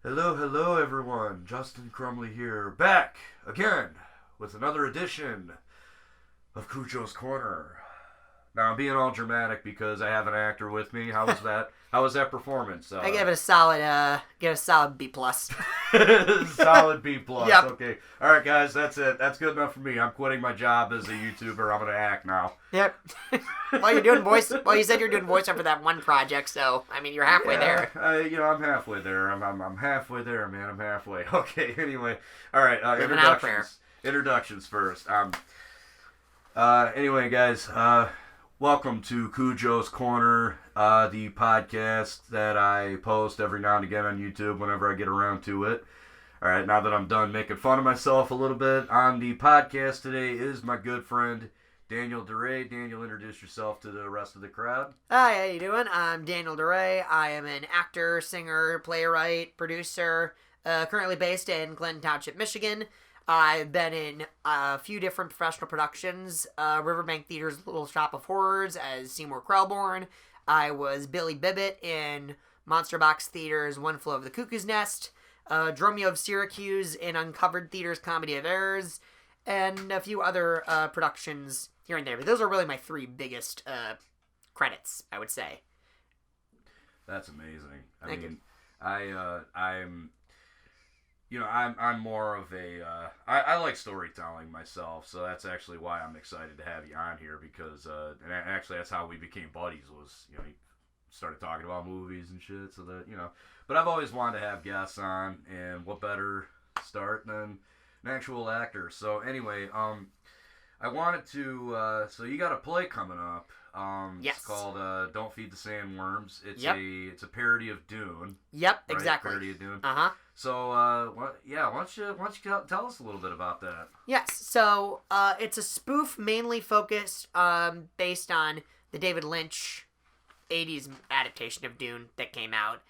Hello, everyone. Justin Crumley here, back again with another edition of CuJo's Corner. Now, I'm being all dramatic because I have an actor with me. How was that? How was that performance? I give it a solid B plus. Solid B plus. Yep. Okay. All right, guys. That's it. That's good enough for me. I'm quitting my job as a YouTuber. I'm gonna act now. Yep. Well, you're doing voice. Well, you said you're doing voiceover for that one project, so I mean, you're halfway there. I'm halfway there. I'm halfway there, man. I'm halfway. Okay. Anyway. All right. Introductions first. Anyway, guys. Welcome to CuJo's Corner, the podcast that I post every now and again on YouTube whenever I get around to it. Alright, now that I'm done making fun of myself a little bit, on the podcast today is my good friend, Daniel DeRey. Daniel, introduce yourself to the rest of the crowd. Hi, how you doing? I'm Daniel DeRey. I am an actor, singer, playwright, producer, currently based in Clinton Township, Michigan. I've been in a few different professional productions, Riverbank Theater's Little Shop of Horrors as Seymour Krelborn. I was Billy Bibbit in Monster Box Theater's One Flew Over the Cuckoo's Nest, Dromio of Syracuse in Uncovered Theater's Comedy of Errors, and a few other productions here and there. But those are really my three biggest credits, I would say. That's amazing. Thank you. I'm more of a, I like storytelling myself, so that's actually why I'm excited to have you on here, because, and actually that's how we became buddies, was, you started talking about movies and shit, so that, but I've always wanted to have guests on, and what better start than an actual actor. So anyway, I wanted to, so you got a play coming up. Yes. It's called Don't Feed the Sandworms. It's Yep. a parody of Dune. Yep, Right? exactly. Parody of Dune. Uh-huh. So, why don't you tell us a little bit about that? Yes, so it's a spoof mainly focused based on the David Lynch 80s adaptation of Dune that came out.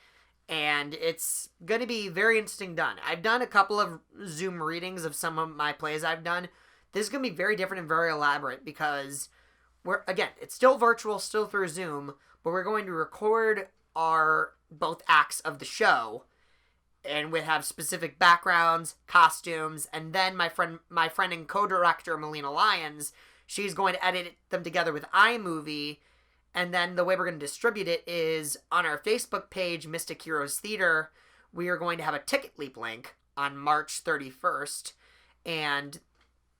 And it's going to be very interesting done. I've done a couple of Zoom readings of some of my plays I've done. This is going to be very different and very elaborate because it's still virtual, still through Zoom, but we're going to record our both acts of the show, and we have specific backgrounds, costumes, and then my friend and co-director Melina Lyons, she's going to edit them together with iMovie, and then the way we're going to distribute it is on our Facebook page, Mystic Heroes Theater. We are going to have a Ticket Leap link on March 31st, and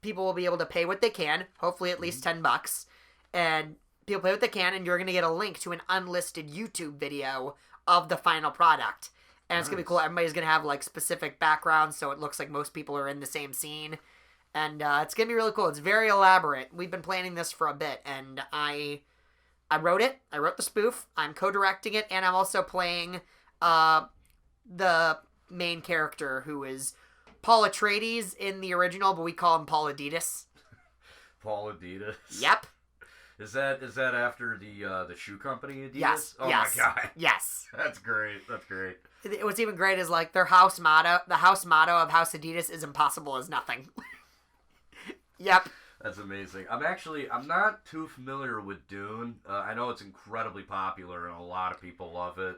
people will be able to pay what they can, hopefully at least $10, and people pay what they can, and you're going to get a link to an unlisted YouTube video of the final product. And it's going to be cool. Everybody's going to have, specific backgrounds, so it looks like most people are in the same scene. And it's going to be really cool. It's very elaborate. We've been planning this for a bit, and I wrote it. I wrote the spoof. I'm co-directing it, and I'm also playing the main character, who is Paul Atreides in the original, but we call him Paul Adidas. Paul Adidas? Yep. Is that after the shoe company Adidas? Yes. Oh yes, my god. Yes. That's great. What's even great is their house motto. The house motto of House Adidas is "Impossible is nothing." Yep. That's amazing. I'm not too familiar with Dune. I know it's incredibly popular and a lot of people love it.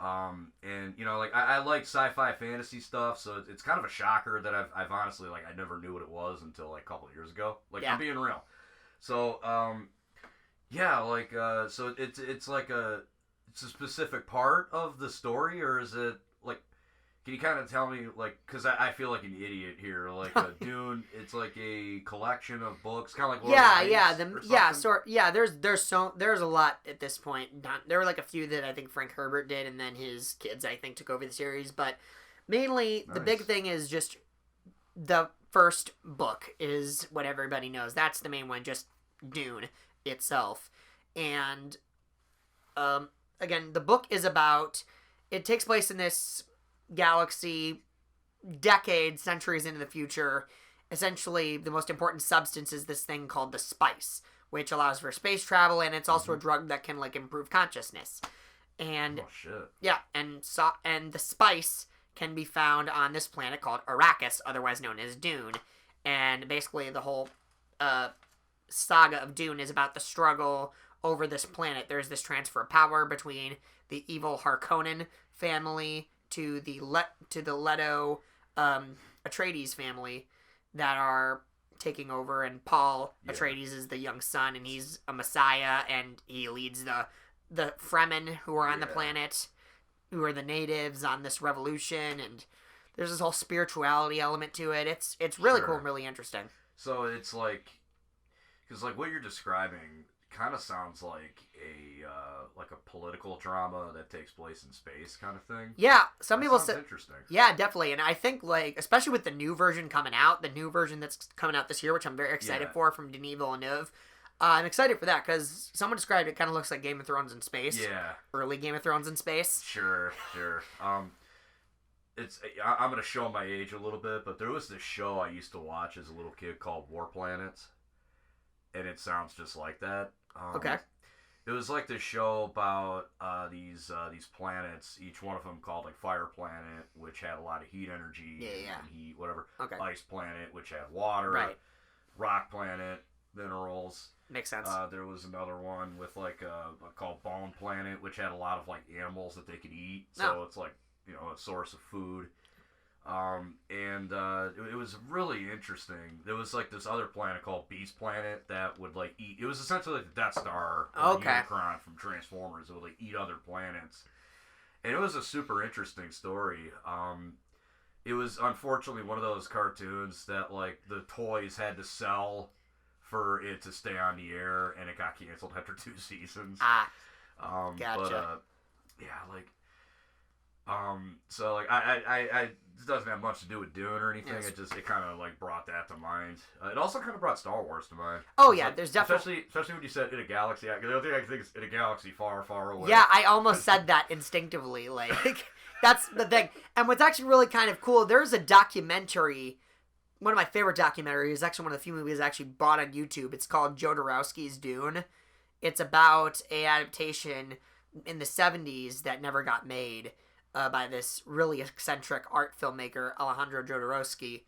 And I like sci-fi fantasy stuff, so it's kind of a shocker that I've honestly I never knew what it was until a couple of years ago. I'm being real. So so it's a specific part of the story, or is it can you kind of tell me because I feel like an idiot here, Dune, it's a collection of books, kind of there's a lot at this point. There were a few that I think Frank Herbert did, and then his kids I think took over the series, but mainly the big thing is just the first book is what everybody knows. That's the main one, just Dune itself. And again, the book is about, it takes place in this galaxy decades, centuries into the future. Essentially, the most important substance is this thing called the spice, which allows for space travel, and it's also a drug that can improve consciousness. And oh shit. Yeah, and the spice can be found on this planet called Arrakis, otherwise known as Dune. And basically the whole saga of Dune is about the struggle over this planet. There's this transfer of power between the evil Harkonnen family to the Leto Atreides family that are taking over, and Paul Atreides is the young son, and he's a messiah, and he leads the Fremen who are on the planet, who are the natives on this revolution, and there's this whole spirituality element to it. It's really cool and really interesting. So it's like, because like what you're describing kind of sounds like a political drama that takes place in space kind of thing. Yeah, some people say interesting. Yeah, definitely, and I think like especially with the new version coming out, the new version that's coming out this year, which I'm very excited for from Denis Villeneuve. I'm excited for that because someone described it kind of looks like Game of Thrones in space. Yeah, early Game of Thrones in space. Sure. I'm gonna show my age a little bit, but there was this show I used to watch as a little kid called War Planets, and it sounds just like that. Okay. It was like this show about these planets, each one of them called like Fire Planet, which had a lot of heat energy, and heat, whatever. Okay. Ice Planet, which had water. Right. Rock Planet, minerals. Makes sense. There was another one with like called Bone Planet, which had a lot of like animals that they could eat. So it's like, you know, a source of food. It was really interesting. There was like this other planet called Beast Planet that would like eat. It was essentially like the Death Star or the Unicron from Transformers. It would like eat other planets, and it was a super interesting story. It was unfortunately one of those cartoons that like the toys had to sell for it to stay on the air, and it got canceled after 2 seasons. Gotcha. So like I it doesn't have much to do with Dune or anything. Yes. It kind of like brought that to mind. It also kind of brought Star Wars to mind. Oh yeah, like, there's definitely especially when you said in a galaxy. The other thing I think is in a galaxy far, far away. Yeah, I almost said that instinctively. Like that's the thing. And what's actually really kind of cool, there's a documentary. One of my favorite documentaries, actually one of the few movies I actually bought on YouTube. It's called Jodorowsky's Dune. It's about an adaptation in the 70s that never got made by this really eccentric art filmmaker, Alejandro Jodorowsky.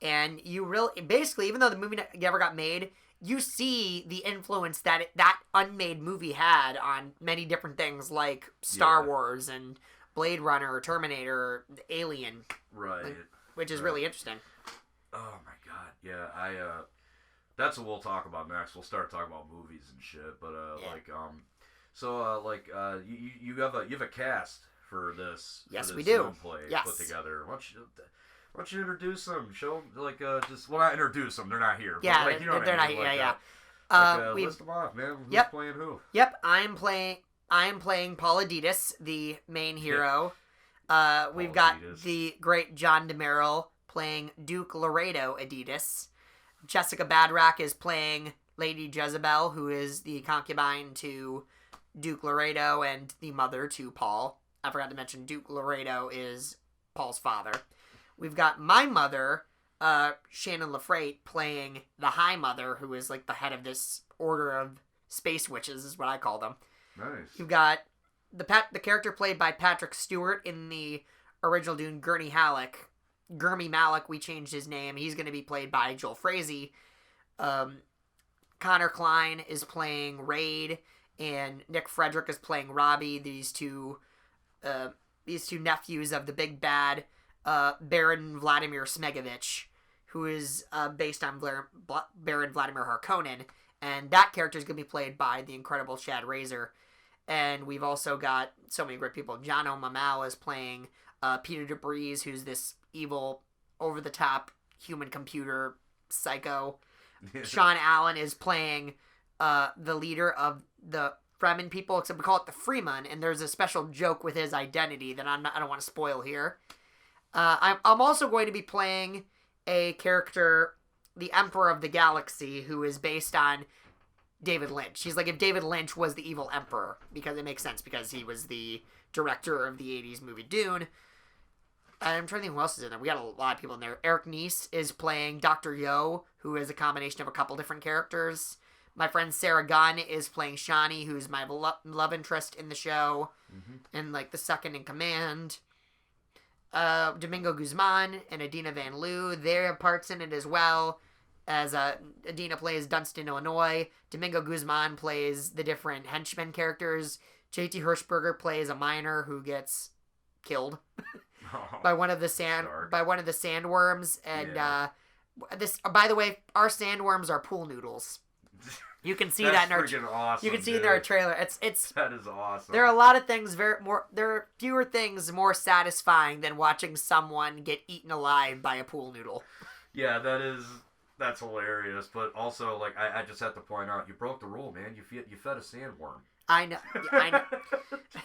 And you really, basically, even though the movie never got made, you see the influence that that unmade movie had on many different things like Star Wars and Blade Runner, Terminator, Alien. Right. Which is really interesting. Oh my god, yeah, that's what we'll talk about next. We'll start talking about movies and shit, but you have a cast for this. Yes, for this we do. Zoom play Yes. put together. Why don't you introduce them? Show them, like, well, not introduce them. They're not here. Yeah, but, like, you know they're what I not mean? here. Like, list them off, man. Who's playing who? Yep, I am playing Paul Adidas, the main hero. We've got Adidas. the great John DeMerrill playing Duke Laredo Adidas. Jessica Badrack is playing Lady Jezebel, who is the concubine to Duke Laredo and the mother to Paul. I forgot to mention Duke Laredo is Paul's father. We've got my mother, Shannon Lafrate, playing the High Mother, who is like the head of this order of space witches, is what I call them. Nice. You've got the character played by Patrick Stewart in the original Dune, Gurney Malik, we changed his name. He's going to be played by Joel Frazee. Connor Klein is playing Raid, and Nick Frederick is playing Robbie. These two nephews of the big bad Baron Vladimir Smegovich, who is based on Baron Vladimir Harkonnen, and that character is going to be played by the incredible Chad Razor. And we've also got so many great people. John O'Mamal is playing Peter DeBreeze, who's this evil, over-the-top human-computer psycho. Sean Allen is playing the leader of the Fremen people, except we call it the Freeman, and there's a special joke with his identity that I don't want to spoil here. I'm also going to be playing a character, the Emperor of the Galaxy, who is based on David Lynch. He's like if David Lynch was the evil emperor, because it makes sense because he was the director of the 80s movie Dune. I'm trying to think who else is in there. We got a lot of people in there. Eric Neese is playing Dr. Yo, who is a combination of a couple different characters. My friend Sarah Gunn is playing Shani, who's my love interest in the show, and like the second in command. Domingo Guzman and Adina Van Loo, they have parts in it as well. As Adina plays Dunstan, Illinois. Domingo Guzman plays the different henchmen characters. J.T. Hirschberger plays a miner who gets killed Oh, by one of the Stark. sandworms. And Yeah. this, by the way, our sandworms are pool noodles. You can see that in our. freaking awesome. You can see dude. in our trailer. It's. That is awesome. There are a lot of things there are fewer things more satisfying than watching someone get eaten alive by a pool noodle. Yeah, that's hilarious. But also, like, I just have to point out, you broke the rule, man. You fed a sandworm. I know. I know.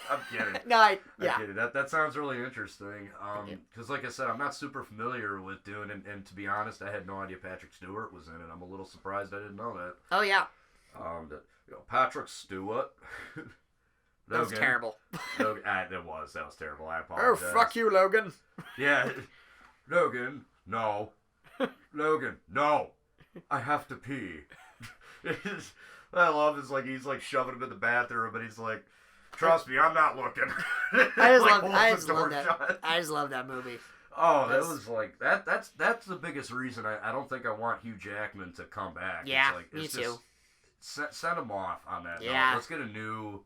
I'm kidding. No, I'm yeah. kidding. That sounds really interesting. Because like I said, I'm not super familiar with Dune, and to be honest, I had no idea Patrick Stewart was in it. I'm a little surprised I didn't know that. Oh yeah. Patrick Stewart. That was terrible. Logan, that was terrible. I Oh, apologize. fuck you, Logan. Yeah. Logan, no. Logan, no. I have to pee. I love is like he's like shoving him in the bathroom, but he's like, trust me, I'm not looking. I Like, just love that. shut. I just love that movie. Oh, that was like that's the biggest reason I don't think I want Hugh Jackman to come back. Yeah, it's like, me it's too. Just, send him off on that note. Yeah. Let's get a new,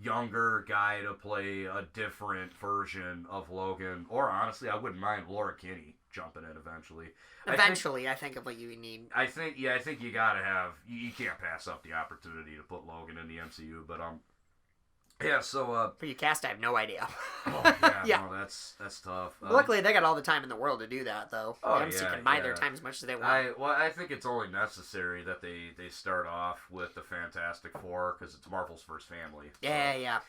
younger guy to play a different version of Logan. Or honestly, I wouldn't mind Laura Kinney jumping in eventually. I think of what you need. I think you gotta have you can't pass up the opportunity to put Logan in the MCU. But yeah. So For you cast, I have no idea. oh yeah, Yeah. no, that's tough. Luckily, they got all the time in the world to do that, though. Oh, The MC yeah, can buy yeah. their time as much as they want. I think it's only necessary that they start off with the Fantastic Four because it's Marvel's first family. So, Yeah.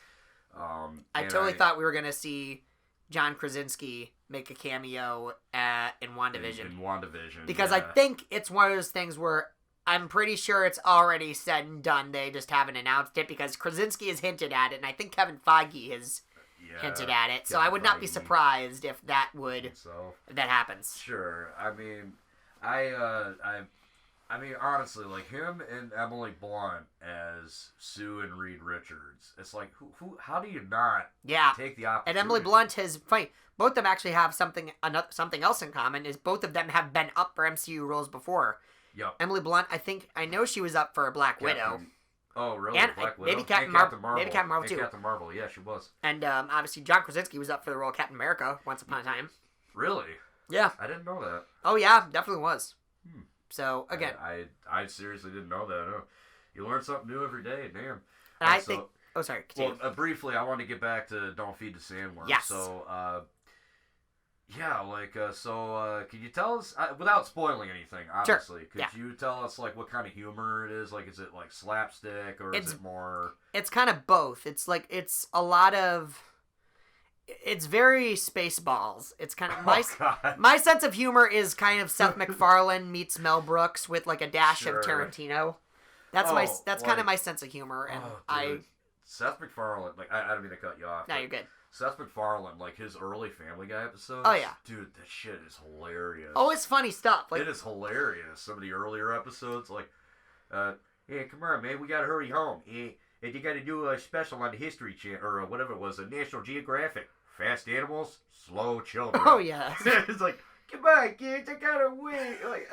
I and totally thought we were gonna see John Krasinski make a cameo in WandaVision. in WandaVision Because yeah. I think it's one of those things where I'm pretty sure it's already said and done. They just haven't announced it because Krasinski has hinted at it, and I think Kevin Feige has hinted at it. So I would not be surprised if that happens. Sure. I mean, I mean, honestly, like him and Emily Blunt as Sue and Reed Richards. It's like, how do you not take the opportunity? And Emily Blunt has funny. Both of them actually have something else in common. Is both of them have been up for MCU roles before. Yep. Emily Blunt, I know she was up for Black Widow. Oh, really? And Black Widow? maybe Captain Marvel. Maybe Captain Marvel And too. Captain Marvel, yeah, she was. And obviously John Krasinski was up for the role of Captain America once upon a time. Really? Yeah. I didn't know that. Oh yeah, definitely was. So again, I seriously didn't know that. Oh, you learn something new every day, damn. and I think. Oh, sorry. Continue. Well, briefly, I want to get back to Don't Feed the Sandworm. Yes. So, can you tell us, without spoiling anything, obviously, could you tell us, like, what kind of humor it is? Like, is it, like, slapstick, or is it more... It's kind of both. It's, like, it's a lot of... It's very Spaceballs. It's kind of... My sense of humor is kind of Seth MacFarlane meets Mel Brooks with, like, a dash of Tarantino. That's kind of my sense of humor, and Seth MacFarlane, like, I don't mean to cut you off. No, you're good. Seth MacFarlane, like his early Family Guy episodes. Oh yeah, dude, that shit is hilarious. Oh, it's funny stuff. Like, it is hilarious. Some of the earlier episodes, like, hey, come on, man, we gotta hurry home. Hey, you gotta do a special on the History Channel or whatever it was, National Geographic. Fast animals, slow children. Oh yeah. It's like, come on, kids, I gotta wait. Like,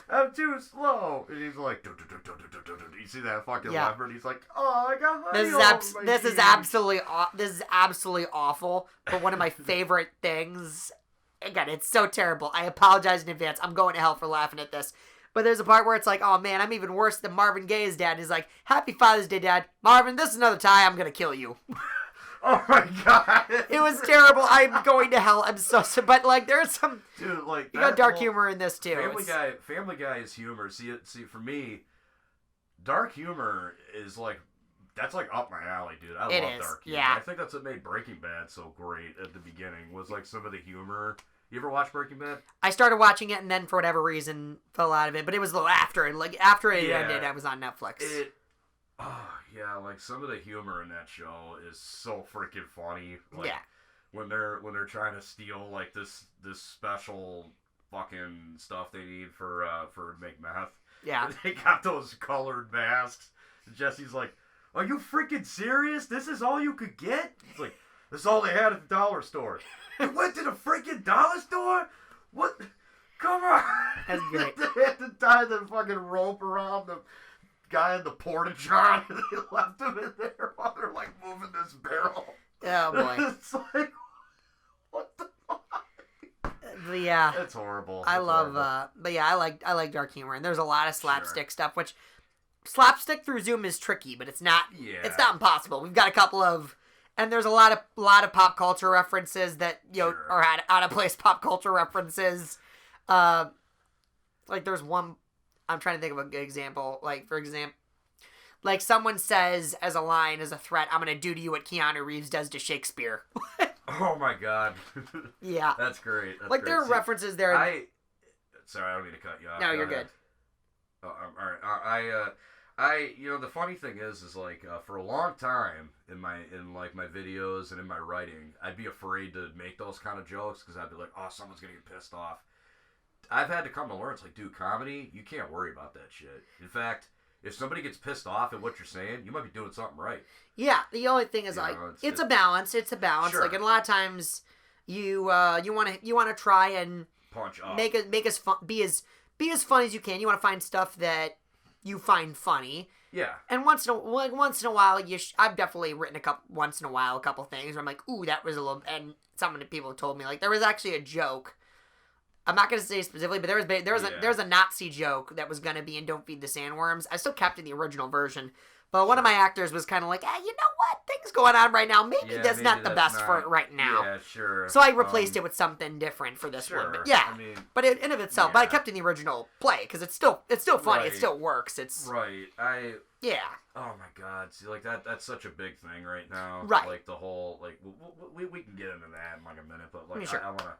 I'm too slow. And he's like, you see that fucking leopard? He's like, oh, I got honey this is absolutely awful. But one of my favorite things. Again, it's so terrible. I apologize in advance. I'm going to hell for laughing at this. But there's a part where it's like, oh man, I'm even worse than Marvin Gaye's dad. He's like, Happy Father's Day, Dad. Marvin, this is another time I'm gonna kill you. Oh my god. It was terrible. I'm going to hell. I'm so sorry. But like, there's some... Dude, like... You got dark humor in this, too. Family Guy is humor. See, for me, dark humor is like... That's like up my alley, dude. I love dark humor. Yeah. I think that's what made Breaking Bad so great at the beginning, was like some of the humor. You ever watch Breaking Bad? I started watching it and then for whatever reason fell out of it. But it was a little after. And like, after it ended, I was on Netflix. Oh, yeah, like, some of the humor in that show is so freaking funny. Like, yeah. When they're trying to steal, like, this special fucking stuff they need for make meth. Yeah. And they got those colored masks. And Jesse's like, are you freaking serious? This is all you could get? It's like, this is all they had at the dollar store. They went to the freaking dollar store? What? Come on. That's great. They had to tie the fucking rope around the guy in the porta-john, and they left him in there while they're like moving this barrel. Oh boy. It's like, But yeah, It's horrible. I It's love. horrible. But yeah, I like dark humor, and there's a lot of slapstick stuff. Which slapstick through Zoom is tricky, but it's not. Yeah. It's not impossible. We've got a couple of. And there's a lot of pop culture references that Sure. are out of place pop culture references. Like there's one, I'm trying to think of a good example. Like for example, like someone says as a line, as a threat, "I'm gonna do to you what Keanu Reeves does to Shakespeare." Oh my god. Yeah, That's great. That's like great. there are See, references there. Sorry, I don't mean to cut you off. No, Go you're ahead. good. Oh, all right. The funny thing is like for a long time in my videos and in my writing, I'd be afraid to make those kind of jokes because I'd be like, oh, someone's gonna get pissed off. I've had to come to learn. It's like, dude, comedy, you can't worry about that shit. In fact, if somebody gets pissed off at what you're saying, you might be doing something right. Yeah, the only thing is it's a balance. It's a balance. Sure. Like and a lot of times, you want to try and Punch up. make us fun, be as funny as you can. You want to find stuff that you find funny. Yeah. And once in a while, I've definitely written a couple things where I'm like, ooh, that was a little. And some of the people have told me like there was actually a joke. I'm not gonna say specifically, but there was a Nazi joke that was gonna be in Don't Feed the Sandworms. I still kept in the original version, but one of my actors was kind of like, you know what, things going on right now. Maybe that's not the best for it right now. Yeah, sure. So I replaced it with something different for this one. But yeah, I mean, but in of itself, but I kept in the original play because it's still funny. Right. It still works. It's right. yeah. Oh my God! See, like that's such a big thing right now. Right. Like the whole we can get into that in like a minute, but like Sure. I want to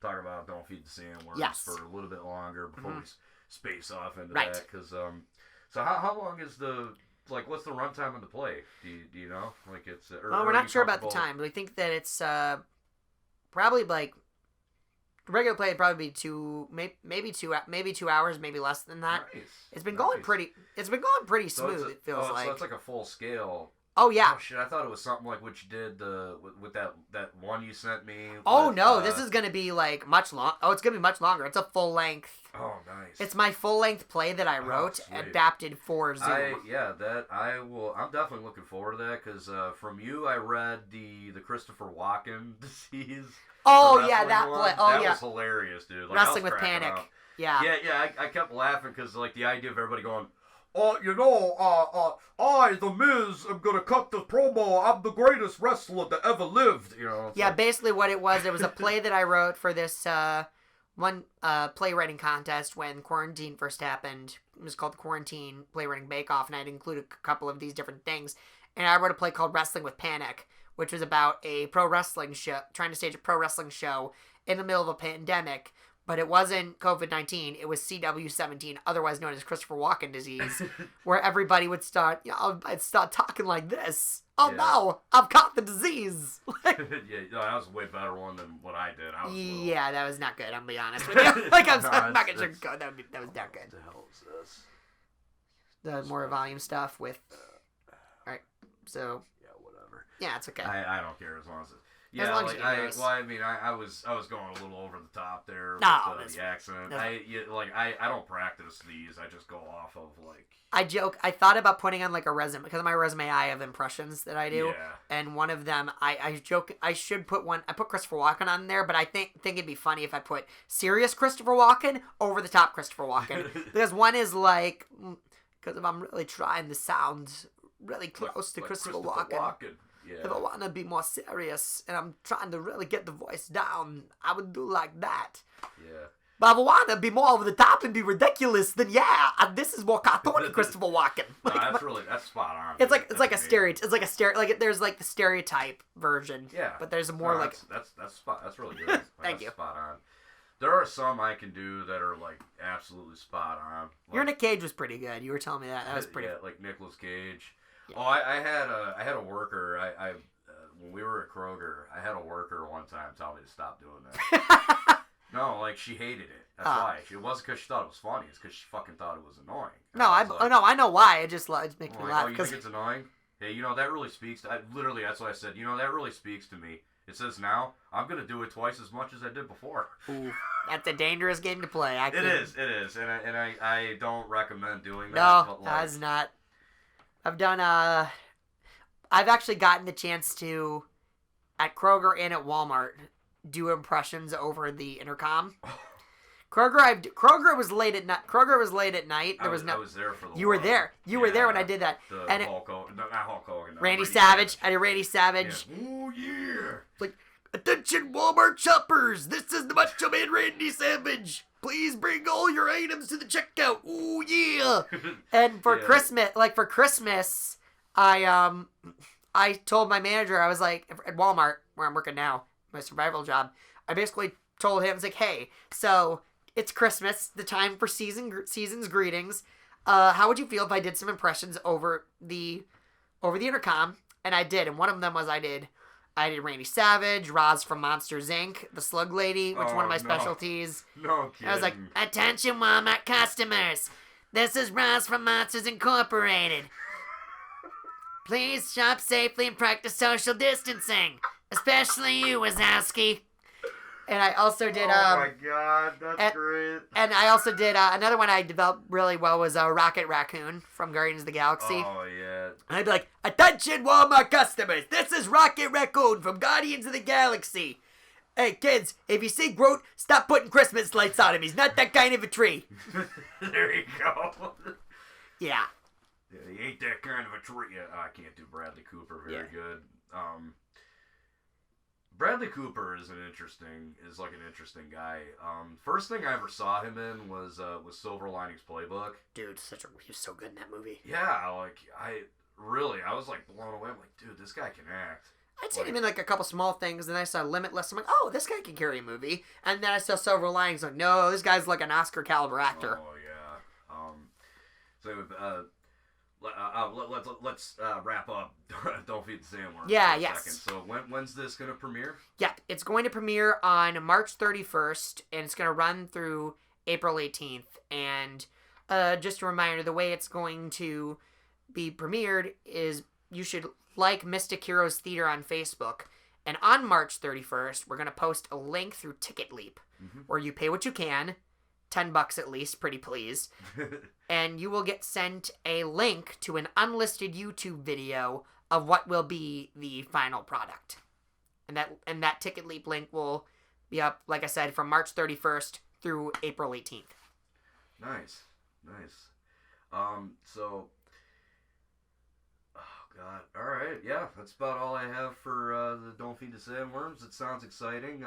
talk about Don't Feed the Sandworms for a little bit longer before we space off into that. Because so how long is what's the runtime of the play? Do you know? Like it's We're not sure about the time. We think that it's probably like regular play would probably be maybe 2 hours, maybe less than that. Nice. It's been going pretty smooth. So It feels like. So it's like a full scale. Oh yeah. Oh shit! I thought it was something like what you did with that one you sent me. Oh with, no, this is gonna be like much long. Oh, it's gonna be much longer. It's a full length. Oh nice. It's my full length play that I wrote, adapted for Zoom. I'm definitely looking forward to that because from you I read the Christopher Walken disease. Oh yeah, that play. Oh that yeah, was hilarious, dude. Like, Wrestling with Panic. Up. Yeah. Yeah. I kept laughing because like the idea of everybody going, I, The Miz, am gonna cut the promo. I'm the greatest wrestler that ever lived. You know. Yeah, basically what it was a play that I wrote for this one playwriting contest when quarantine first happened. It was called the Quarantine Playwriting Bake Off, and I'd included a couple of these different things. And I wrote a play called Wrestling with Panic, which was about a pro wrestling show, trying to stage a pro wrestling show in the middle of a pandemic. But it wasn't COVID-19. It was CW17, otherwise known as Christopher Walken disease, where everybody would start, I'd start talking like this. Oh no, I've caught the disease. Yeah, that was a way better one than what I did. Yeah, that was not good. I'm gonna be honest with you. Like I'm not gonna sugarcoat. That was not good. What the hell is this? The more volume stuff with. All right, so. Yeah, whatever. Yeah, it's okay. I don't care as long as it. As Yeah, long as like you get yours. I was going a little over the top there with the accent. I don't practice these. I just go off of like. I joke. I thought about putting on like a resume because on my resume I have impressions that I do, and one of them I joke I should put one. I put Christopher Walken on there, but I think it'd be funny if I put serious Christopher Walken over the top Christopher Walken because one is like because if I'm really trying to sound really close to Christopher Walken. Yeah. If I want to be more serious and I'm trying to really get the voice down, I would do like that. Yeah. But if I want to be more over the top and be ridiculous, then this is more cartoony Christopher Walken. That's spot on. It's like a stereotype. It's like a like there's like the stereotype version. Yeah. But there's more that's spot. That's really good. Thank you. Spot on. There are some I can do that are like absolutely spot on. Like, Your Nick Cage was pretty good. You were telling me that. That was pretty. Yeah, like Nicolas Cage. Yeah. Oh, I had a worker. I when we were at Kroger, I had a worker one time tell me to stop doing that. No, like she hated it. That's why. It wasn't because she thought it was funny. It's because she fucking thought it was annoying. And I know why. It just makes me laugh. Oh, you think it's annoying? Hey, that really speaks to. Literally, that's what I said. That really speaks to me. It says now I'm gonna do it twice as much as I did before. Ooh, that's a dangerous game to play. It is, and I don't recommend doing that. No, that's not. I've done I've actually gotten the chance to, at Kroger and at Walmart, do impressions over the intercom. Kroger was late at night. Kroger was late at night. I was there for the. You were there. You were there when I did that. And Hulk Hogan, not Hulk Hogan. Randy Savage. I did Randy Savage. Yeah. Oh yeah. Like, attention, Walmart shoppers! This is the Macho Man Randy Savage. Please bring all your items to the checkout. Oh yeah! And for Christmas, I told my manager, I was like, at Walmart where I'm working now, my survival job. I basically told him, I was like, hey, so it's Christmas, the time for season's greetings. How would you feel if I did some impressions over the intercom? And I did, and one of them was I did Randy Savage, Roz from Monsters Inc., the Slug Lady, which is one of my specialties. No kidding. I was like, attention Walmart customers, this is Roz from Monsters Incorporated. Please shop safely and practice social distancing, especially you, Wazowski. And I also did. Oh my god, that's great. And I also did another one I developed really well was Rocket Raccoon from Guardians of the Galaxy. Oh yeah. And I'd be like, attention Walmart customers, this is Rocket Raccoon from Guardians of the Galaxy. Hey kids, if you see Groot, stop putting Christmas lights on him. He's not that kind of a tree. There you go. Yeah. Yeah, he ain't that kind of a tree. Yeah, I can't do Bradley Cooper very good. Bradley Cooper is an interesting guy. First thing I ever saw him in was Silver Linings Playbook. Dude, he was so good in that movie. Yeah, like I was like blown away. I'm like, dude, this guy can act. I'd seen him in like a couple small things, and then I saw Limitless. I'm like, oh, this guy can carry a movie. And then I saw Silver Linings. Like, no, this guy's like an Oscar caliber actor. Oh yeah. Let's wrap up. Don't Feed the Sandworms. Yeah, for a yes. second. So when's this gonna premiere? Yep, it's going to premiere on March 31st, and it's going to run through April 18th. And just a reminder, the way it's going to be premiered is you should like Mystic Heroes Theater on Facebook. And on March 31st, we're going to post a link through Ticket Leap, where you pay what you can, $10 at least, pretty please. And you will get sent a link to an unlisted YouTube video of what will be the final product. And that Ticket Leap link will be up, like I said, from March 31st through April 18th. Nice. So, oh god, all right, yeah, that's about all I have for the Don't Feed the Sandworms. It sounds exciting.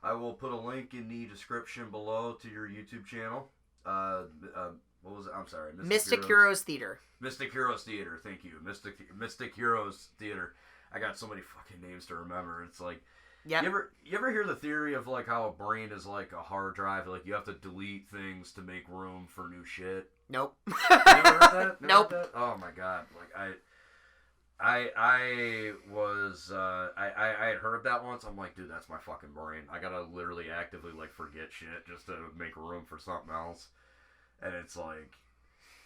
I will put a link in the description below to your YouTube channel. What was it? I'm sorry. Mystic Heroes Theater. Mystic Heroes Theater. Thank you. Mystic Heroes Theater. I got so many fucking names to remember. It's like, yeah. You ever hear the theory of like how a brain is like a hard drive? Like you have to delete things to make room for new shit. Nope. You ever heard that? Nope. Heard that? Oh my god! Like I had heard that once. I'm like, dude, that's my fucking brain. I gotta literally actively like forget shit just to make room for something else. And it's like,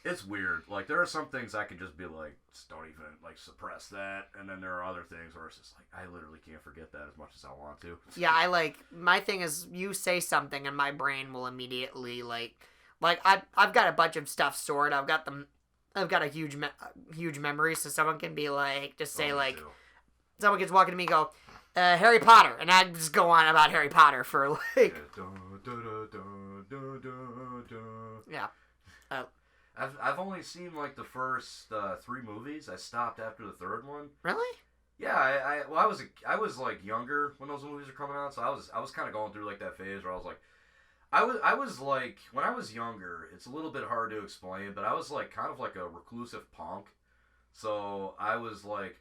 it's weird. Like there are some things I can just be like, just don't even like suppress that. And then there are other things where it's just like, I literally can't forget that as much as I want to. Yeah, my thing is you say something and my brain will immediately like I've got a bunch of stuff stored. I've got a huge memory, so someone can be like, just say like, someone gets walking to me and go, Harry Potter, and I just go on about Harry Potter for like, yeah. I've only seen like the first 3 movies. I stopped after the 3rd one. Really? Yeah, I was like younger when those movies were coming out, so I was kind of going through like that phase where I was like, I was like, when I was younger, it's a little bit hard to explain, but I was like kind of like a reclusive punk. So I was like,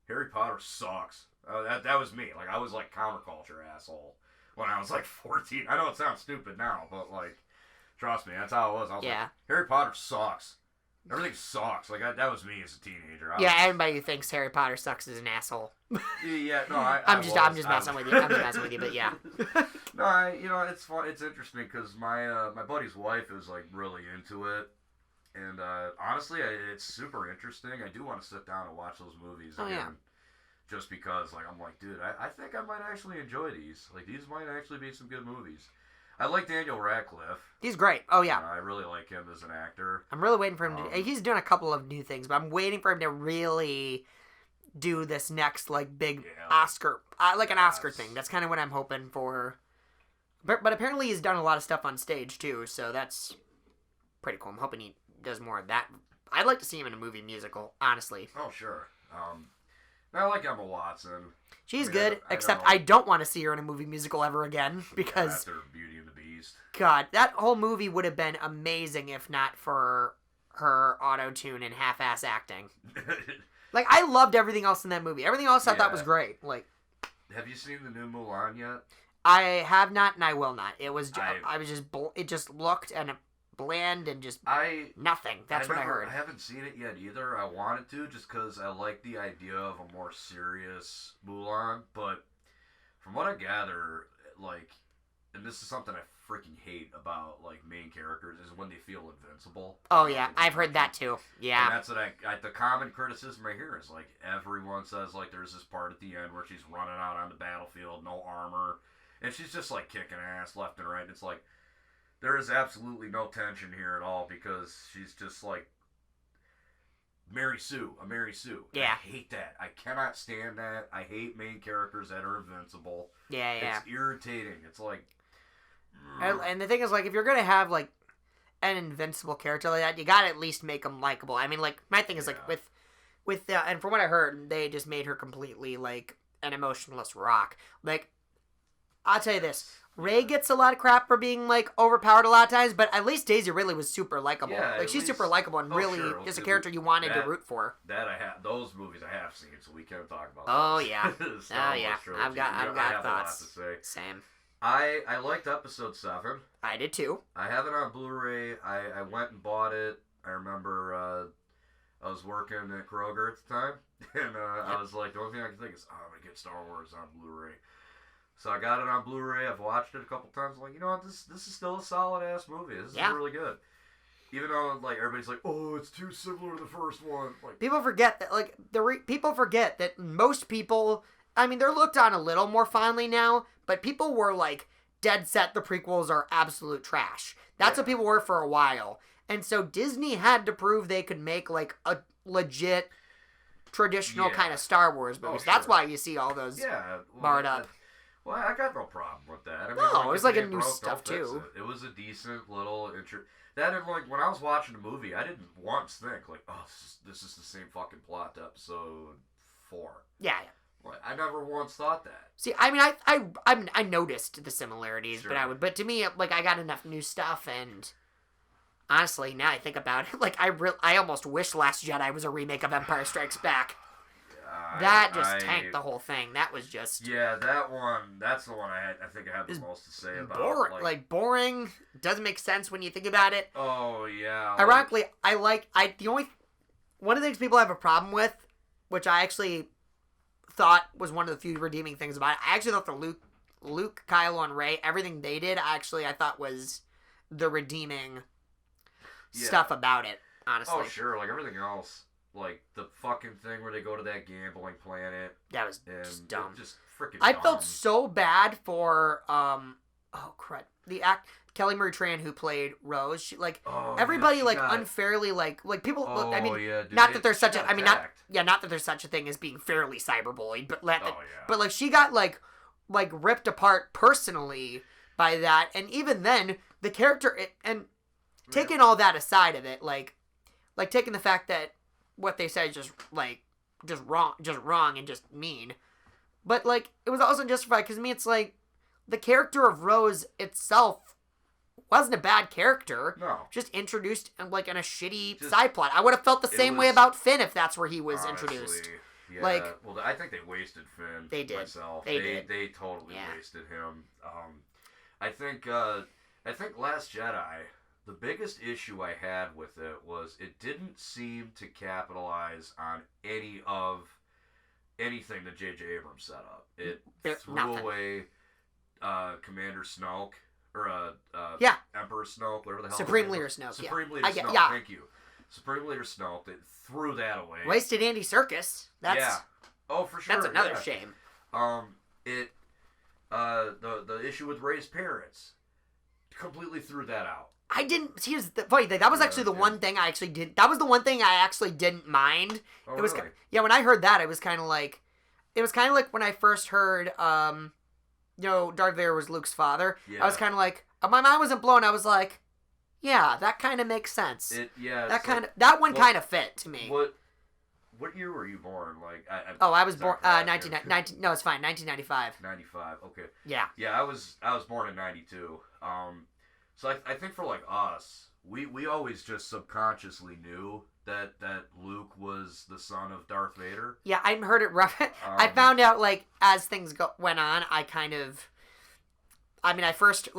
Harry Potter sucks. That was me. Like I was like counterculture asshole when I was like 14. I know it sounds stupid now, but like, trust me, that's how it was. I was like, Harry Potter sucks. Everything sucks. Like that was me as a teenager. Everybody who thinks Harry Potter sucks is an asshole. Yeah, no, I'm just messing with you. I'm just messing with you, but yeah. No, it's fun. It's interesting because my buddy's wife is like really into it, and honestly, it's super interesting. I do want to sit down and watch those movies again, just because like I'm like, dude, I think I might actually enjoy these. Like these might actually be some good movies. I like Daniel Radcliffe. He's great. Oh, yeah. I really like him as an actor. I'm really waiting for him to... He's doing a couple of new things, but I'm waiting for him to really do this next like big Yeah, Oscar, like an Oscar yes. thing. That's kind of what I'm hoping for. But apparently he's done a lot of stuff on stage too, so that's pretty cool. I'm hoping he does more of that. I'd like to see him in a movie musical, honestly. Oh, sure. I like Emma Watson. She's I good, I except don't- I don't want to see her in a movie musical ever again because after Beauty and the Beast. God, that whole movie would have been amazing if not for her auto-tune and half-ass acting. Like, I loved everything else in that movie. Everything else I thought was great. Like, have you seen the new Mulan yet? I have not and I will not. It was it just looked and bland and just nothing. That's what I heard. I haven't seen it yet either. I wanted to just because I like the idea of a more serious Mulan, but from what I gather, like, and this is something I freaking hate about like main characters is when they feel invincible. Oh yeah, I've heard that too. Yeah. And that's what the common criticism I hear is like everyone says like there's this part at the end where she's running out on the battlefield, no armor, and she's just like kicking ass left and right. And it's like there is absolutely no tension here at all because she's just like Mary Sue. Yeah. I hate that. I cannot stand that. I hate main characters that are invincible. Yeah. It's irritating. It's like. And the thing is, like, if you're gonna have like an invincible character like that, you gotta at least make them likable. I mean, like, my thing is like with and from what I heard, they just made her completely like an emotionless rock. Like, I'll tell you this. Rey gets a lot of crap for being like overpowered a lot of times, but at least Daisy Ridley was super likable. Yeah, like she's super likable and really just a character you wanted to root for. That I have those movies I have seen, so we can talk about. Oh those. yeah, Star Wars yeah. trilogy. I've got thoughts. A lot to say. Same. I liked episode 7. I did too. I have it on Blu-ray. I went and bought it. I remember I was working at Kroger at the time, and I was like, the only thing I can think is, I'm gonna get Star Wars on Blu-ray. So I got it on Blu-ray. I've watched it a couple times. I'm like, you know what? This is still a solid ass movie. This is really good. Even though like everybody's like, oh, it's too similar to the first one. Like people forget that people forget that most people. I mean, they're looked on a little more fondly now, but people were like dead set the prequels are absolute trash. That's what people were for a while. And so Disney had to prove they could make like a legit traditional kind of Star Wars movies. That's why you see all those barred up. Well, I got no problem with that. I mean, no, like, it was like a new stuff too. It was a decent little intro. That and like when I was watching the movie, I didn't once think like, oh, this is the same fucking plot to episode 4. Yeah. I never once thought that. See, I mean, I noticed the similarities, but to me, like, I got enough new stuff, and honestly, now I think about it, like, I almost wish Last Jedi was a remake of Empire Strikes Back. That just tanked the whole thing. That was just that one. That's the one I think I have the most to say about. Boring. Doesn't make sense when you think about it. Oh yeah. Ironically, one of the things people have a problem with, which I actually thought was one of the few redeeming things about it. I actually thought the Luke, Kylo, and Rey, everything they did, I thought was the redeeming stuff about it. Honestly. Oh sure, like everything else. Like the fucking thing where they go to that gambling planet. That was just dumb. Just freaking I dumb. felt so bad for Kelly Marie Tran who played Rose. She everybody unfairly people. I mean, dude, not that there's such a. I mean, not that there's such a thing as being fairly cyberbullied, but like she got like ripped apart personally by that, and even then the character taking all that aside of it, like taking the fact that what they said is just wrong and just mean. But like it was also justified because to me it's like the character of Rose itself wasn't a bad character. No. Just introduced in a shitty side plot. I would have felt the same way about Finn if that's where he was introduced. Yeah. Well, I think they wasted Finn. They did. Myself. They did. They totally wasted him. I think Last Jedi. The biggest issue I had with it was it didn't seem to capitalize on anything that J.J. Abrams set up. It threw away Commander Snoke, or Emperor Snoke, whatever the hell. Supreme Leader Snoke. Supreme Leader Snoke. Yeah. Thank you. Supreme Leader Snoke. It threw that away. Wasted Andy Serkis. Oh, for sure. That's another shame. The issue with Rey's parents completely threw that out. I didn't. Here's the funny thing. That was actually the one thing I actually did. That was the one thing I actually didn't mind. Oh, it was really? Yeah. When I heard that, it was kind of like when I first heard Darth Vader was Luke's father. Yeah. I was kind of like, my mind wasn't blown. I was like, yeah, that kind of makes sense. That one kind of fit to me. What year were you born? Like, I was born 19. No, it's fine. 1995. 95. Okay. Yeah. Yeah, I was born in 92. So I think for like us, we always just subconsciously knew that Luke was the son of Darth Vader. Yeah, I heard it rough. I found out like as things went on, let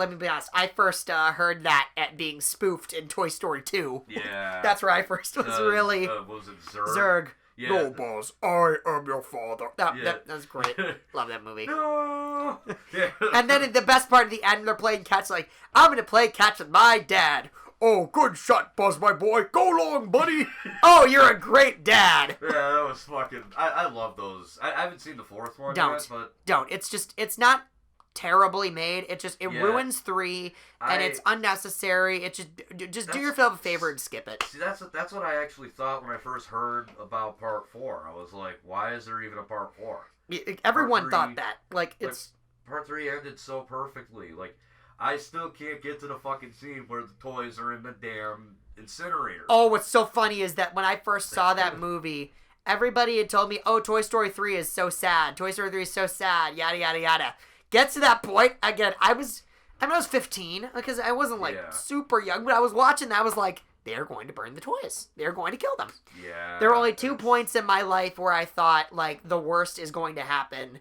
me be honest. I first heard that at being spoofed in Toy Story 2. Yeah. That's where I first was really. What was it, Zurg? Zurg. Yeah. No, boss, I am your father. That was great. Love that movie. No. Yeah. And then the best part of the end, they're playing catch. Like, I'm gonna play catch with my dad. Oh, good shot, Buzz, my boy. Go long, buddy. Oh, you're a great dad. Yeah, that was fucking. I love those. I haven't seen the fourth one yet, but don't. It's not terribly made. It ruins 3, and it's unnecessary. It just do yourself a favor and skip it. See, that's what I actually thought when I first heard about Part 4. I was like, why is there even a Part 4? Everyone thought that. It's Part 3 ended so perfectly. Like, I still can't get to the fucking scene where the toys are in the damn incinerator. Oh, what's so funny is that when I first saw that movie, everybody had told me, "Oh, Toy Story 3 is so sad. Toy Story 3 is so sad." Yada yada yada. Get to that point again. I was 15 because I wasn't super young, but I was watching that. I was like, they're going to burn the toys. They're going to kill them. Yeah. There were only 2 points in my life where I thought like the worst is going to happen,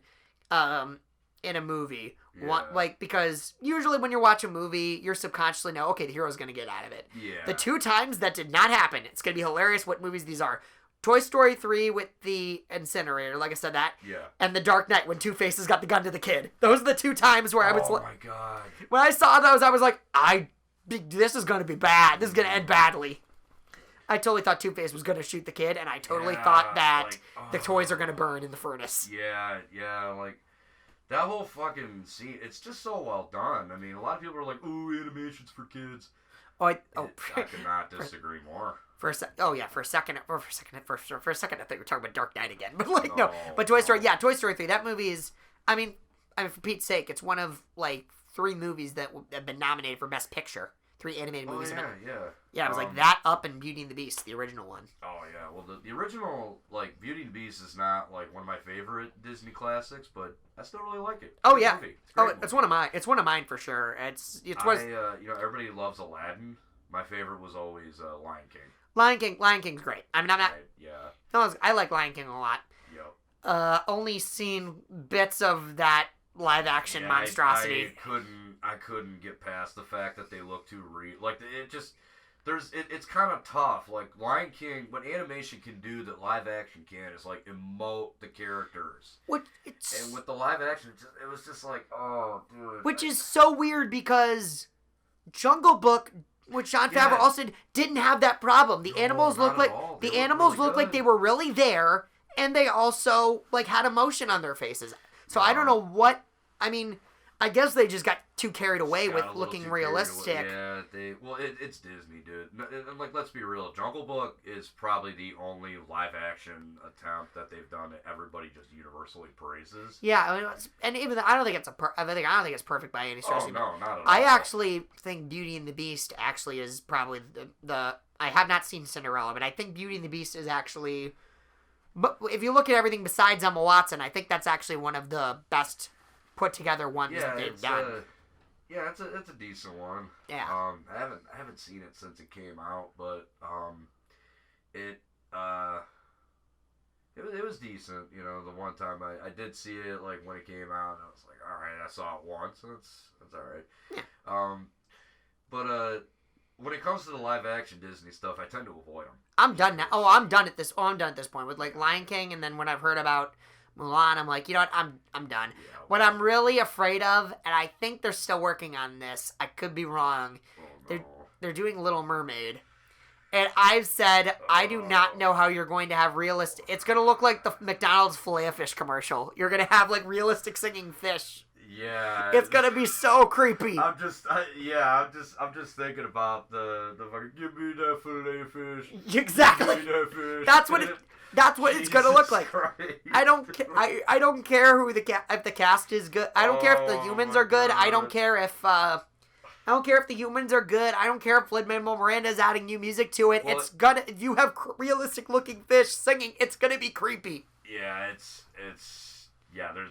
in a movie. Yeah. Because usually when you watch a movie, you're subconsciously know, okay, the hero's going to get out of it. Yeah. The 2 times that did not happen. It's going to be hilarious what movies these are. Toy Story 3 with the incinerator, like I said that. Yeah. And The Dark Knight when Two-Face's got the gun to the kid. Those are the 2 times where I was Oh my god. when I saw those, I was like, this is going to be bad. This is going to end badly. I totally thought Two-Face was going to shoot the kid, and I totally thought that the toys are going to burn in the furnace. Yeah, like, that whole fucking scene, it's just so well done. I mean, a lot of people are like, ooh, animation's for kids. I could not disagree more. For a second, I thought you were talking about Dark Knight again. But no. But Toy Story 3, that movie is, I mean, for Pete's sake, it's one of, 3 movies that have been nominated for Best Picture. 3 animated movies. Yeah, it was that Up and Beauty and the Beast, the original one. Oh, yeah. Well, the original, Beauty and the Beast is not, one of my favorite Disney classics, but I still really like it. Oh, yeah. It's one of mine. It's one of mine for sure. Everybody loves Aladdin. My favorite was always Lion King. Lion King's great. I mean, I'm not... Yeah. I like Lion King a lot. Yep. Only seen bits of that live-action monstrosity. I couldn't get past the fact that they look too real. It's kind of tough. Like, Lion King, what animation can do that live action can is, emote the characters. And with the live action, it was just like, oh, dude. Which is so weird because Jungle Book, which Jon Favreau also didn't have that problem. The animals looked like they were really there, and they also, had emotion on their faces. So I don't know what... I mean, I guess they just got too carried away with looking realistic. Yeah, it's Disney, dude. And let's be real. Jungle Book is probably the only live-action attempt that they've done that everybody just universally praises. Yeah, I mean, and even I don't think it's perfect by any stretch. Oh no, not at all. I actually think Beauty and the Beast actually is probably the. I have not seen Cinderella, but I think Beauty and the Beast is actually. But if you look at everything besides Emma Watson, I think that's actually one of the best put together ones that they've done. It's a decent one. Yeah. I haven't seen it since it came out, but it was decent. The one time I did see it when it came out, and I was like, all right, I saw it once, and it's all right. Yeah. But when it comes to the live action Disney stuff, I tend to avoid them. I'm done now. I'm done at this point with Lion King, and then when I've heard about Mulan, I'm like, you know what? I'm done. Yeah, what I'm really afraid of, and I think they're still working on this. I could be wrong. Oh, no. They're doing Little Mermaid, and I've said I do not know how you're going to have realistic. It's going to look like the McDonald's Filet-O-Fish commercial. You're going to have realistic singing fish. Yeah. It's gonna be so creepy. I'm just thinking about the fucking give me that fillet fish. Exactly. Give me that fish. That's what it's gonna look like. Christ. I don't care who if the cast is good. I don't care if the humans are good. I don't care if the humans are good. I don't care if Lin-Manuel Miranda is adding new music to it. Well, If you have realistic looking fish singing, it's gonna be creepy. Yeah,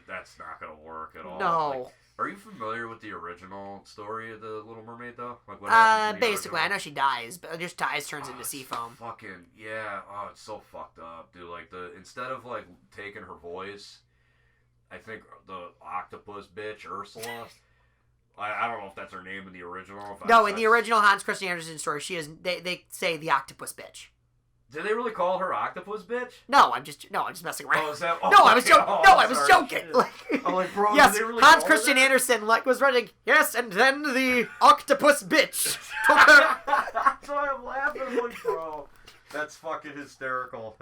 that's not gonna work at all. No. Like, are you familiar with the original story of the Little Mermaid though? Like what happens in the Basically, original? I know she dies, but just dies turns into sea foam. Fucking yeah. Oh, it's so fucked up, dude. Like instead of like taking her voice, I think the octopus bitch Ursula. I don't know if that's her name in the original. No, in the original Hans Christian Andersen story, she is. They say the octopus bitch. Did they really call her octopus bitch? No, I'm just messing around. Oh, is that? Oh, no, I was joking. oh, no, I was sorry, joking. shit. Like, I'm like, bro, yes, did they really Hans call her Christian that? Andersen was writing. Yes, and then the octopus bitch took her. That's why I'm laughing. I'm like, bro, that's fucking hysterical.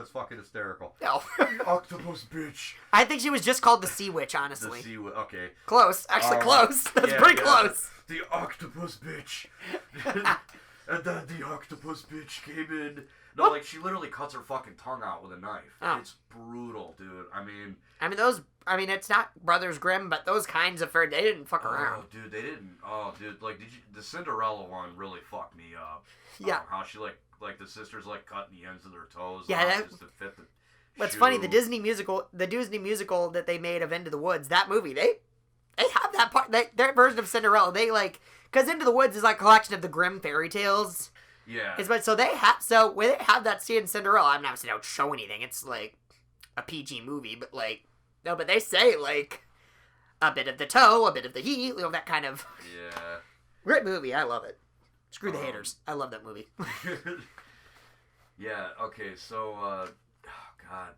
No, Octopus bitch. I think she was just called the Sea Witch. Honestly, The sea. Okay. close. Actually, close. That's yeah, pretty yeah. close. The octopus bitch. And then the octopus bitch came in. No, like she literally cuts her fucking tongue out with a knife. Oh. It's brutal, dude. I mean, it's not Brothers Grimm, but those kinds of fairy, they didn't fuck around. Oh, dude, they didn't. Oh, dude, like, the Cinderella one really fucked me up. Yeah. How she like the sisters like cutting the ends of their toes. Yeah, off that- just to fit the. What's shoe. funny, the Disney musical that they made of Into the Woods, that movie, they have that part, their version of Cinderella, because Into the Woods is like a collection of the Grimm fairy tales. Yeah. When they have that scene in Cinderella, I'm not saying I would show anything, it's like a PG movie, but like, no, but they say like a bit of the toe, a bit of the heel, that kind of. Yeah. Great movie, I love it. Screw the haters. I love that movie. Yeah. Okay. So, oh God,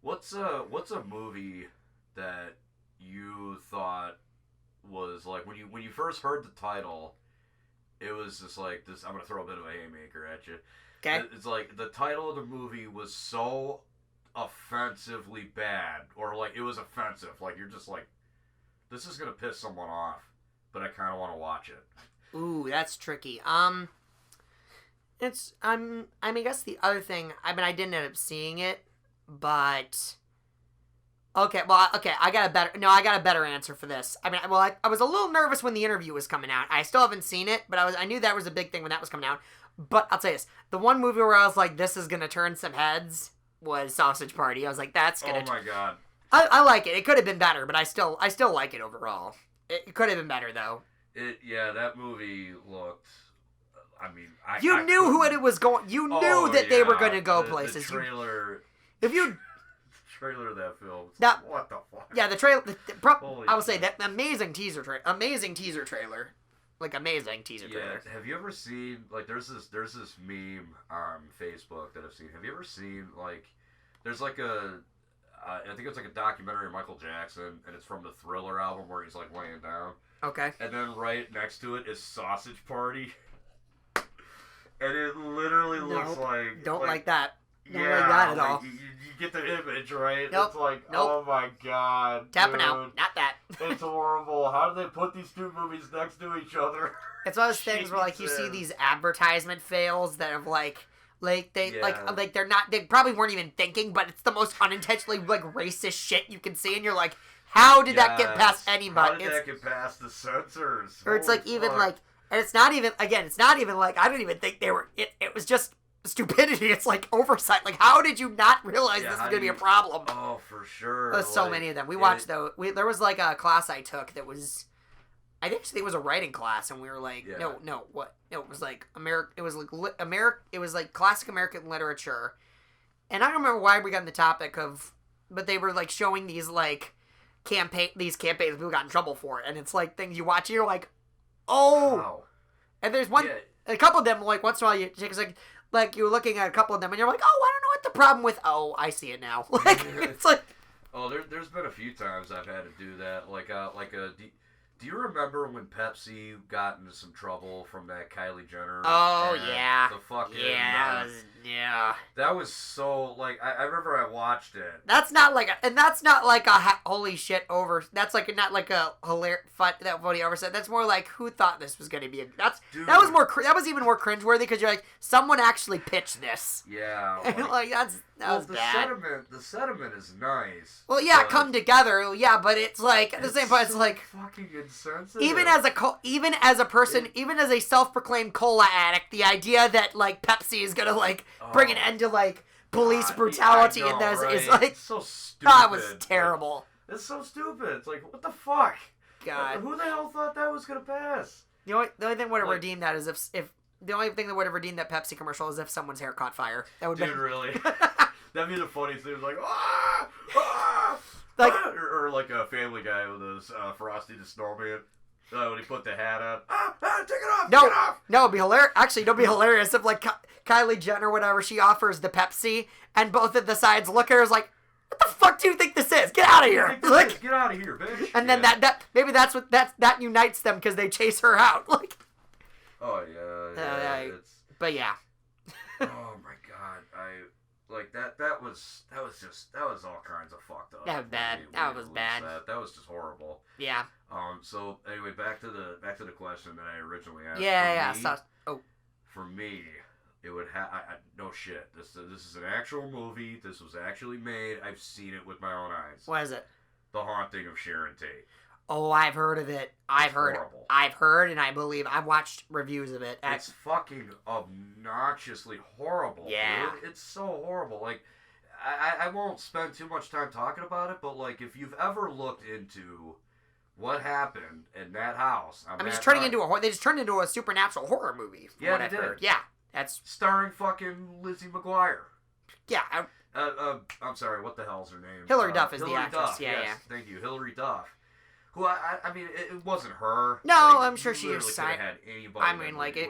what's a movie that you thought was like when you first heard the title, it was just like this. I'm gonna throw a bit of a haymaker at you. Okay. It's like the title of the movie was so offensively bad, or like it was offensive. Like you're just like, this is gonna piss someone off, but I kind of want to watch it. Ooh, that's tricky. I guess the other thing, I didn't end up seeing it, but okay, I got a better answer for this. I was a little nervous when the interview was coming out. I still haven't seen it, but I knew that was a big thing when that was coming out. But I'll tell you this, the one movie where I was like, this is gonna turn some heads was Sausage Party. I was like, that's gonna. Oh my God. I like it. It could have been better, but I still like it overall. It could have been better though. That movie looked. I knew who it was going. You knew that they were going to go places. The trailer. The trailer of that film. What the fuck? Yeah, the trailer. I will say shit. that amazing teaser trailer. Amazing teaser trailer. Like amazing teaser trailer. Yeah. Have you ever seen like there's this meme on Facebook that I've seen. Have you ever seen like there's like I think it's like a documentary of Michael Jackson, and it's from the Thriller album where he's like laying down. Okay. And then right next to it is Sausage Party. And it literally looks like... Don't like that. Don't Yeah, like that at all. You get the image, right? Nope. It's like, Nope. oh my God, Tapping dude. out. Not that. It's horrible. How did they put these two movies next to each other? It's one of those things where like you see Jesus. these advertisement fails that have like they Yeah. like they're not, they probably weren't even thinking, but it's the most unintentionally like racist shit you can see, and you're like, how did that get past anybody? How did that get past the censors? Or it's like Holy even fuck. like, and it's not even like I didn't even think they were. It was just stupidity. It's like oversight. Like how did you not realize this was gonna be a problem? Oh, for sure. There's so many of them. We watched though. There was like a class I took that was, I think it was a writing class, and we were like, Yeah. it was like it was like classic American literature, and I don't remember why we got in the topic of, but they were like showing these like campaigns people got in trouble for it, and it's like things you watch and you're like, oh, Wow. and there's one, a couple of them like once in a while you take like you're looking at a couple of them and you're like, oh, I don't know what the problem with, oh, I see it now. Like it's like, Oh, there's been a few times I've had to do that, like Do you remember when Pepsi got into some trouble from that Kylie Jenner? Oh, and yeah. The fucking Yeah. That was so like I remember I watched it. That's not like a holy shit over. That's like not like a hilarious that funny overset. That's more like who thought this was gonna be that was even more cringeworthy because you're like someone actually pitched this. Yeah. Like that was bad. The sentiment is nice. Well, yeah, come together, yeah, but it's like at the same point, it's like fucking insensitive. even as a self-proclaimed cola addict, the idea that like Pepsi is gonna like bring an end to like police brutality in this is like it's so stupid. That was terrible. Like, it's so stupid. It's like what the fuck? God, who the hell thought that was gonna pass? The only thing that would have redeemed that is if the only thing that would have redeemed that Pepsi commercial is if someone's hair caught fire. That would Dude, really. That'd be the funniest thing. Like, like, or like a Family Guy with his Frosty the Snowman. When he put the hat on. Take it off! No, take it off! No, it'd be hilarious. Actually, it'd be hilarious if like Kylie Jenner or whatever, she offers the Pepsi, and both of the sides look at her as like, what the fuck do you think this is? Get out of here! Like, get out of here, bitch! And then that maybe that's what that unites them because they chase her out. Like, oh yeah, but yeah. Oh my god, like that was all kinds of fucked up. That was bad. That was bad. That was just horrible. Yeah. So anyway, back to the question that I originally asked. Yeah. For me, it would have. No shit. This is an actual movie. This was actually made. I've seen it with my own eyes. What is it? The Haunting of Sharon Tate. Oh, I've heard of it. I've heard, and I believe I've watched reviews of it. It's fucking obnoxiously horrible. Yeah, dude. It's so horrible. Like, I won't spend too much time talking about it, but like, if you've ever looked into what happened in that house, they just turned into a supernatural horror movie. Yeah, they did. Heard. Yeah, that's starring fucking Lizzie McGuire. Yeah. I'm sorry. What the hell's her name? Hilary Duff is Hillary the actress. Duff, yeah. Thank you, Hilary Duff. Who I mean, it wasn't her. No, like, I'm sure she was had anybody. I mean, like it.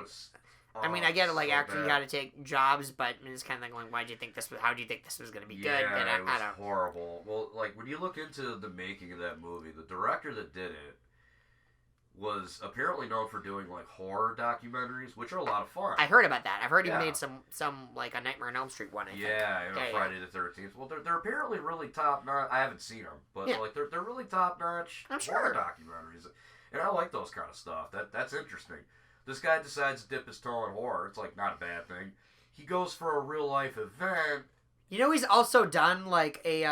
I get it. Like, so actor, you got to take jobs, but it's kind of like, why do you think this was? How do you think this was going to be good? Yeah, it was horrible. Well, like when you look into the making of that movie, the director that did it was apparently known for doing like horror documentaries, which are a lot of fun. I heard about that. I've heard he made some like a Nightmare on Elm Street one. I think. Friday the 13th. Well, they're apparently really top notch. I haven't seen them, but like they're really top notch horror documentaries, and I like those kind of stuff. That's interesting. This guy decides to dip his toe in horror. It's like not a bad thing. He goes for a real life event. You know, he's also done like a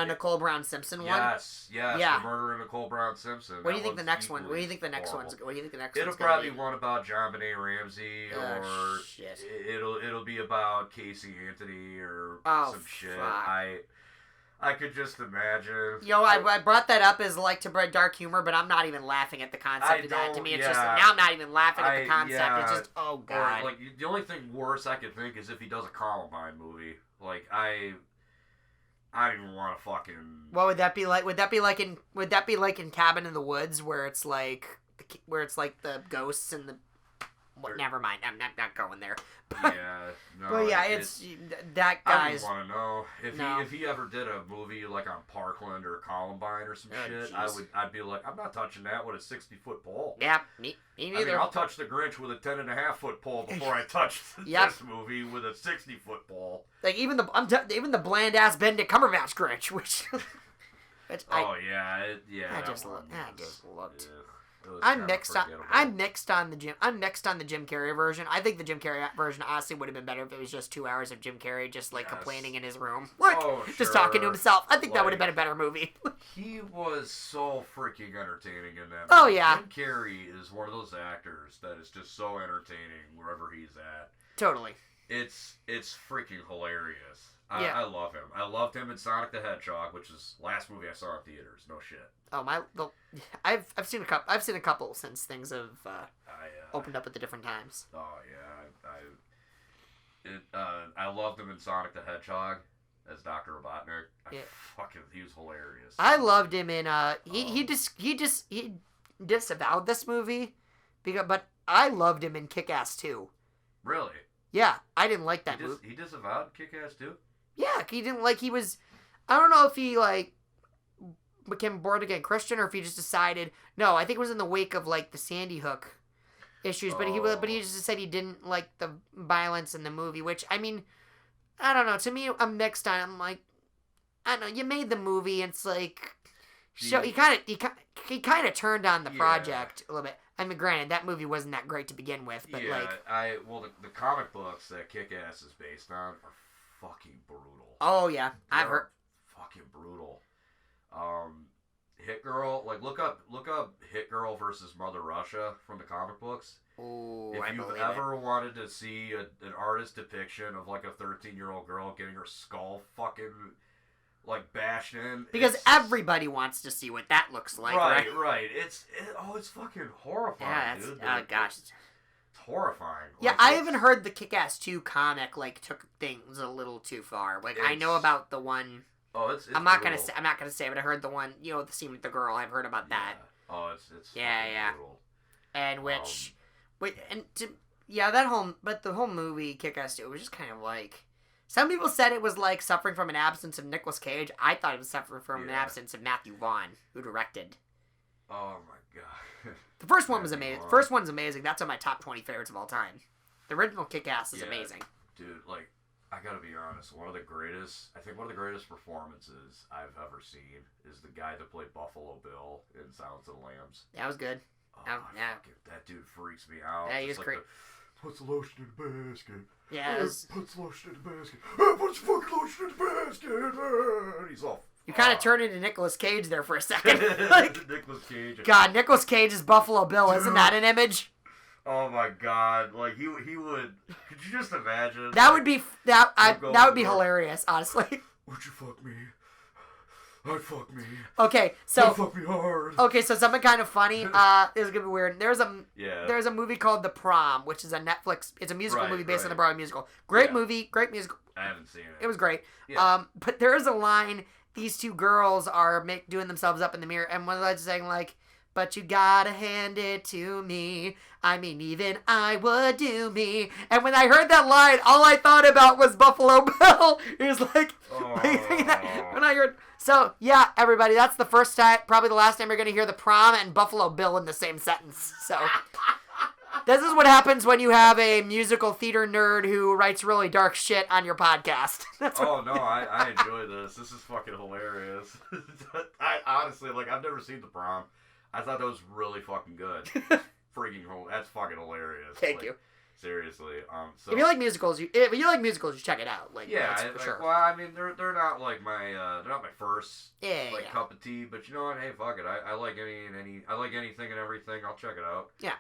Nicole Brown Simpson one. Yes, the murder of Nicole Brown Simpson. What do you think the next one? What do you think the next one's? What do you think the next? It'll probably be one about John Benet Ramsey, or shit. It'll be about Casey Anthony or some shit. Fuck. I could just imagine. Yo, I brought that up as like to bring dark humor, but I'm not even laughing at the concept of that. To me, it's just now I'm not even laughing at the concept. It's just oh god. Or, like the only thing worse I could think is if he does a Columbine movie. Like I don't even want to fucking. What would that be like? Would that be like in Cabin in the Woods, where it's like the ghosts and the. Well, never mind. I'm not going there. Yeah, no. But yeah, it's that guy's. I don't want to know if he ever did a movie like on Parkland or Columbine or some shit. Geez. I'd be like, I'm not touching that with a 60-foot pole. Yeah, me neither. I mean, I'll touch the Grinch with a 10.5-foot pole before I touch this movie with a 60-foot pole. Like even the bland ass Benedict Cumberbatch Grinch, which. I just looked. Yeah. I'm next on the Jim Carrey version. I think the Jim Carrey version honestly would have been better if it was just 2 hours of Jim Carrey just like complaining in his room, just talking to himself. I think that would have been a better movie. He was so freaking entertaining in that movie. Oh yeah, Jim Carrey is one of those actors that is just so entertaining wherever he's at. Totally. It's freaking hilarious. I love him. I loved him in Sonic the Hedgehog, which is the last movie I saw in theaters. No shit. Oh I've seen a couple since things have opened up at the different times. Oh yeah, I loved him in Sonic the Hedgehog as Dr. Robotnik. He was hilarious. I loved him in he disavowed this movie but I loved him in Kick-Ass 2. Really? Yeah, I didn't like that movie. He disavowed Kick-Ass 2? Yeah, he didn't like. He was. I don't know if he like became born again Christian, or if he just decided. No, I think it was in the wake of like the Sandy Hook issues, but he just said he didn't like the violence in the movie. Which I mean, I don't know. To me, I'm mixed on. I'm like, I don't know. You made the movie, and it's like, so he kind of turned on the project a little bit. I mean, granted, that movie wasn't that great to begin with, but the comic books that Kick-Ass is based on are fucking brutal. Oh yeah, I've heard. Fucking brutal. Hit Girl, like look up Hit Girl versus Mother Russia from the comic books. Ooh, if you've ever wanted to see an artist depiction of like a 13-year-old girl getting her skull fucking like bashed in, because everybody wants to see what that looks like, right? Right. It's fucking horrifying, dude. Oh gosh, it's horrifying. Yeah, I haven't heard the Kick-Ass 2 comic like took things a little too far. Like I know about the one. Oh, it's I'm not gonna say, but I heard the one. You know, the scene with the girl. I've heard about that. Oh, it's brutal. And the whole movie Kick-Ass 2 was just kind of like. Some people said it was like suffering from an absence of Nicolas Cage. I thought it was suffering from an absence of Matthew Vaughn, who directed. Oh my god. The first one was amazing. First one's amazing. That's on my top 20 favorites of all time. The original Kick-Ass is amazing. Dude, like, I gotta be honest, one of the greatest performances I've ever seen is the guy that played Buffalo Bill in Silence of the Lambs. That was good. Oh, that dude freaks me out. Yeah, he was great. Puts the lotion in the basket. Yeah, puts the lotion in the basket. Puts fucking lotion in the basket. And he's all. You kind of turned into Nicolas Cage there for a second. Like, Nicolas Cage. God, Nicolas Cage is Buffalo Bill. Isn't that an image? Oh my God! Like he would. Could you just imagine? That would be that would be hilarious, honestly. Would you fuck me? I'd fuck me. Okay, so I'd fuck me hard. Okay, so something kind of funny. This is gonna be weird. There's a movie called The Prom, which is a Netflix. It's a musical movie based on the Broadway musical. Great movie, great musical. I haven't seen it. It was great. Yeah. But there is a line. These two girls are doing themselves up in the mirror, and one of them saying like, "But you gotta hand it to me. I mean, even I would do me." And when I heard that line, all I thought about was Buffalo Bill. It was like, when I heard. So yeah, everybody, that's the first time, probably the last time you're gonna hear The Prom and Buffalo Bill in the same sentence. So this is what happens when you have a musical theater nerd who writes really dark shit on your podcast. I enjoy this. This is fucking hilarious. I honestly, like, I've never seen The Prom. I thought that was really fucking good. That's fucking hilarious. Thank you. Seriously. So if you like musicals, you check it out. Like, for sure. Well, I mean, they're not like my first cup of tea. But you know what? Hey, fuck it. I like I like anything and everything. I'll check it out. Yeah.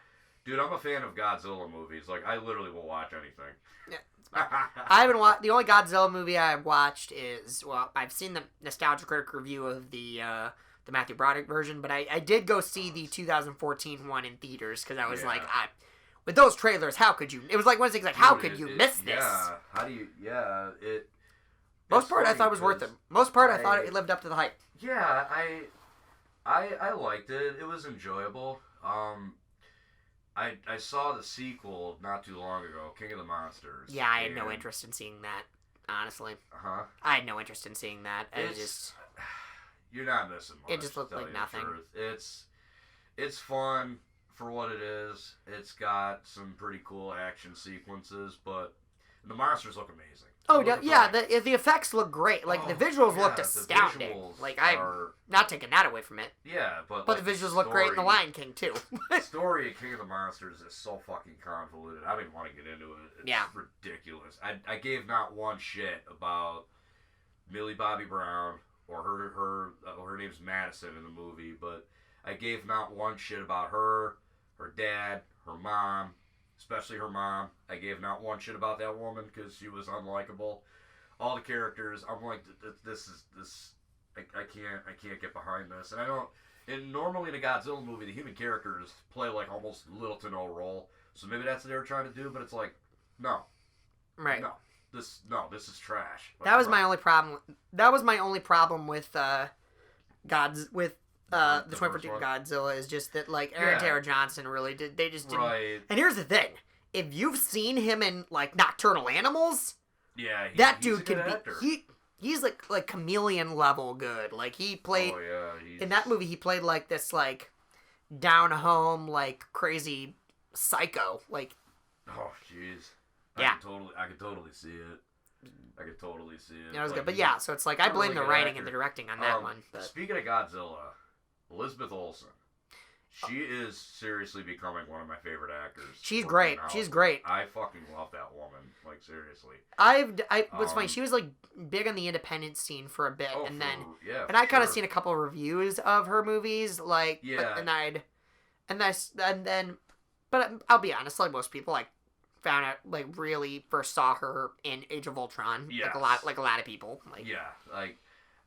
Dude, I'm a fan of Godzilla movies. Like, I literally will watch anything. Yeah. I haven't watched. The only Godzilla movie I've watched is, well, I've seen the Nostalgia Critic review of the Matthew Broderick version, but I did go see the 2014 one in theaters because I was like, with those trailers, how could you? It was like one of those things like, how could you miss this? Yeah. How do you? Yeah. Most part I thought it was worth it. Most part I thought it lived up to the hype. Yeah, I liked it. It was enjoyable. I saw the sequel not too long ago, King of the Monsters. Yeah, I had no interest in seeing that, honestly. Uh-huh. I had no interest in seeing that. You're not missing much. It just looked like nothing. It's fun for what it is. It's got some pretty cool action sequences, but the monsters look amazing. Oh, yeah, the effects look great. Like, the visuals looked astounding. Like, I'm not taking that away from it. Yeah, but the visuals look great in The Lion King, too. The story of King of the Monsters is so fucking convoluted. I don't even want to get into it. It's ridiculous. I gave not one shit about Millie Bobby Brown, or her name's Madison in the movie, but I gave not one shit about her dad, her mom, especially her mom. I gave not one shit about that woman because she was unlikable. All the characters, I'm like, I can't get behind this. And I don't. And normally in a Godzilla movie, the human characters play like almost little to no role. So maybe that's what they were trying to do. But it's like, no, right? No, this is trash. Like, that was my only problem. That was my only problem with the 2014 Godzilla is just that, like, Aaron Taylor Johnson really did. They just didn't. Right. And here's the thing: if you've seen him in like Nocturnal Animals, yeah, that dude could be. he's like chameleon level good. Like he played in that movie. He played like this like down home like crazy psycho. Like oh jeez. Yeah. I could totally see it. I could totally see it. Yeah, it was like, good. But yeah, so it's like I blame really the writing actor. and the directing on that one. But Speaking of Godzilla, Elizabeth Olsen. She is seriously becoming one of my favorite actors. She's great. Now. She's great. I fucking love that woman. Like seriously. What's funny? She was like big on the independent scene for a bit, and then and I kind of seen a couple of reviews of her movies, like but I'll be honest, like most people, like found out like really first saw her in Age of Ultron, yes. like a lot of people, like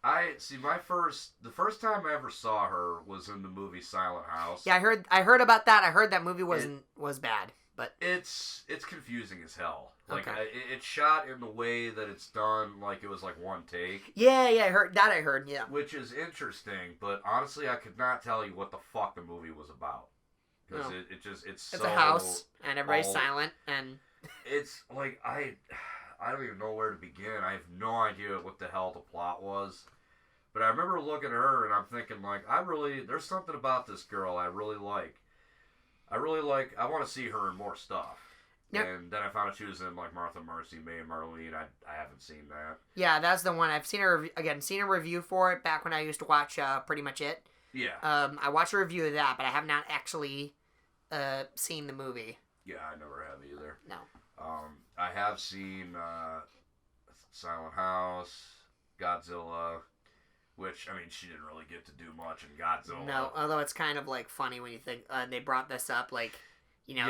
I see the first time I ever saw her was in the movie Silent House. Yeah, I heard about that. I heard that movie was bad, but it's confusing as hell. Like okay. it's shot in the way that it's done, like it was like one take. Yeah, I heard that. Yeah, which is interesting, but honestly, I could not tell you what the fuck the movie was about because it's so a house and everybody's silent and it's like I don't even know where to begin. I have no idea what the hell the plot was. But I remember looking at her and I'm thinking, like, there's something about this girl I really like. I want to see her in more stuff. Yep. And then I found out she was in, like, Martha, Marcy, May, and Marlene. I haven't seen that. Yeah, that's the one. I've seen a review for it back when I used to watch Pretty Much It. Yeah. I watched a review of that, but I have not actually seen the movie. Yeah, I never have either. No. I have seen Silent House, Godzilla, which, I mean, she didn't really get to do much in Godzilla. No, although it's kind of, like, funny when you think, they brought this up, like, you know,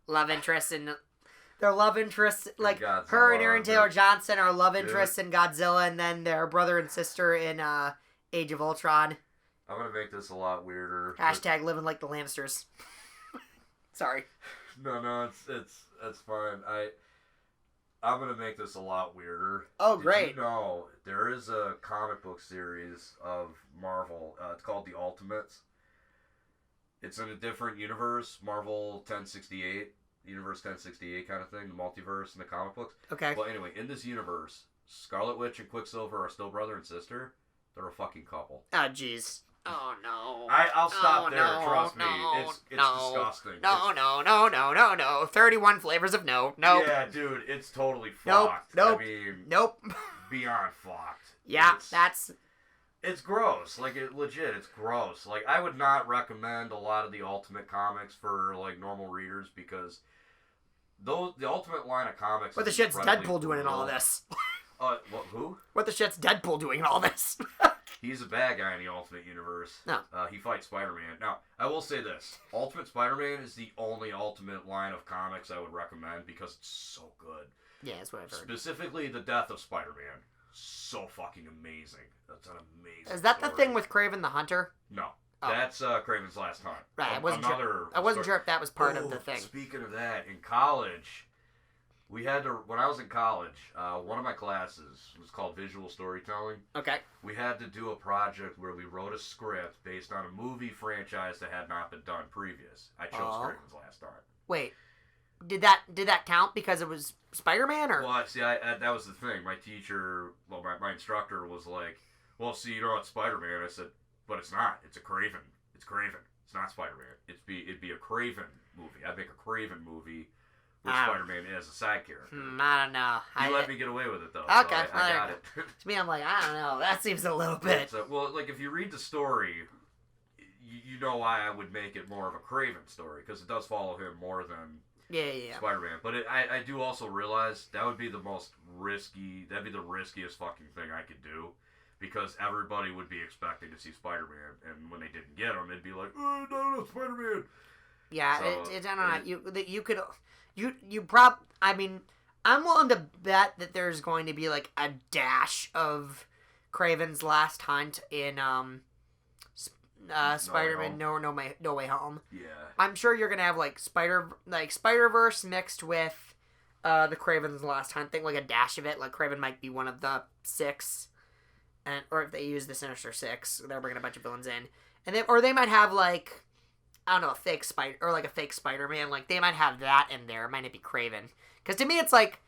love interest in, their love interest, like, Godzilla, her and Aaron Taylor Johnson are love interests in Godzilla, and then their brother and sister in, Age of Ultron. I'm gonna make this a lot weirder. # living like the Lannisters. Sorry. No, it's fine. I'm gonna make this a lot weirder. Oh, great! Did you know there is a comic book series of Marvel? It's called The Ultimates. It's in a different universe, Marvel 1068, Universe 1068 kind of thing, the multiverse in the comic books. Okay. Well, anyway, in this universe, Scarlet Witch and Quicksilver are still brother and sister. They're a fucking couple. Oh, jeez. Oh, no. I'll stop there, trust me. It's disgusting. No. 31 flavors of no. Nope. Yeah, dude, it's totally fucked. Nope. I mean, nope. Beyond fucked. Yeah, It's gross. Like, it's gross. Like, I would not recommend a lot of the Ultimate comics for, like, normal readers because the Ultimate line of comics What the shit's Deadpool doing in all of this? Who? What the shit's Deadpool doing in all this? He's a bad guy in the Ultimate Universe. No. He fights Spider-Man. Now, I will say this. Ultimate Spider-Man is the only Ultimate line of comics I would recommend because it's so good. Yeah, that's what I've heard. Specifically, the death of Spider-Man. So fucking amazing. That's an amazing Is that story. the thing with Kraven the Hunter? No. Oh. That's Kraven's Last Hunt. Right, I wasn't sure if that was part of the thing. Speaking of that, in college, when I was in college, one of my classes was called Visual Storytelling. Okay. We had to do a project where we wrote a script based on a movie franchise that had not been done previous. I chose Kraven's Last Hunt. Wait, did that count because it was Spider-Man or? Well, see, I that was the thing. My teacher, my instructor was like, "Well, see, you know, it's Spider-Man." I said, "But it's not. It's a Kraven. It's Kraven. It's not Spider-Man. It'd be a Kraven movie. I'd make a Kraven movie." With Spider-Man as a side character. I don't know. You let me get away with it, though. Okay. So I got it. To me, I'm like, I don't know. That seems a little bit... well, like, if you read the story, you know why I would make it more of a Kraven story, because it does follow him more than Spider-Man. But I do also realize that would be the riskiest fucking thing I could do, because everybody would be expecting to see Spider-Man, and when they didn't get him, it'd be like, oh, no, Spider-Man. Yeah, so, I don't know. You could... I mean, I'm willing to bet that there's going to be, like, a dash of Kraven's Last Hunt in, Spider-Man No Way Home. Yeah. I'm sure you're gonna have, like, Spider-Verse mixed with, the Kraven's Last Hunt thing, like a dash of it. Like, Kraven might be one of the 6, or if they use the Sinister Six, they're bringing a bunch of villains in. Or they might have, like... I don't know, a fake Spider-Man. Like, they might have that in there. It might not be Kraven. Because to me, it's like,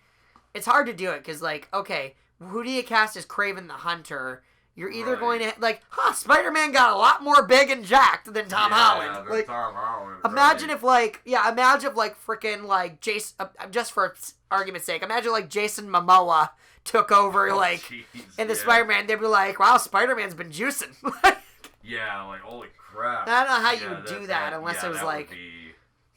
it's hard to do it. Because, like, okay, who do you cast as Kraven the Hunter? You're either Right. going to like, Spider-Man got a lot more big and jacked than Tom Holland. Than Like, Tom Holland. imagine right. if like, imagine if like freaking like Jason, just for argument's sake, imagine like Jason Momoa took over like Jeez, in the Spider-Man. They'd be like, wow, Spider-Man's been juicing. Yeah, like holy crap. I don't know how you Yeah, would do that unless it was that like, would be-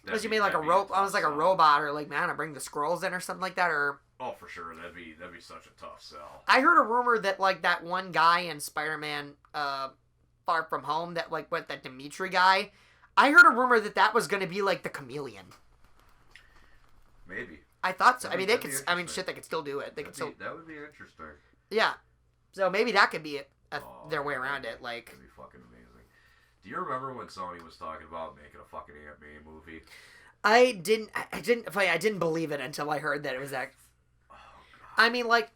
unless you that'd made like a be rope. I tough was like a sell. robot or like, man, I bring the scrolls in or something like that. Or Oh, for sure. That'd be such a tough sell. I heard a rumor that like that one guy in Spider-Man Far From Home, that like what that Dimitri guy. I heard a rumor that was going to be like the Chameleon. Maybe. I thought so. I mean, they That'd could. be I mean, interesting. shit, they could still do it. They could still. That would be interesting. Yeah. So maybe that could be Oh, their way around it. Like, That'd be fucking amazing. Do you remember when Sony was talking about making a fucking Aunt May movie? I didn't believe it until I heard that it was that. Oh, God. I mean, like,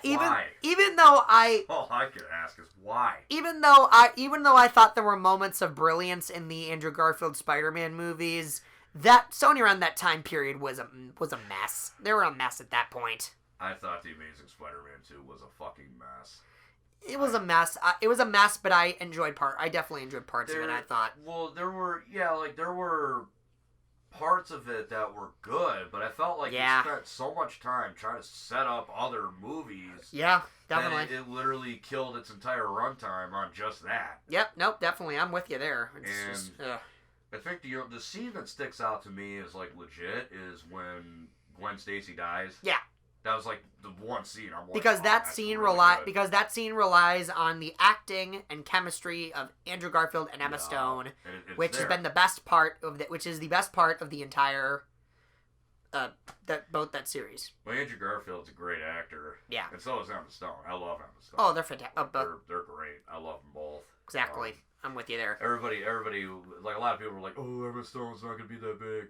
Why? even though All I could ask is why. even though I thought there were moments of brilliance in the Andrew Garfield Spider-Man movies, that Sony around that time period was a mess. They were a mess at that point. I thought The Amazing Spider-Man 2 was a fucking mess. It was a mess. It was a mess, but I definitely enjoyed parts of it. I thought. Well, there were parts of it that were good, but I felt like Yeah. they spent so much time trying to set up other movies. Yeah, that definitely. it literally killed its entire runtime on just that. Yep. Nope. Definitely. I'm with you there. It's And- just, ugh. I think the scene that sticks out to me is like legit is when Gwen Stacy dies. Yeah. That was like the one scene I'm like, Because oh, that that's scene really good. relies on the acting and chemistry of Andrew Garfield and Emma Yeah. Stone, And it's which has there. been the best part of which is the best part of the entire that series. Well, Andrew Garfield's a great actor. Yeah. And so is Emma Stone. I love Emma Stone. Oh, they're fantastic. They're great. I love them both. Exactly. I'm with you there. Everybody, like a lot of people were like, "Oh, Emma Stone's not gonna be that big."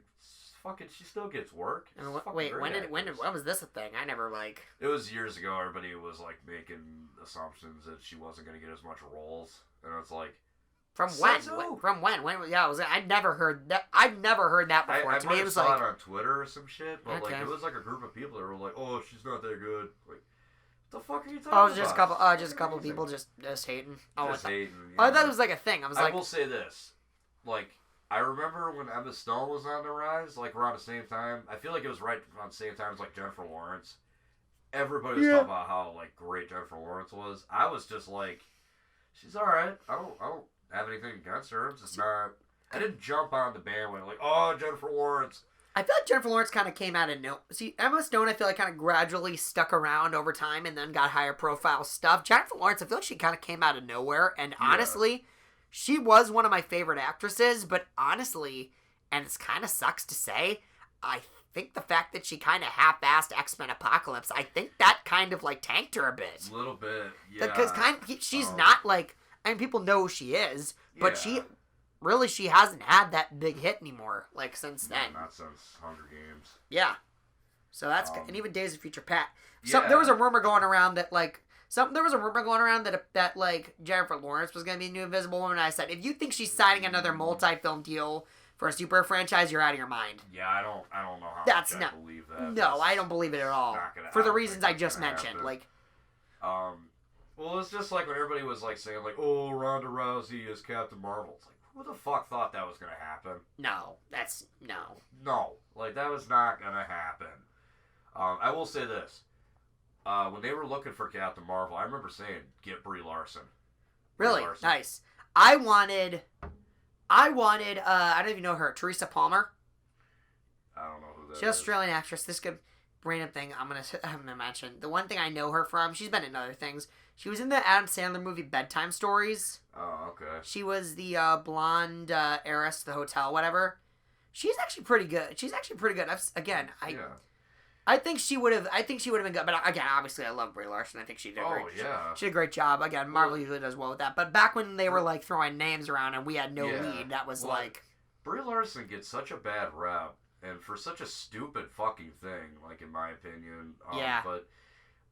Fucking, she still gets work. And She's fucking wait, great when actress. was this a thing? I never like. It was years ago. Everybody was like making assumptions that she wasn't gonna get as much roles, and it's like, From Says when? who? From when? When? Yeah, I'd never heard that. I've never heard that I before. To might me, it have was saw like, it on Twitter or some shit, but like Okay. it was like a group of people that were like, "Oh, she's not that good." Like, what the fuck are you talking oh, about? just a couple, just a Fucking couple amazing. people just hating. Oh, Just I thought, hating. oh, I you thought know. it was like a thing. I was I like, will say this, like, I remember when Emma Stone was on the rise, like around the same time. I feel like it was right around the same time as like Jennifer Lawrence. Everybody was Yeah. talking about how like great Jennifer Lawrence was. I was just like, she's all right. I don't have anything against her. I'm just not. I didn't jump on the bandwagon like, oh, Jennifer Lawrence. I feel like Jennifer Lawrence kind of came out of no. See, Emma Stone, I feel like kind of gradually stuck around over time and then got higher profile stuff. Jennifer Lawrence, I feel like she kind of came out of nowhere. And Yeah. honestly, she was one of my favorite actresses. But honestly, and it's kind of sucks to say, I think the fact that she kind of half-assed X-Men Apocalypse, I think that kind of like tanked her a bit. A little bit, yeah. Because she's Um, not like, I mean, people know who she is, but yeah. she hasn't had that big hit anymore, like, since then. Not since Hunger Games. Yeah. So that's, Um, and even Days of Future Past. Yeah. There was a rumor going around that, like, that like, Jennifer Lawrence was going to be the new Invisible Woman, and I said, if you think she's signing another multi-film deal for a super franchise, you're out of your mind. Yeah, I don't know how That's much I not- believe that. No, That's I don't believe it at all. not gonna- For I the don't reasons think I that's just gonna mentioned. happen. Like, Well, it's just like when everybody was like saying like, "Oh, Ronda Rousey is Captain Marvel." It's like, who the fuck thought that was gonna happen? no. No, like that was not gonna happen. I will say this: when they were looking for Captain Marvel, I remember saying, "Get Brie Larson." Brie Really? Larson. Nice. I wanted, I don't even know her, Teresa Palmer. I don't know who that She's an is. Australian actress. This good random thing I'm gonna mention. The one thing I know her from, she's been in other things. She was in the Adam Sandler movie Bedtime Stories. Oh, okay. She was the blonde heiress to the hotel, whatever. She's actually pretty good. Yeah. I think she would have. I think she would have been good. But again, obviously, I love Brie Larson. I think she did. Oh, great. yeah. She did a great job. Again, Marvel usually does well with that. But back when they were like throwing names around and we had no Yeah. lead, that was Well, like. Brie Larson gets such a bad rep, and for such a stupid fucking thing, like in my opinion. Yeah. But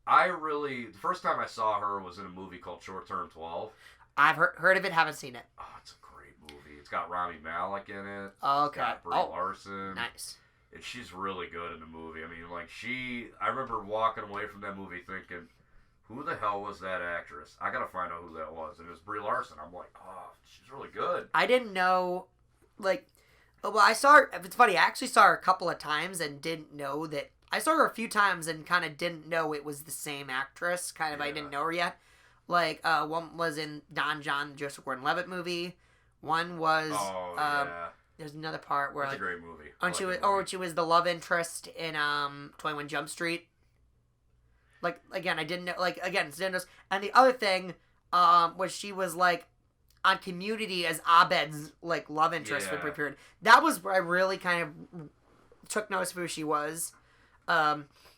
the first time I saw her was in a movie called Short Term 12. I've heard of it, haven't seen it. Oh, it's a great movie. It's got Rami Malek in it. Oh, It's okay. got Brie Larson. Nice. And she's really good in the movie. I mean, like I remember walking away from that movie thinking, who the hell was that actress? I gotta find out who that was. And it was Brie Larson. I'm like, oh, she's really good. I didn't know, like, well, I saw her, it's funny, I actually saw her a couple of times and didn't know that, I saw her a few times and kind of didn't know it was the same actress, kind of, I didn't know her yet. Like, one was in Don John, the Joseph Gordon-Levitt movie. One was, there's another part where, it's like, a great movie. She was the love interest in 21 Jump Street. Like, again, I didn't know, like, again, and the other thing was she was, like, on Community as Abed's, like, love interest for a brief period. That was where I really kind of took notice of who she was.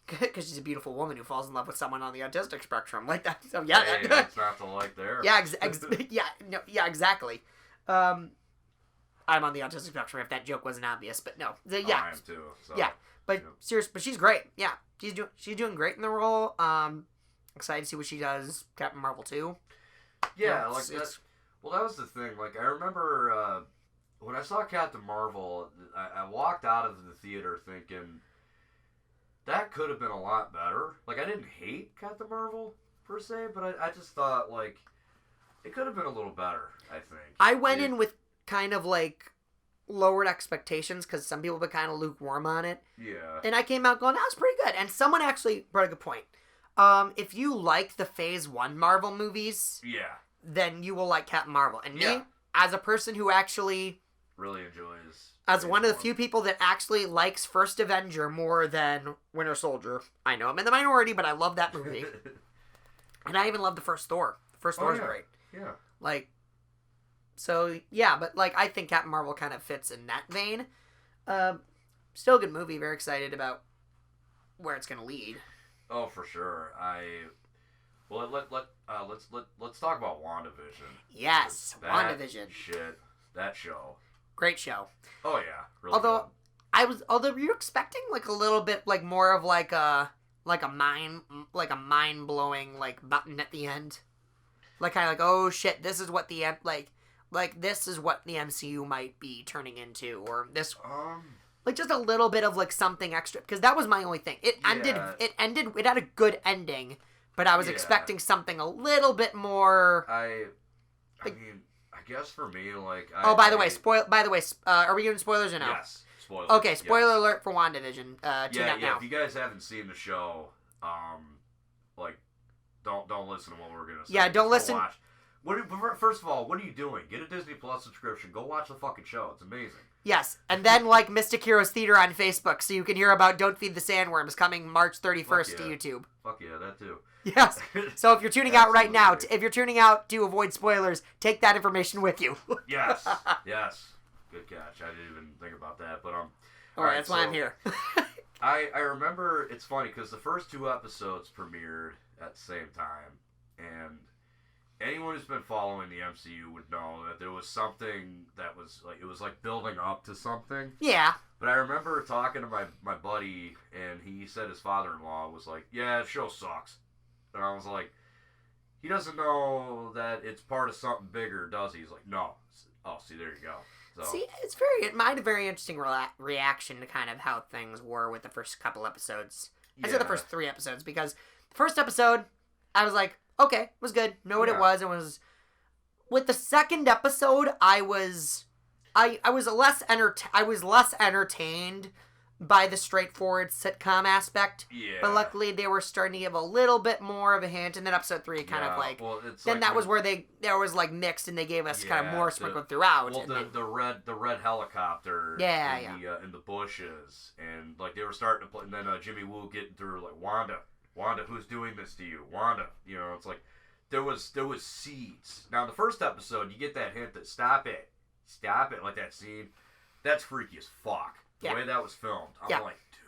Because she's a beautiful woman who falls in love with someone on the autistic spectrum. Like that. So, yeah. Hey, that's not the like there. Yeah, exactly. I'm on the autistic spectrum if that joke wasn't obvious, but no. I am too. So, yeah. But seriously, but she's great. Yeah. She's doing great in the role. Excited to see what she does Captain Marvel 2. Yeah, like that. Well, that was the thing. Like, I remember when I saw Captain Marvel, I walked out of the theater thinking that could have been a lot better. Like, I didn't hate Captain Marvel per se, but I just thought, like, it could have been a little better, I think. I went in with kind of, like, lowered expectations because some people have been kind of lukewarm on it. Yeah. And I came out going, that was pretty good. And someone actually brought a good point. If you like the Phase 1 Marvel movies, then you will like Captain Marvel. And me, as a person who actually really enjoys, as one of the few people that actually likes First Avenger more than Winter Soldier, I know I'm in the minority, but I love that movie. And I even love the first Thor. The first Thor is great. Yeah. Like, so, yeah, but, like, I think Captain Marvel kind of fits in that vein. Still a good movie. Very excited about where it's going to lead. Oh, for sure. Let's talk about WandaVision. Yes, WandaVision. Shit, that show. Great show. Oh yeah, really. Although you're expecting like a little bit like more of like a mind blowing like button at the end, like kind of like, oh shit, this is what the this is what the MCU might be turning into, or this like just a little bit of like something extra, because that was my only thing. It had a good ending, but I was expecting something a little bit more. I mean, I guess for me, like. By the way, are we doing spoilers or no? Yes, spoilers. Okay, spoiler alert for WandaVision. Tune out now. If you guys haven't seen the show, like, don't listen to what we're gonna say. Yeah, don't listen. First of all, what are you doing? Get a Disney Plus subscription. Go watch the fucking show. It's amazing. Yes, and then like Mystic Heroes Theater on Facebook, so you can hear about Don't Feed the Sandworms coming March 31st to YouTube. Fuck yeah, that too. Yes. So if you're tuning out right now, if you're tuning out to avoid spoilers, take that information with you. Yes. Good catch. I didn't even think about that, but all right, that's why I'm here. I remember, it's funny because the first 2 episodes premiered at the same time, and anyone who's been following the MCU would know that there was something that was like, it was like building up to something. Yeah. But I remember talking to my buddy, and he said his father-in-law was like, yeah, the show sucks. And I was like, he doesn't know that it's part of something bigger, does he? He's like, no. Oh, see, there you go. So. See, it might have a very interesting reaction to kind of how things were with the first couple episodes. I said the first 3 episodes, because the first episode, I was like, okay, it was good. Know what it was. It was. With the second episode, I was less entertained by the straightforward sitcom aspect. Yeah. But luckily, they were starting to give a little bit more of a hint, and then episode 3 kind of like. Well, it's then like that was where there was like mixed, and they gave us kind of more sprinkled throughout. Well, the red helicopter. In the bushes, and like they were starting to play, and then Jimmy Woo getting through like Wanda, who's doing this to you? Wanda, it's like there was seeds. Now in the first episode, you get that hint that stop it, like that scene. That's freaky as fuck. The way that was filmed, I'm like, dude,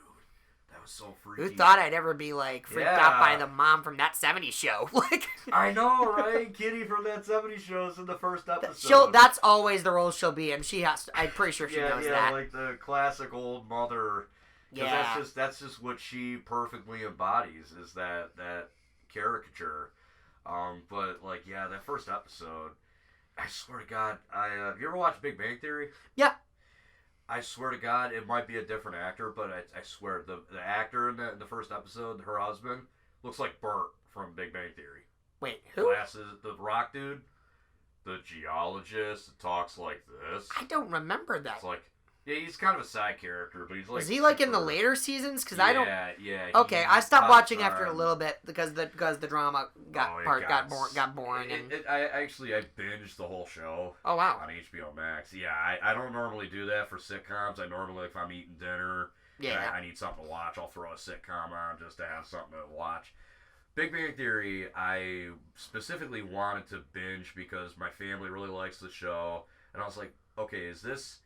that was so freaky. Who thought I'd ever be like freaked out by the mom from that '70s show? Like, I know, right? Kitty from that '70s show is in the first episode. That's always the role she'll be in. She has to. I'm pretty sure she knows that. Yeah, like the classic old mother. Yeah, that's just what she perfectly embodies, is that caricature. But like, that first episode, I swear to God, have you ever watched Big Bang Theory? Yeah. I swear to God, it might be a different actor, but I swear the actor in the first episode, her husband, looks like Bert from Big Bang Theory. Wait, who? Glasses, the rock dude, the geologist that talks like this. I don't remember that. It's like, yeah, he's kind of a side character, but he's like. Was he like in the later seasons? Because I don't. Yeah. Okay, I stopped watching after a little bit because the drama got boring and. I binged the whole show. Oh wow. On HBO Max. Yeah, I don't normally do that for sitcoms. I normally, if I'm eating dinner, I need something to watch, I'll throw a sitcom on just to have something to watch. Big Bang Theory, I specifically wanted to binge because my family really likes the show, and I was like, okay, is this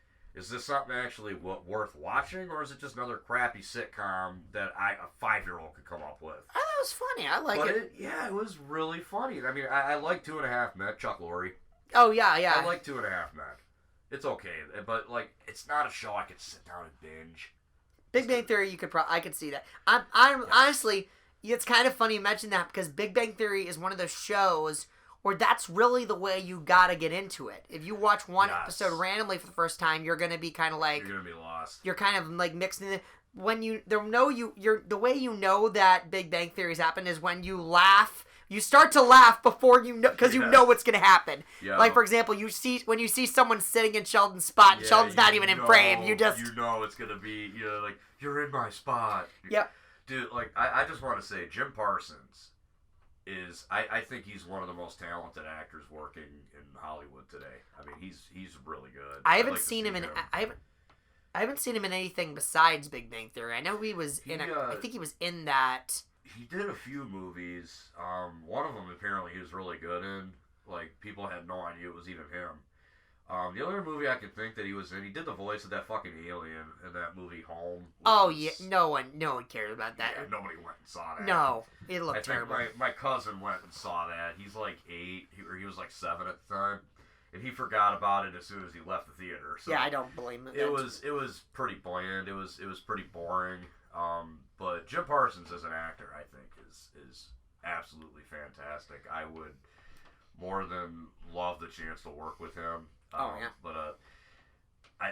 something actually worth watching, or is it just another crappy sitcom that a 5-year-old could come up with? Oh, that was funny. I like it. Yeah, it was really funny. I mean, I like 2.5 Men, Chuck Lorre. Oh yeah. I like 2.5 Men. It's okay, but like, it's not a show I could sit down and binge. Big Bang Theory, I could see that. I'm honestly. It's kind of funny you mention that because Big Bang Theory is one of those shows where that's really the way you gotta get into it. If you watch one episode randomly for the first time, you're gonna be kind of like you're gonna be lost. You're kind of like mixed in. The way you know that Big Bang Theory's happened is when you laugh. You start to laugh before you know because you know what's gonna happen. Yeah. Like for example, when you see someone sitting in Sheldon's spot, and Sheldon's not even in frame. You know it's gonna be like you're in my spot. Yep. Dude, like, I just want to say, Jim Parsons is, I think he's one of the most talented actors working in Hollywood today. I mean, he's really good. I haven't seen him in anything besides Big Bang Theory. I know he was I think he was in that. He did a few movies. One of them, apparently, he was really good in. Like, people had no idea it was even him. The other movie I could think that he was in, he did the voice of that fucking alien in that movie Home. Oh yeah, no one cared about that. Yeah, nobody went and saw that. No, it looked terrible. My cousin went and saw that. He's like 8, or he was like 7 at the time, and he forgot about it as soon as he left the theater. So yeah, I don't blame him. It was pretty bland. It was pretty boring. But Jim Parsons as an actor, I think, is absolutely fantastic. I would more than love the chance to work with him. But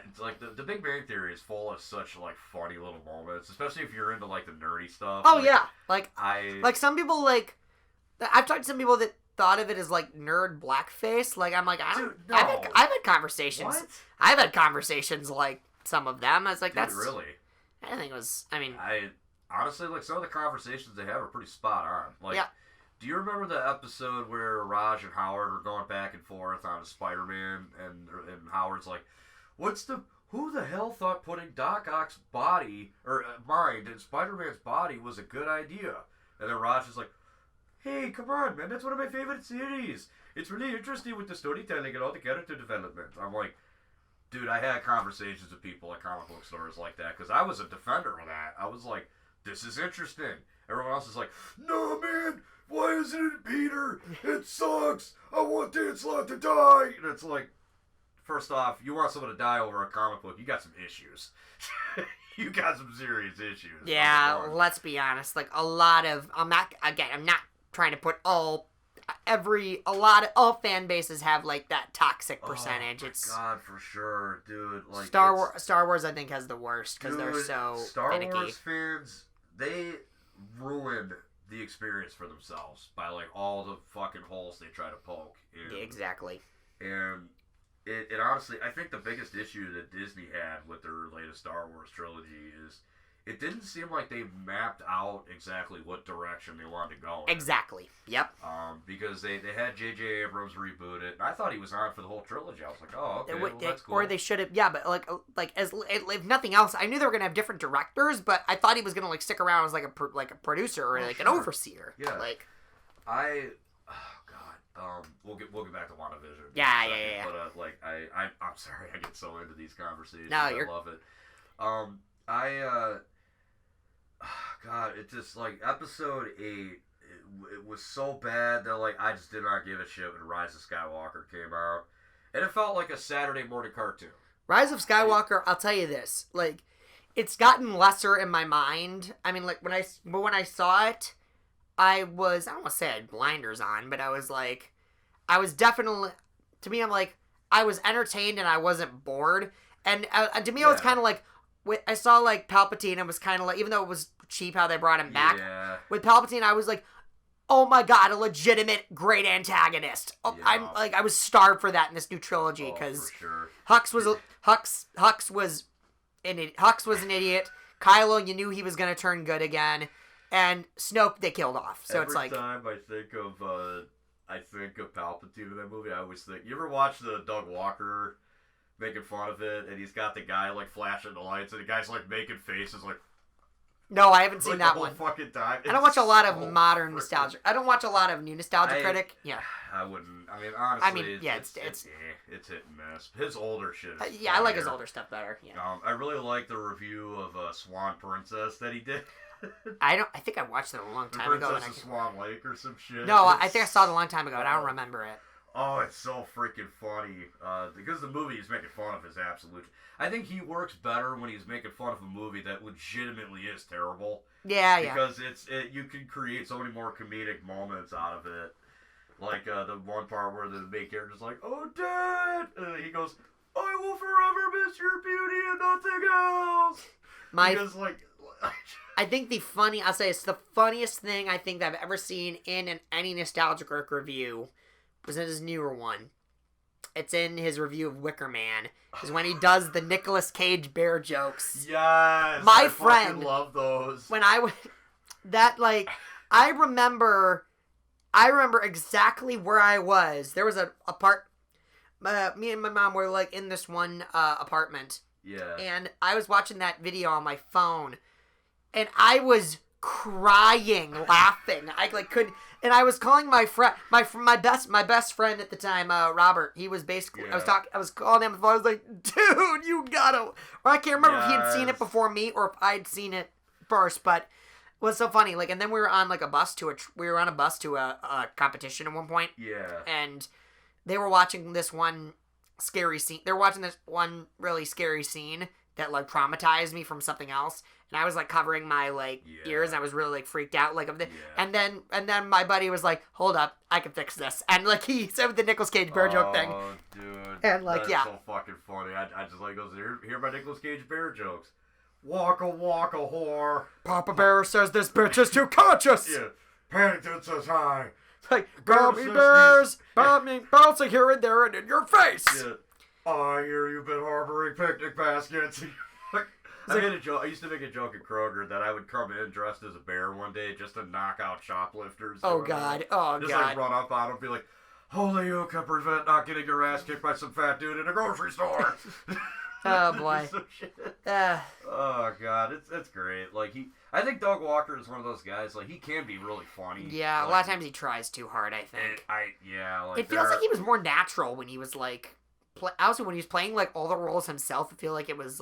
it's like the Big Bang Theory is full of such like funny little moments, especially if you're into like the nerdy stuff. Oh yeah, like some people like I've talked to some people that thought of it as like nerd blackface. Like I'm like I've had conversations. What? I've had conversations like some of them. I was like, Dude, that's really. I think it was. I mean, I honestly like some of the conversations they have are pretty spot on. Like. Yeah. Do you remember the episode where Raj and Howard were going back and forth on Spider-Man, and Howard's like, who the hell thought putting Doc Ock's body, or mind, in Spider-Man's body was a good idea? And then Raj is like, hey, come on, man, that's one of my favorite series. It's really interesting with the storytelling and all the character development. I'm like, dude, I had conversations with people at comic book stores like that, because I was a defender of that. I was like, this is interesting. Everyone else is like, no, man, why isn't it Peter? It sucks. I want Dan Slott to die. And it's like, first off, you want someone to die over a comic book, you got some issues. You got some serious issues. Yeah, let's be honest. Like, I'm not trying to put all fan bases have like that toxic percentage. Oh my God, for sure, dude. Like Star Wars, I think, has the worst because they're so finicky. Star Wars fans, they ruined the experience for themselves by like all the fucking holes they try to poke. Yeah, exactly. And it honestly, I think the biggest issue that Disney had with their latest Star Wars trilogy is it didn't seem like they mapped out exactly what direction they wanted to go in. Exactly. Yep. Because they had J.J. Abrams reboot it, and I thought he was on for the whole trilogy. I was like, oh, okay, that's cool. Or they should have, yeah, but like as if nothing else, I knew they were gonna have different directors, but I thought he was gonna like stick around as like a producer or like an overseer. Yeah. Like, we'll get back to WandaVision. Yeah. But I'm sorry, I get so into these conversations. No, I love it. God, it just like episode 8. It was so bad that like I just did not give a shit when Rise of Skywalker came out, and it felt like a Saturday morning cartoon. Rise of Skywalker, I'll tell you this, like, it's gotten lesser in my mind. I mean, like when I saw it, I don't want to say I had blinders on, but I was definitely, to me, I'm like, I was entertained and I wasn't bored, and to me, it was kind of like. I saw, like, Palpatine, and was kind of like, even though it was cheap how they brought him back, with Palpatine, I was like, oh my god, a legitimate great antagonist. Oh, Yeah. I was starved for that in this new trilogy because Hux was an idiot. Kylo, you knew he was gonna turn good again, and Snoke they killed off. So it's like every time I think of Palpatine in that movie, I always think. You ever watch the Doug Walker making fun of it, and he's got the guy like flashing the lights, and the guy's like making faces like. No, I haven't seen that the one. Fucking time. I don't watch a lot of modern nostalgia. I don't watch a lot of new nostalgia critic. Yeah. I wouldn't. I mean, honestly, it's hit and miss. His older shit. Is I like his older stuff better. Yeah. I really like the review of Swan Princess that he did. I think I watched it a long time ago. Princess of Swan Lake or some shit. No, I think I saw it a long time ago, and I don't remember it. Oh, it's so freaking funny. Because the movie he's making fun of is absolute. I think he works better when he's making fun of a movie that legitimately is terrible. Yeah, because you can create so many more comedic moments out of it. Like the one part where the main character's like, "Oh, Dad!" He goes, "I will forever miss your beauty and nothing else." I think I'll say it's the funniest thing I think I've ever seen in any nostalgic review was in his newer one. It's in his review of Wicker Man. Is when he does the Nicolas Cage bear jokes. Yes, my friend love those. When I remember exactly where I was. There was a part. Me and my mom were like in this one apartment. Yeah. And I was watching that video on my phone, and I was crying, laughing. I couldn't. And I was calling my friend, my best friend at the time, Robert. He was basically, yeah. I was calling him. I was like, dude, you gotta. Or I can't remember if he had seen it before me or if I'd seen it first. But it was so funny. And then we were on a bus to a competition at one point. Yeah. And they were watching this one scary scene. They were watching this one really scary scene that traumatized me from something else. And I was covering my ears, and I was really freaked out and then my buddy was like, "Hold up, I can fix this." And he said the Nicolas Cage bear joke thing. Oh, dude. And that's so fucking funny. I just goes, hear my Nicolas Cage bear jokes. Waka waka whore. Papa Bear says this bitch is too conscious. Yeah. Paddington says hi. Gummy bears bouncing here and there and in your face. Yeah. I hear you've been harboring picnic baskets. I used to make a joke at Kroger that I would come in dressed as a bear one day just to knock out shoplifters. Oh, God. Just run up on them and be like, "Only you can prevent not getting your ass kicked by some fat dude in a grocery store." Oh, boy. Oh, God. It's great. I think Doug Walker is one of those guys, he can be really funny. Yeah, a lot of times he tries too hard, I think. It feels like he was more natural when he was, also when he was playing, all the roles himself. I feel like it was,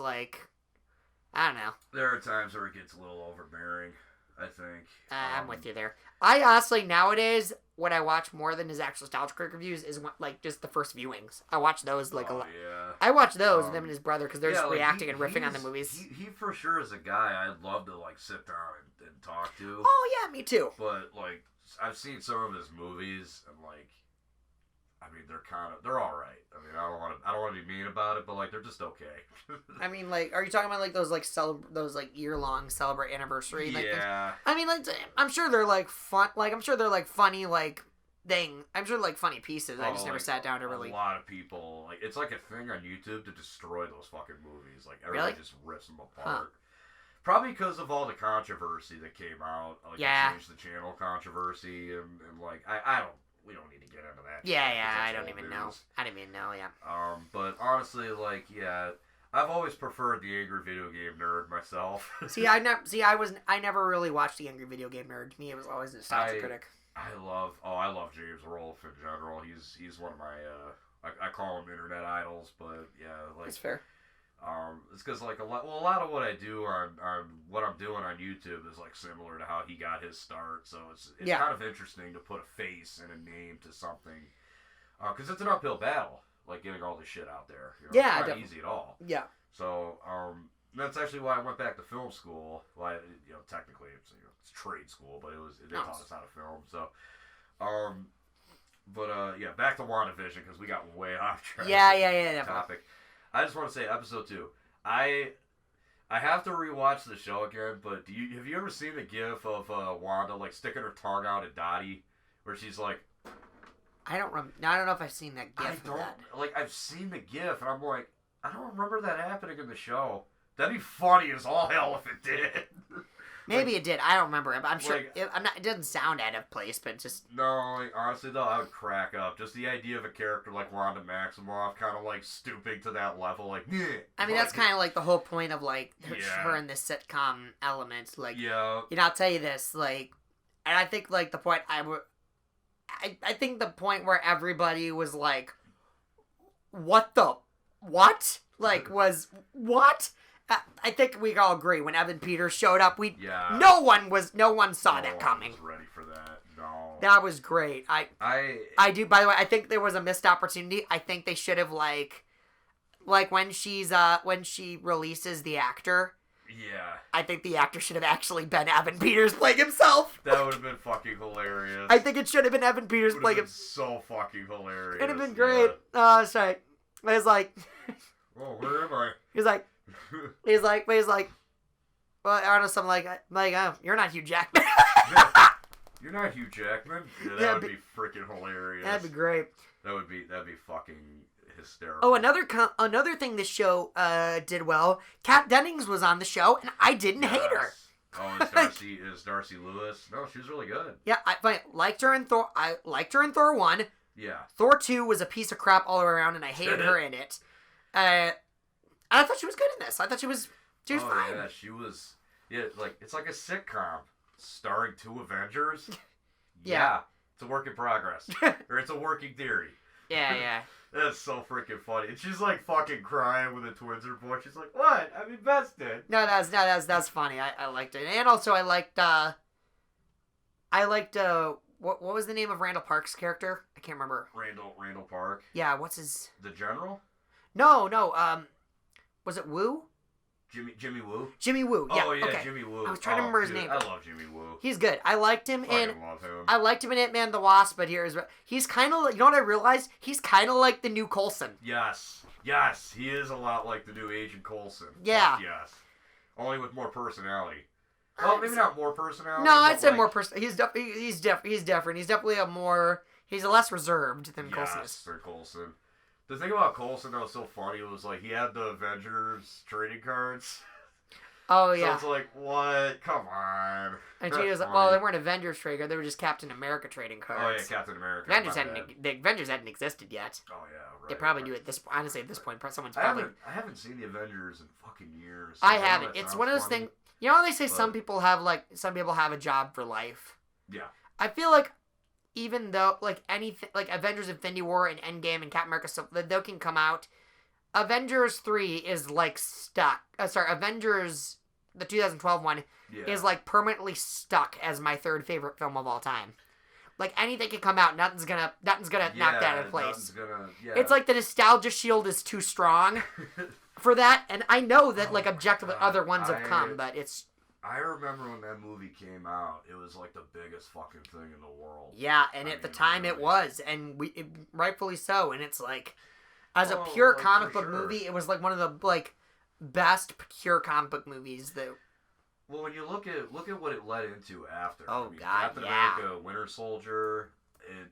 I don't know. There are times where it gets a little overbearing, I think. I'm with you there. I honestly, nowadays, what I watch more than his actual nostalgic reviews is, just the first viewings. I watch those, a lot. Yeah. I watch those with him and his brother, because they're just reacting and riffing on the movies. He for sure is a guy I'd love to, sit down and talk to. Oh, yeah, me too. But, I've seen some of his movies, and, they're alright. I don't want to be mean about it, but, they're just okay. Are you talking about, those year-long celebrate anniversary? Yeah. I'm sure they're, fun, I'm sure they're, funny, thing. I'm sure, funny pieces. I just never sat down to really... A lot of people, it's a thing on YouTube to destroy those fucking movies. Everybody just rips them apart. Huh. Probably because of all the controversy that came out. The Change the Channel controversy, and we don't need to get into that. Yeah, I don't even know. I didn't even know, yeah. But honestly, I've always preferred the Angry Video Game Nerd myself. I never really watched the Angry Video Game Nerd. To me, it was always a nostalgia critic. I love James Rolfe in general. He's one of my, I call him internet idols, but yeah, That's fair. It's because a lot of what I do on what I'm doing on YouTube is similar to how he got his start. So it's kind of interesting to put a face and a name to something, because it's an uphill battle, getting all this shit out there. It's not easy at all. Yeah. So that's actually why I went back to film school. Well, technically it's trade school, but they taught us how to film. So, back to WandaVision because we got way off track. Yeah. Topic. I just want to say, episode 2. I I have to rewatch the show again, but have you ever seen the gif of Wanda like sticking her tongue out at Dottie, where she's like, I don't know if I've seen that gif of that. Like, I've seen the gif, and I'm like, I don't remember that happening in the show. That'd be funny as all hell if it did. Maybe it did. I don't remember it, but I'm sure it doesn't sound out of place, but just... No, like, honestly, though, I would crack up. Just the idea of a character like Wanda Maximoff kind of, like, stooping to that level, like, yeah. I mean, that's kind of, like, the whole point of, like, her in this sitcom element. Like, yeah. You know, I'll tell you this, like, and I think, like, the point I think the point where everybody was like, what? Like, was, what? I think we all agree when Evan Peters showed up, no one saw that coming. Was ready for that. No. That was great. I do, by the way, I think there was a missed opportunity. I think they should have, like when she releases the actor. Yeah. I think the actor should have actually been Evan Peters playing himself. That would have been fucking hilarious. I think it should have been Evan Peters playing himself. So fucking hilarious. It would have been great. Oh, sorry. It was like... Oh, where am I? He's like, well, I don't know, something like, you're not Hugh Jackman. You're not Hugh Jackman? Yeah, that would be freaking hilarious. That'd be great. That'd be fucking hysterical. Oh, another thing this show did well. Kat Dennings was on the show, and I didn't hate her. Oh, is Darcy Lewis? No, she was really good. Yeah, I liked her in Thor. I liked her in Thor 1. Yeah. Thor 2 was a piece of crap all around, and I hated her in it. I thought she was good in this. I thought she was fine. Yeah, she was. Yeah, like it's like a sitcom starring 2 Avengers. Yeah, it's a work in progress, or it's a working theory. Yeah. That's so freaking funny. And she's like fucking crying when the twins are born. She's like, "What? I'm invested." No, that's funny. I liked it, and also I liked what was the name of Randall Park's character? I can't remember. Randall Park. Yeah, what's his? The general. No. Was it Woo? Jimmy Woo? Jimmy Woo, yeah. Oh, yeah, okay. Jimmy Woo. I was trying to remember his name. I love Jimmy Woo. He's good. I liked him I love him. I liked him in Ant-Man the Wasp, but he's kind of, you know what I realized? He's kind of like the new Coulson. Yes, he is a lot like the new Agent Coulson. Yeah. Fuck yes. Only with more personality. Well, maybe not more personality. No, I'd say more personality. He's different. He's definitely he's less reserved than Coulson is. Yes, for Coulson. The thing about Coulson that was so funny was, like, he had the Avengers trading cards. Oh, yeah. So it's like, what? Come on. And she was like, well, they weren't Avengers trading cards. They were just Captain America trading cards. Oh, yeah, Captain America. The Avengers hadn't existed yet. Oh, yeah, right. They probably do at this point. Honestly, at this point, someone's probably... I haven't seen the Avengers in fucking years. I haven't. It's one of those things... You know how they say some people have a job for life? Yeah. I feel like even though, like, anything, like Avengers Infinity War and Endgame and Captain America, so they can come out. Avengers 3 is, like, stuck. Avengers, the 2012 one, is, like, permanently stuck as my 3rd favorite film of all time. Like, anything can come out, nothing's gonna knock that out of place. It's like the nostalgia shield is too strong for that, and I know that, like, objectively other ones have come, but it's... I remember when that movie came out, it was like the biggest fucking thing in the world. Yeah, and at the time it was, and rightfully so, and it's like, as a pure comic book movie, it was like one of the, like, best pure comic book movies that... Well, when you look at what it led into after. Oh, God, Captain America, Winter Soldier, and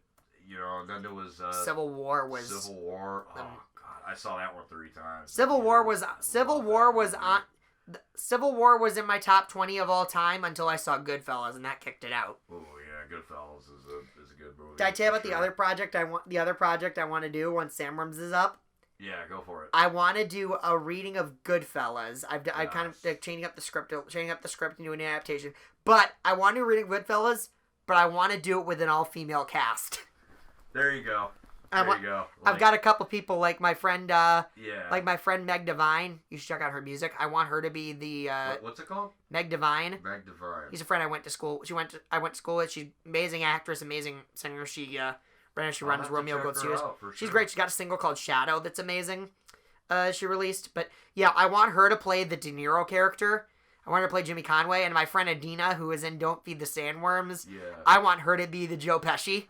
then there was... Civil War was... Civil War, oh, God, I saw that one 3 times. Civil War was in my top 20 of all time until I saw Goodfellas, and that kicked it out. Oh yeah, Goodfellas is a good movie. Did I tell you about the other project I want to do once Samworms is up? Yeah, go for it. I want to do a reading of Goodfellas. I kind of changing up the script and doing an adaptation. But I want to do a reading of Goodfellas, but I want to do it with an all-female cast. There you go. You go. I've got a couple people like my friend, like my friend Meg Devine. You should check out her music. I want her to be the. What's it called? Meg Devine. Meg Devine. He's a friend I went to school. I went to school with. She's amazing actress, amazing singer. She runs Romeo Goes Tears. She's great. She's got a single called Shadow that's amazing. She released, but yeah, I want her to play the De Niro character. I want her to play Jimmy Conway, and my friend Adina, who is in Don't Feed the Sandworms. Yeah. I want her to be the Joe Pesci.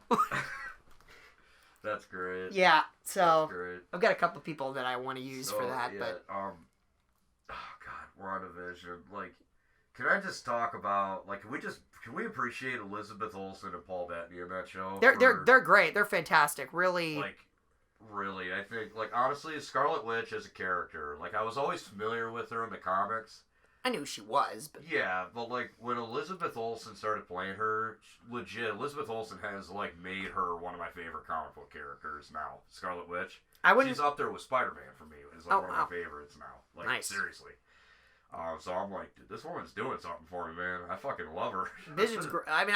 That's great. Yeah, so I've got a couple people that I want to use for that. Yeah, but oh God, WandaVision, like, can I just talk about, like, can we appreciate Elizabeth Olsen and Paul Bettany in that show? They're great. They're fantastic. Really. Like, really, I think, like, honestly, Scarlet Witch as a character, like, I was always familiar with her in the comics. I knew she was, but... Yeah, but, like, when Elizabeth Olsen started playing her, legit, Elizabeth Olsen has, like, made her one of my favorite comic book characters now. Scarlet Witch. She's up there with Spider-Man for me. It's, like, one of my favorites now. Like, nice. Seriously. So I'm like, dude, this woman's doing something for me, man. I fucking love her. Vision's great. I mean,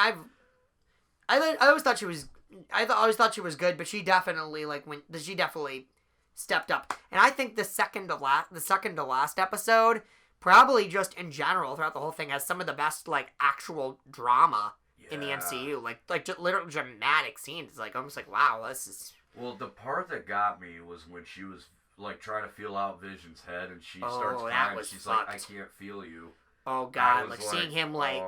I always thought she was... I always thought she was good, but she definitely, like, she definitely stepped up. And I think the second to last episode... Probably just in general throughout the whole thing has some of the best like actual drama in the MCU, like just literal dramatic scenes. It's like almost like wow, this is. Well, the part that got me was when she was like trying to feel out Vision's head, and she starts crying. She's fucked. like, "I can't feel you." Oh god, like seeing him like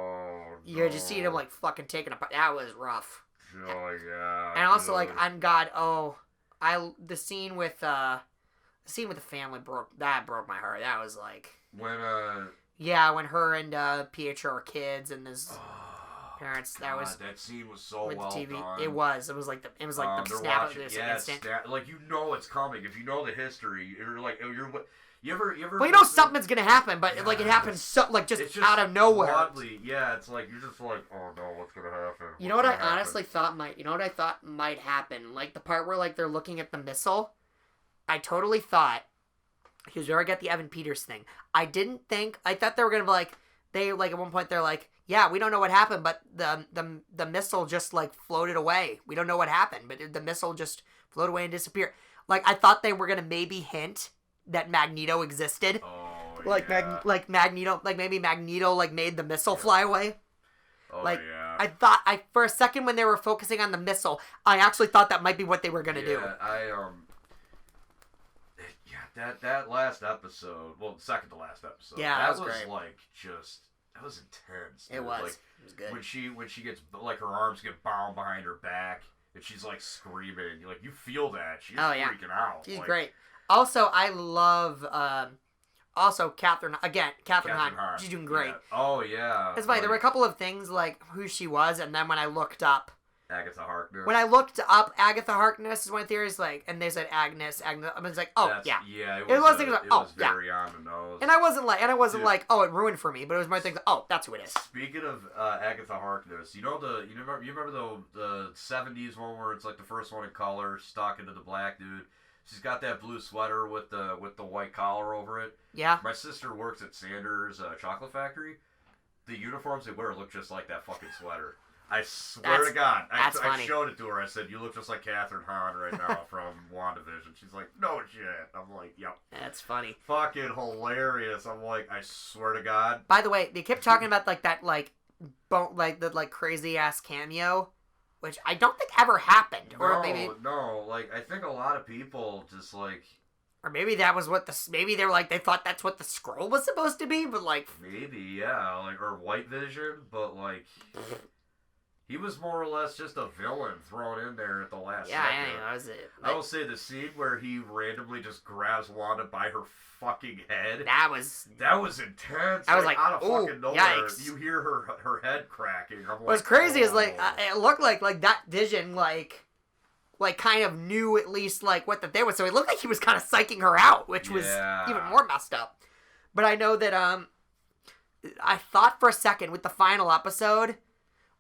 you're just seeing him like fucking taking apart. That was rough. Oh yeah. And also like on God, the scene with the family broke my heart. That was like. When when her and Pietro are kids and his parents. That scene was so well done. It was like the snap of this instant. Like you know it's coming if you know the history. You're like you ever. Well, you know something's gonna happen, but like it happens so like just out of nowhere. Broadly, yeah, it's like you're just like, oh no, what's gonna happen? You know what I honestly thought might happen? Like the part where like they're looking at the missile. I totally thought. Here's where I get the Evan Peters thing. I thought they were gonna be like at one point they're like, yeah, we don't know what happened, but the missile just like floated away. We don't know what happened, but the missile just floated away and disappeared. Like I thought they were gonna maybe hint that Magneto existed. Oh like yeah. Magneto, like maybe Magneto like made the missile fly away. Oh like, yeah. I thought for a second when they were focusing on the missile, I actually thought that might be what they were gonna do. That last episode, well, the second to last episode. Yeah, that was was great. like just that was intense. Dude. It was. Like, it was good. When she gets like her arms get bound behind her back and she's like screaming, like you feel that she's freaking out. She's like, great. Also, I love Catherine Hahn. She's doing great. Yeah. Oh yeah. It's funny. There were a couple of things like who she was, and then when I looked up. Agatha Harkness. When I looked up Agatha Harkness is one of the theories, like, and they said Agnes. I was like, Yeah, it was very on the nose. And I wasn't like, oh, it ruined for me, but it was my thing. Oh, that's who it is. Speaking of Agatha Harkness, you remember the '70s one where it's like the first one in color, she's talking to the black dude. She's got that blue sweater with the white collar over it. Yeah. My sister works at Sanders Chocolate Factory. The uniforms they wear look just like that fucking sweater. I swear to God. I showed it to her. I said, you look just like Catherine Hahn right now from WandaVision. She's like, no shit. I'm like, yep. That's funny. Fucking hilarious. I'm like, I swear to God. By the way, they kept talking about like that the crazy ass cameo, which I don't think ever happened. No. Like, I think a lot of people just like... Or maybe that was maybe they were like, they thought that's what the scroll was supposed to be, but like... Maybe, yeah. Like, or White Vision, but like... He was more or less just a villain thrown in there at the last second. Yeah, that was it. I will say the scene where he randomly just grabs Wanda by her fucking head. That was intense. I was like, out of fucking nowhere, yikes. You hear her head cracking. What's crazy is like it looked like that Vision like kind of knew at least like what that they was. So it looked like he was kind of psyching her out, which was even more messed up. But I know that I thought for a second with the final episode.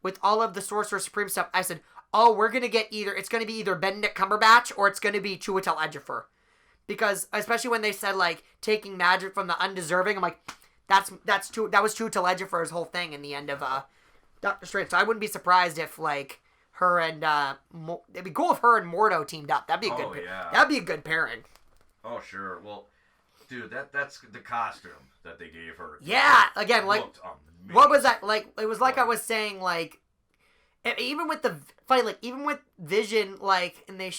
With all of the Sorcerer Supreme stuff, I said, oh, we're going to get it's going to be either Benedict Cumberbatch or it's going to be Chiwetel Ejiofor. Because, especially when they said, like, taking magic from the undeserving, I'm like, that was Chiwetel Ejiofor's whole thing in the end of Doctor Strange. So I wouldn't be surprised if, like, her and, it'd be cool if her and Mordo teamed up. That'd be a good pairing. Oh, sure. Well, dude, that's the costume that they gave her. Yeah, again, like... What was that like? It was like I was saying, like even with the fight, like even with Vision, like and they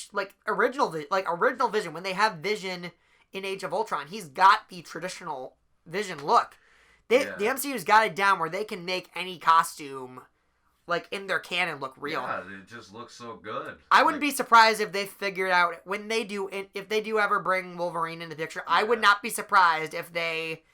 original Vision when they have Vision in Age of Ultron, he's got the traditional Vision look. The MCU's got it down where they can make any costume like in their canon look real. Yeah, it just looks so good. I wouldn't be surprised if they figured out if they do ever bring Wolverine in the picture. I would not be surprised if they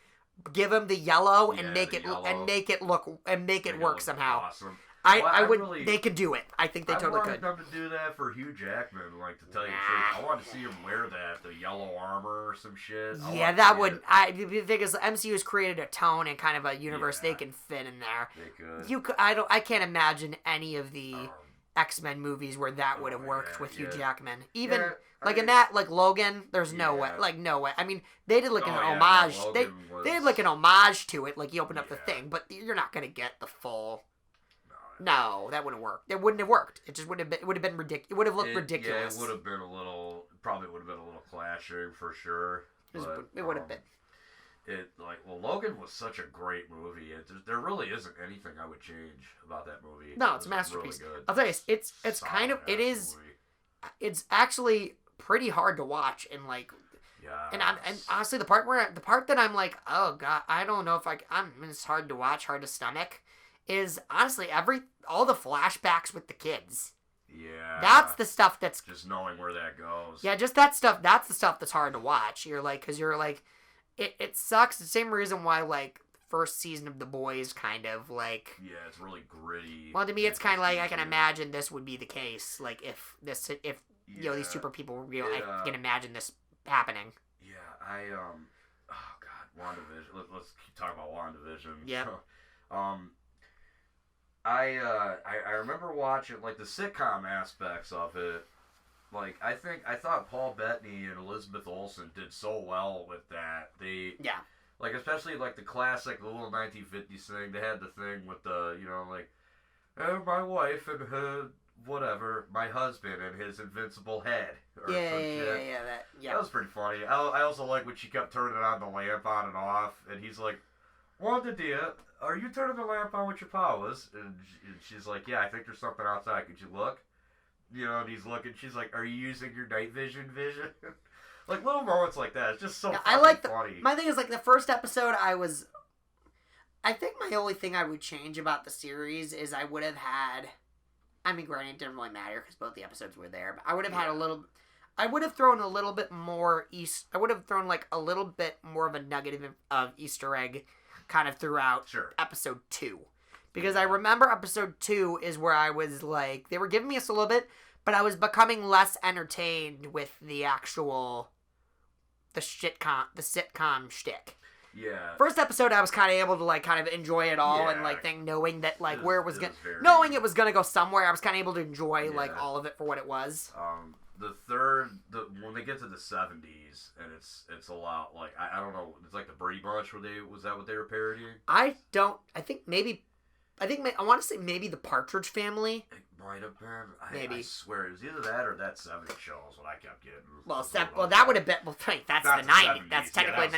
give him the yellow and Yeah, make the it yellow. and make it work look somehow. Awesome. I Well, would. really, They could do it. I think they totally I could. wanted them to do that for Hugh Jackman. Like, to tell you the truth, I wanted to see him wear the yellow armor or some shit. Yeah, that would. The thing is, the MCU has created a tone and kind of a universe Yeah. they can fit in there. They could. You could. I can't imagine any of the X-Men movies where that would have Oh, worked yeah, with Hugh yeah. Jackman. Even Yeah, like I in mean- that, like Logan, there's no way. Yeah. Like no way. I mean, they did like an Oh, yeah, homage. no, they Logan was- did like an homage to it. Like he opened up the Yeah. thing, but you're not gonna get the full. No, No, that wouldn't work. It wouldn't have worked. It just would have been. It would have been ridiculous. It would have looked ridiculous. Yeah, it would have been a little. Probably would have been a little clashing for sure. But, It would have been. Logan was such a great movie. There really isn't anything I would change about that movie. No, It it's a was masterpiece. Really good. I'll tell you, it's kind of. It Solid-ass is. movie. It's actually pretty hard to watch and like. Yeah. And honestly, the part that I'm like, oh god, I don't know if it's hard to watch, hard to stomach, is honestly all the flashbacks with the kids. Yeah. That's the stuff that's just knowing where that goes. yeah, just that stuff. That's the stuff that's hard to watch. You're like, because you're like, it sucks. The same reason why like first season of The Boys kind of like. Yeah, it's really gritty. Well, to me, it's kind of like I can Yeah. imagine this would be the case. Like if you know these Yeah. super people were real, I Yeah. can imagine this happening. Yeah, oh god, WandaVision. Let's keep talking about WandaVision. Yeah. I remember watching like the sitcom aspects of it. Like I thought Paul Bettany and Elizabeth Olsen did so well with that. Yeah. Like especially like the classic little 1950s thing. They had the thing with the my wife and her whatever, my husband and his invincible head. Or some shit. That was pretty funny. I also like when she kept turning on the lamp on and off, and he's like, Wanda dear, are you turning the lamp on with your powers? And she's like, yeah, I think there's something outside. Could you look? And he's looking. She's like, are you using your night vision? Like little moments like that. It's just so funny. My thing is like the first episode I think my only thing I would change about the series is I would have had, I mean, granted, it didn't really matter because both the episodes were there, but I would have had I would have thrown a little bit more I would have thrown like a little bit more of a nugget of Easter egg kind of throughout episode 2. Because I remember episode 2 is where I was like, they were giving me a little bit, but I was becoming less entertained with the actual, the sitcom shtick. Yeah. First episode, I was kind of able to like kind of enjoy it all and like knowing that like where it was going, knowing it was gonna go somewhere. I was kind of able to enjoy like all of it for what it was. When they get to the 70s and it's a lot like I don't know, it's like the Brady Bunch was that what they were parodying? I want to say maybe the Partridge Family. It might have been. Maybe. I swear it was either that or that 70s show is what I kept getting. That would have been. Well, that's the 90s. That's technically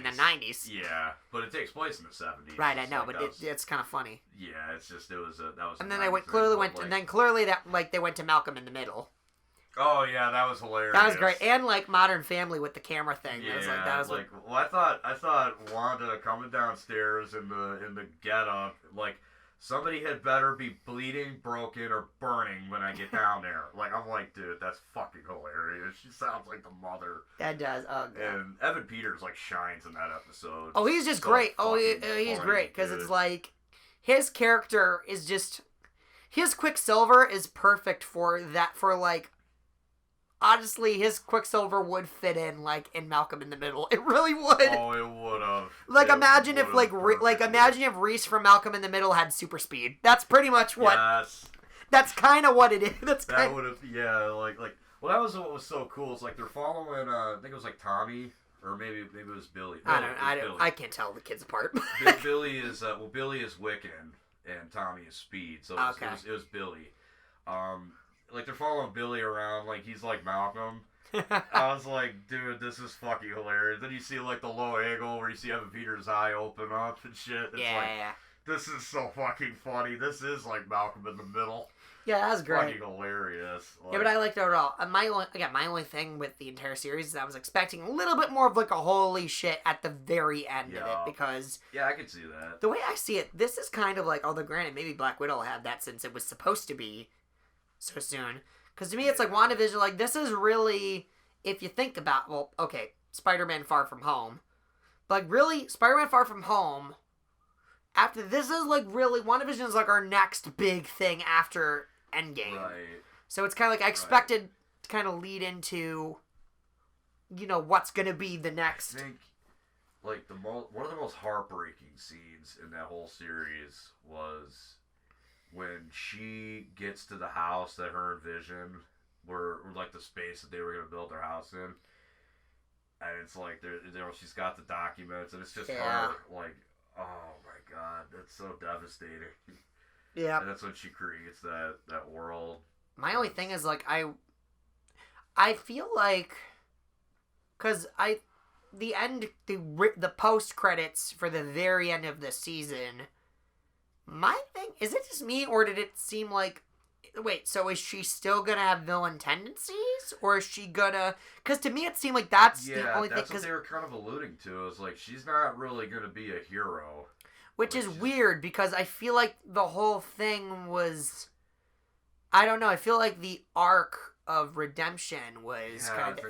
the 90s. Yeah, but it takes place in the 70s. Right, I know, but it's kind of funny. Yeah, it's just that was. And then they clearly that like they went to Malcolm in the Middle. Oh yeah, that was hilarious. That was great, and like Modern Family with the camera thing. Yeah, I thought Wanda coming downstairs in the getup, like somebody had better be bleeding, broken, or burning when I get down there. Like I'm like, dude, that's fucking hilarious. She sounds like the mother. That does. Oh, God. And Evan Peters like shines in that episode. Oh, he's just great. Oh, he's great because it's like his character is just his Quicksilver is perfect for that. For like. Honestly, his Quicksilver would fit in like in Malcolm in the Middle. It really would. Oh, it would have. Like imagine if imagine if Reese from Malcolm in the Middle had super speed. That's pretty much what. Yes. That's kind of what it is. That would have well, that was what was so cool. It's like they're following. I think it was like Tommy or maybe it was Billy. No, I can't tell the kids apart. Billy is Billy is Wiccan and Tommy is Speed. So it was Billy. Like they're following Billy around like he's like Malcolm. I was like, dude, this is fucking hilarious. Then you see like the low angle where you see Evan Peters' eye open up and shit. It's this is so fucking funny. This is like Malcolm in the Middle. Yeah, that was great. Fucking hilarious. Yeah, but I liked it overall. My only thing with the entire series is I was expecting a little bit more of like a holy shit at the very end of it because I could see that. The way I see it, this is kind of like, although granted, maybe Black Widow had that since it was supposed to be so soon. Because to me, it's like WandaVision, like, this is really, if you think about, well, okay, Spider-Man Far From Home, like, really, Spider-Man Far From Home, after this is, like, really, WandaVision is, like, our next big thing after Endgame. Right. So it's kind of like, I expected to kind of lead into, you know, what's going to be the next. I think, like, one of the most heartbreaking scenes in that whole series was when she gets to the house that her and Vision were like, the space that they were going to build their house in. And it's like, she's got the documents, and it's just her, like, oh my god, that's so devastating. Yeah. And that's when she creates that world. My only thing is, like, I feel like, because the post credits for the very end of the season, my thing, is it just me, or did it seem like, wait, so is she still gonna have villain tendencies, or is she gonna, because to me it seemed like that's the only thing. Yeah, that's what they were kind of alluding to, is like, she's not really gonna be a hero. Which is weird, because I feel like the whole thing was, I don't know, I feel like the arc of redemption was kind of,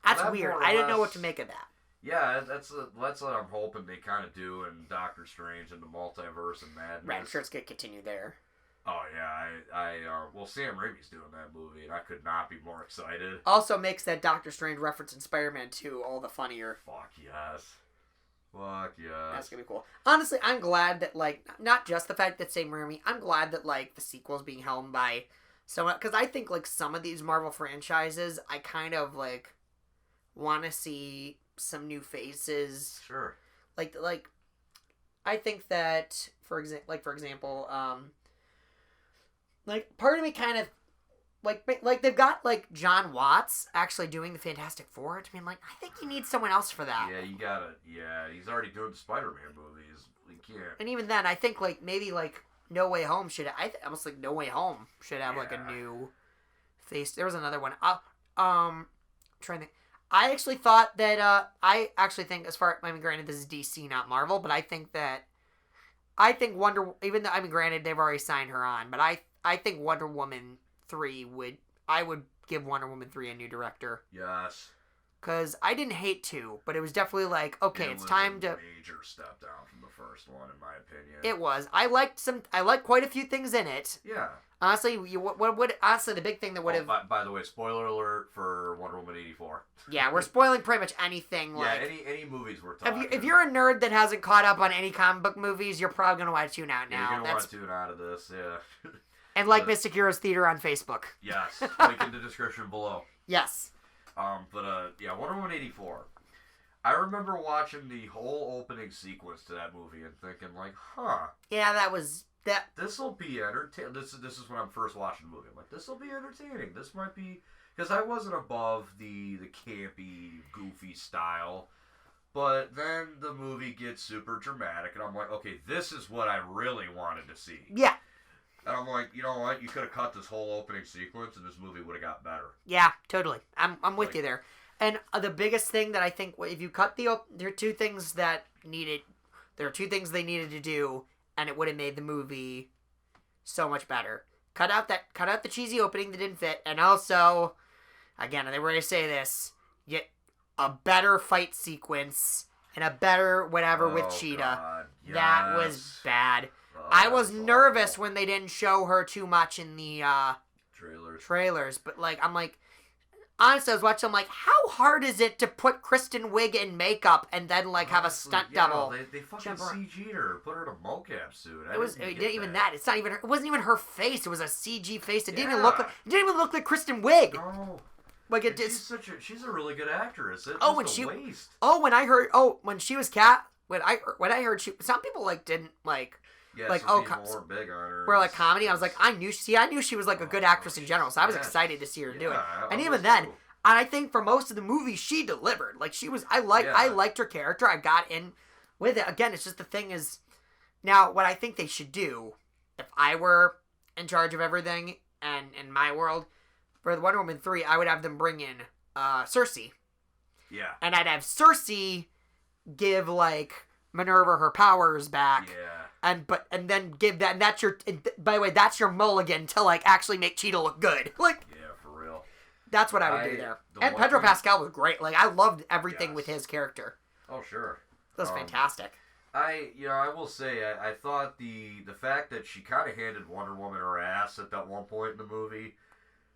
that's weird. I didn't know what to make of that. Yeah, that's what I'm hoping they kind of do in Doctor Strange and the Multiverse and Madness. Right, I'm sure it's going to continue there. Oh, yeah, well, Sam Raimi's doing that movie, and I could not be more excited. Also makes that Doctor Strange reference in Spider-Man 2 all the funnier. Fuck yes. Fuck yes. That's going to be cool. Honestly, I'm glad that, like, not just the fact that Sam Raimi, I'm glad that, like, the sequel's being helmed by someone, because I think, like, some of these Marvel franchises, I kind of, like, want to see some new faces. Sure. Like, I think that, for example, like, part of me kind of, like they've got, like, John Watts actually doing the Fantastic Four. To me, I'm like, I think you need someone else for that. Yeah, he's already doing the Spider-Man movies. He can't. And even then, I think, like, maybe, like, No Way Home should, almost like No Way Home should have, like, a new face. There was another one. Trying to think. I actually thought that, I actually think, as far, I mean, granted, this is DC, not Marvel, but I think even though, I mean, granted, they've already signed her on, but I think Wonder Woman 3 I would give Wonder Woman 3 a new director. Yes. Because I didn't hate 2, but it was definitely like, okay, it's time to... major step down from the first one, in my opinion. It was. I liked quite a few things in it. Yeah. Honestly, honestly, the big thing that would have... By the way, spoiler alert for Wonder Woman 84. Yeah, we're spoiling pretty much anything. Yeah, any movies we're talking. If you're a nerd that hasn't caught up on any comic book movies, you're probably going to want to tune out now. You're going to want to tune out of this, yeah. And like Mystic Heroes Theater on Facebook. Yes, link in the description below. Yes. Yeah, Wonder Woman 84. I remember watching the whole opening sequence to that movie and thinking, like, huh. Yeah, that. This'll be entertaining. This is when I'm first watching the movie. I'm like, this'll be entertaining. This might be... Because I wasn't above the campy, goofy style. But then the movie gets super dramatic, and I'm like, okay, this is what I really wanted to see. Yeah. And I'm like, you know what? You could have cut this whole opening sequence, and this movie would have got better. Yeah, totally. I'm with you there. And the biggest thing that I think, if you cut there are two things they needed to do, and it would have made the movie so much better. Cut out the cheesy opening that didn't fit, and also, again, they were going to say this, get a better fight sequence and a better whatever with Cheetah. God. Yes. That was bad. I was nervous when they didn't show her too much in the trailers, but I'm like, honestly, I was watching, I'm like, how hard is it to put Kristen Wiig in makeup and then have a stunt double? They fucking CG'd her, put her in a mocap suit. It's not even. It wasn't even her face. It was a CG face. It didn't even look like. It didn't even look like Kristen Wiig. No. She's a really good actress. When she was Cat. When I heard some people didn't like. Yeah, more big on her. Where comedy, I was like, I knew she was a good actress in general, so I was excited to see her do it. And even then, I think for most of the movie, she delivered. I liked her character. I got in with it. Again, it's just the thing is, now what I think they should do, if I were in charge of everything and in my world, for the Wonder Woman 3, I would have them bring in Cersei. Yeah. And I'd have Cersei give Minerva her powers back. Yeah. And then give that, and that's by the way, that's your mulligan to actually make Cheetah look good. Yeah, for real. That's what I would do there. And Pedro Pascal was great. I loved everything with his character. Oh, sure. That was fantastic. I will say, I thought the fact that she kind of handed Wonder Woman her ass at that one point in the movie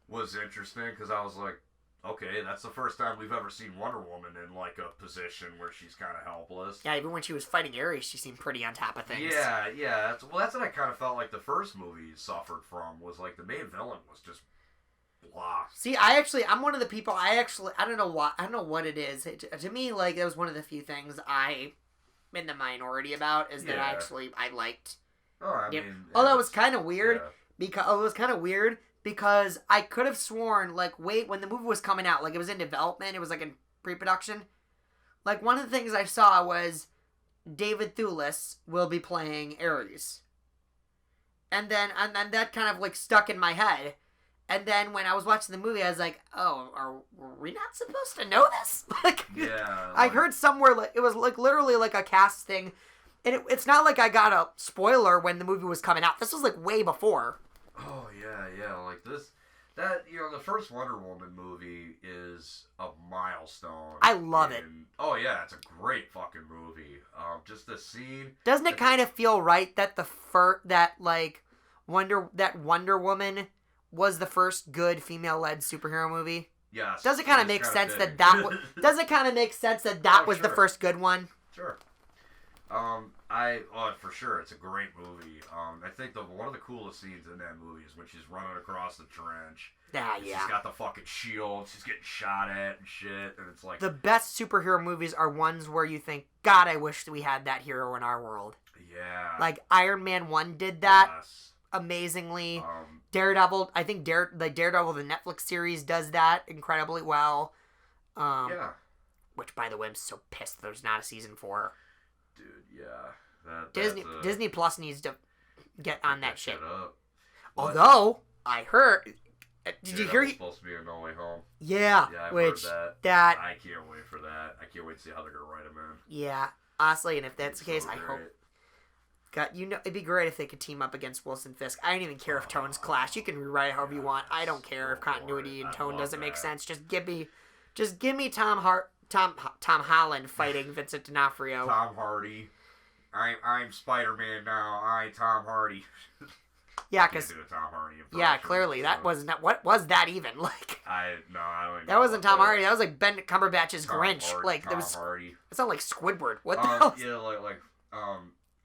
was interesting, because I was like, okay, that's the first time we've ever seen Wonder Woman in, like, a position where she's kind of helpless. Yeah, even when she was fighting Ares, she seemed pretty on top of things. Yeah. That's what I kind of felt like the first movie suffered from, was, like, the main villain was just blah. See, I'm one of the people, I don't know what it is. To me, like, that was one of the few things I'm in the minority about, is that I liked. Oh, I mean... Although it was kind of weird, because I could have sworn, like, when the movie was coming out, like, it was in development, it was, like, in pre-production, like, one of the things I saw was David Thewlis will be playing Ares. And then that kind of, like, stuck in my head. And then when I was watching the movie, I was like, oh, were we not supposed to know this? Like, yeah. I heard somewhere, like, it was, like, literally, like, a cast thing. And it's not like I got a spoiler when the movie was coming out. This was, like, way before. Oh, yeah, like the first Wonder Woman movie is a milestone. I love it. Oh, yeah, it's a great fucking movie. Just the scene. Doesn't it kind of feel right that Wonder Woman was the first good female-led superhero movie? Yes. Does it kind of make sense that was the first good one? Sure. For sure, it's a great movie. I think one of the coolest scenes in that movie is when she's running across the trench. Yeah. She's got the fucking shield. She's getting shot at and shit, and it's like the best superhero movies are ones where you think, God, I wish we had that hero in our world. Yeah. Like Iron Man 1 did that amazingly. Daredevil, I think Daredevil, the Netflix series, does that incredibly well. Yeah. Which, by the way, I'm so pissed there's not a season 4. Dude, yeah. Disney Plus needs to get on that shit. Up. Although, I heard... Did you hear... It's supposed to be a No Way Home. Yeah, I've which... heard that. I can't wait for that. I can't wait to see how they're going to write him in. Yeah, honestly, and if that's the case, so I hope... God, it'd be great if they could team up against Wilson Fisk. I don't even care if tones clash. You can rewrite it however you want. I don't care if continuity and tone doesn't make sense. Just give me Tom Holland fighting Vincent D'Onofrio. Tom Hardy. I'm Spider-Man now. Tom Hardy. Yeah, because Tom Hardy impression, yeah, clearly that wasn't what was that even like? I don't even that wasn't Tom Hardy. That was like Ben Cumberbatch's Tom Grinch. Hardy, Like Tom there was. Hardy. It sounded like Squidward. What the hell? Yeah,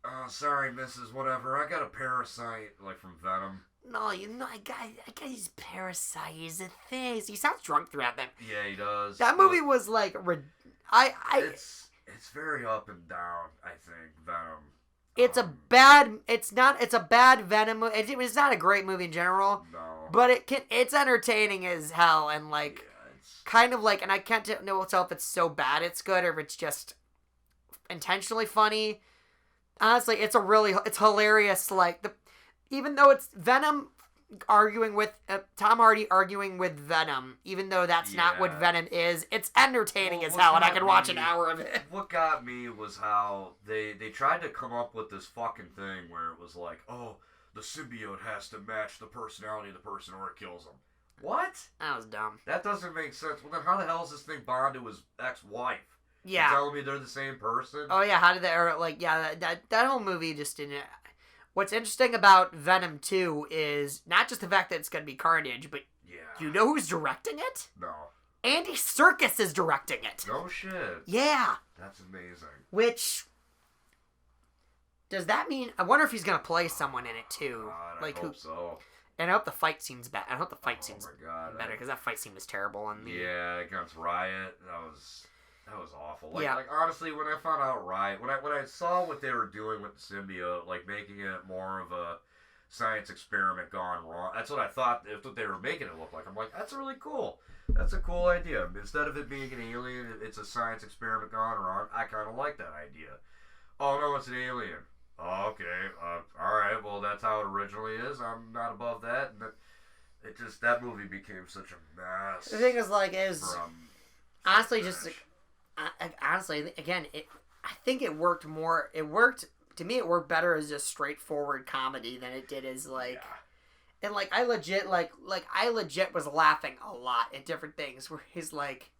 oh, sorry, Mrs. Whatever. I got a parasite, like from Venom. No, I got his parasite. He's a thing. He sounds drunk throughout that. Yeah, he does. That movie was like, It's very up and down. I think Venom. It's a bad Venom movie. It's not a great movie in general. No. But it's entertaining as hell and like, yeah, kind of like, and I can't know if it's so bad it's good or if it's just intentionally funny. Honestly, it's hilarious. Like even though it's Venom arguing with Tom Hardy arguing with Venom, even though that's not what Venom is, it's entertaining as hell, and I can watch an hour of it. What got me was how they tried to come up with this fucking thing where it was like, oh, the symbiote has to match the personality of the person or it kills them. What? That was dumb. That doesn't make sense. Well, then how the hell is this thing bonded to his ex-wife? Yeah. You're telling me they're the same person? Oh yeah, how did that whole movie just didn't... What's interesting about Venom 2 is not just the fact that it's going to be Carnage, but you know who's directing it? No. Andy Serkis is directing it. No shit. Yeah. That's amazing. Which... Does that mean... I wonder if he's going to play someone in it too. God, I hope so. And I hope the fight scene's bad. I hope the fight scene's better, because that fight scene was terrible. Yeah, against Riot, that was awful. Like, yeah. Like honestly, when I found out Riot, when I saw what they were doing with the symbiote, like making it more of a science experiment gone wrong, that's what I thought. That's what they were making it look like. I'm like, that's really cool. That's a cool idea. Instead of it being an alien, it's a science experiment gone wrong. I kind of like that idea. Oh no, it's an alien. Oh, okay. All right. Well, that's how it originally is. I'm not above that. And that movie became such a mess. The thing is, like, honestly, again, I think it worked more. To me, it worked better as just straightforward comedy than it did as like, and I legit was laughing a lot at different things where he's like,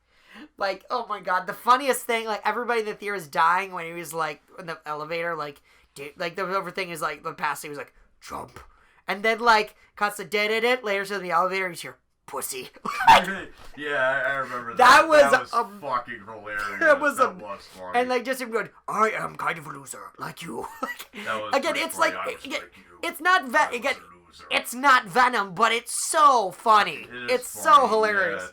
Like, oh my god, the funniest thing, like, everybody in the theater is dying when he was, like, in the elevator, like, like, the over thing is, like, the past, he was like, jump. And then, like, cuts the did later to the elevator, he's here, pussy. Yeah, I remember that. That was fucking hilarious. That was funny. And, like, just him going, I am kind of a loser, like you. That was again, it's funny. like, it's not, it's not Venom, but it's so funny. It's funny. So hilarious.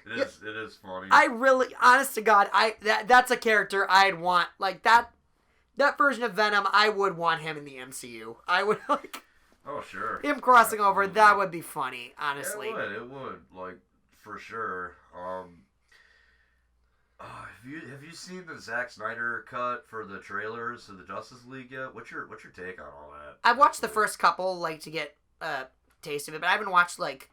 Yeah. It is funny. I really, honest to God, that's a character I'd want, like, that version of Venom, I would want him in the MCU. I would, like... Oh, sure. Him crossing over, that would be funny, honestly. Yeah, it would, like, for sure. Have you seen the Zack Snyder cut for the trailers of the Justice League yet? What's your take on all that? I've watched the first couple, like, to get a taste of it, but I haven't watched, like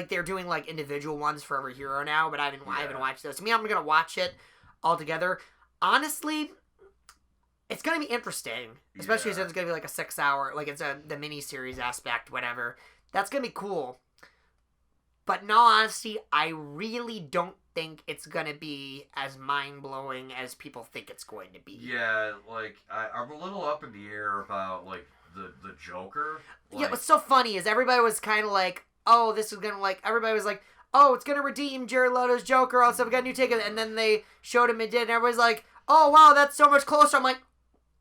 they're doing, like, individual ones for every hero now, but I haven't watched those. To me, I'm gonna watch it all together. Honestly, it's gonna be interesting, especially since it's gonna be, like, a 6-hour, like, it's the mini-series aspect, whatever. That's gonna be cool. But in all honesty, I really don't think it's gonna be as mind-blowing as people think it's going to be. Yeah, like, I'm a little up in the air about, like, the Joker. Like, yeah, what's so funny is everybody was kind of like, oh, this is gonna, like, everybody was like, oh, it's gonna redeem Jared Leto's Joker, also we got a new take of it, and then they showed him and did, and everybody's like, oh, wow, that's so much closer. I'm like,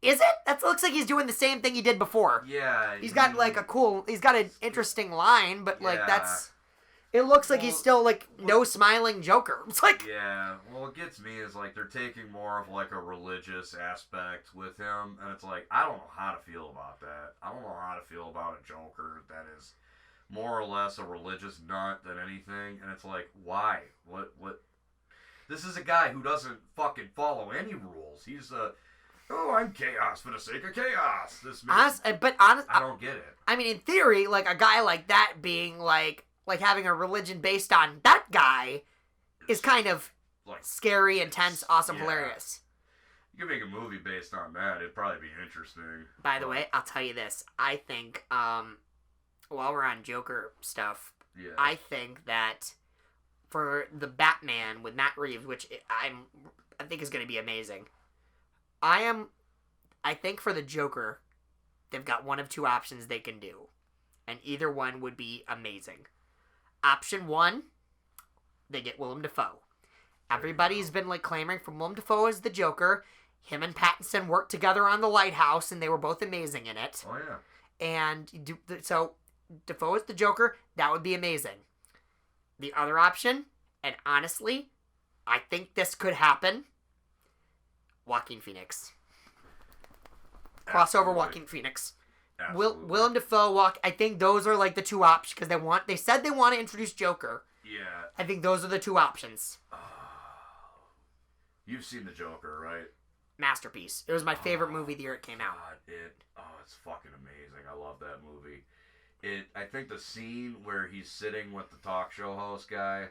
is it? That looks like he's doing the same thing he did before. Yeah. He's got, like, he's got an interesting line, but, like, it looks like he's still, like, no smiling Joker. It's like... Yeah, well, what gets me is, like, they're taking more of, like, a religious aspect with him, and it's like, I don't know how to feel about that. I don't know how to feel about a Joker that is more or less a religious nut than anything, and it's like, why? What? This is a guy who doesn't fucking follow any rules. He's I'm chaos for the sake of chaos. I don't get it. I mean, in theory, like, a guy like that being, like having a religion based on that guy is kind of, like, scary, intense, awesome, hilarious. You could make a movie based on that. It'd probably be interesting. By the way, I'll tell you this. I think, while we're on Joker stuff, I think that for the Batman with Matt Reeves, which I think is going to be amazing, I think for the Joker, they've got one of two options they can do, and either one would be amazing. Option one, they get Willem Dafoe. Everybody's been, like, clamoring for Willem Dafoe as the Joker. Him and Pattinson worked together on The Lighthouse, and they were both amazing in it. Oh, yeah. And so, Dafoe as the Joker, that would be amazing. The other option, and honestly, I think this could happen, Joaquin Phoenix. Crossover Joaquin Phoenix. Willem Dafoe, I think those are, like, the two options, because they said they want to introduce Joker. Yeah. I think those are the two options. You've seen the Joker, right? Masterpiece. It was my favorite movie the year it came out. It's fucking amazing. I love that movie. I think the scene where he's sitting with the talk show host guy,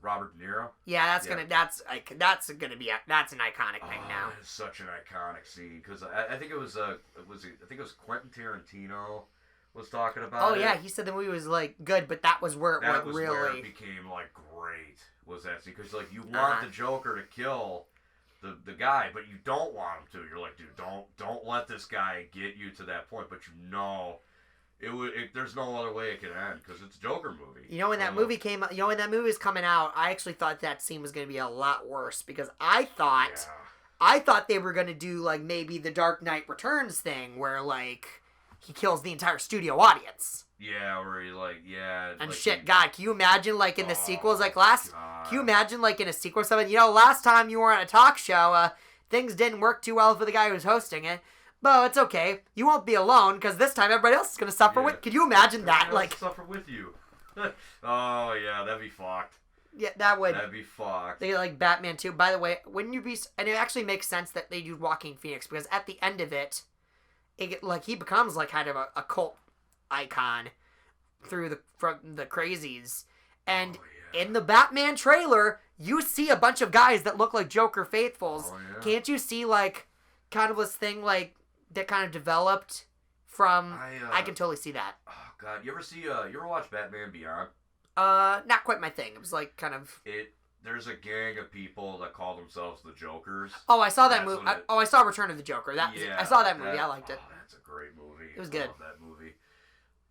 Robert De Niro. Yeah, that's an iconic thing now. It's such an iconic scene because I think it was Quentin Tarantino was talking about. Oh yeah, he said the movie was, like, good, but that was where where it became, like, great. Was that scene because, like, you want the Joker to kill the guy, but you don't want him to. You're like, dude, don't let this guy get you to that point. But there's no other way it could end because it's a Joker movie. You know, when that movie came out, when that movie was coming out, I actually thought that scene was going to be a lot worse because I thought they were going to do, like, maybe the Dark Knight Returns thing where, like, he kills the entire studio audience. Yeah, where he, like, and, like, God, can you imagine, like, in the sequels, like, can you imagine, like, in a sequel or something, last time you were on a talk show, things didn't work too well for the guy who was hosting it, but it's okay, you won't be alone, because this time everybody else is going to suffer with, can you imagine that, like... suffer with you. Oh, yeah, that'd be fucked. Yeah, that'd be fucked. They, like, Batman too, by the way, wouldn't you be, and it actually makes sense that they do Joaquin Phoenix, because at the end of it, he becomes, like, kind of a cult icon from the crazies, and in the Batman trailer you see a bunch of guys that look like Joker faithfuls. Can't you see, like, kind of this thing, like, that kind of developed from I can totally see that. Oh God, you ever watch Batman Beyond? Not quite my thing. It was, like, kind of there's a gang of people that call themselves the Jokers. Oh, I saw that That's movie. what it- I saw Return of the Joker. I saw that movie. I liked it. Oh, that's a great movie. It was I good. love that movie.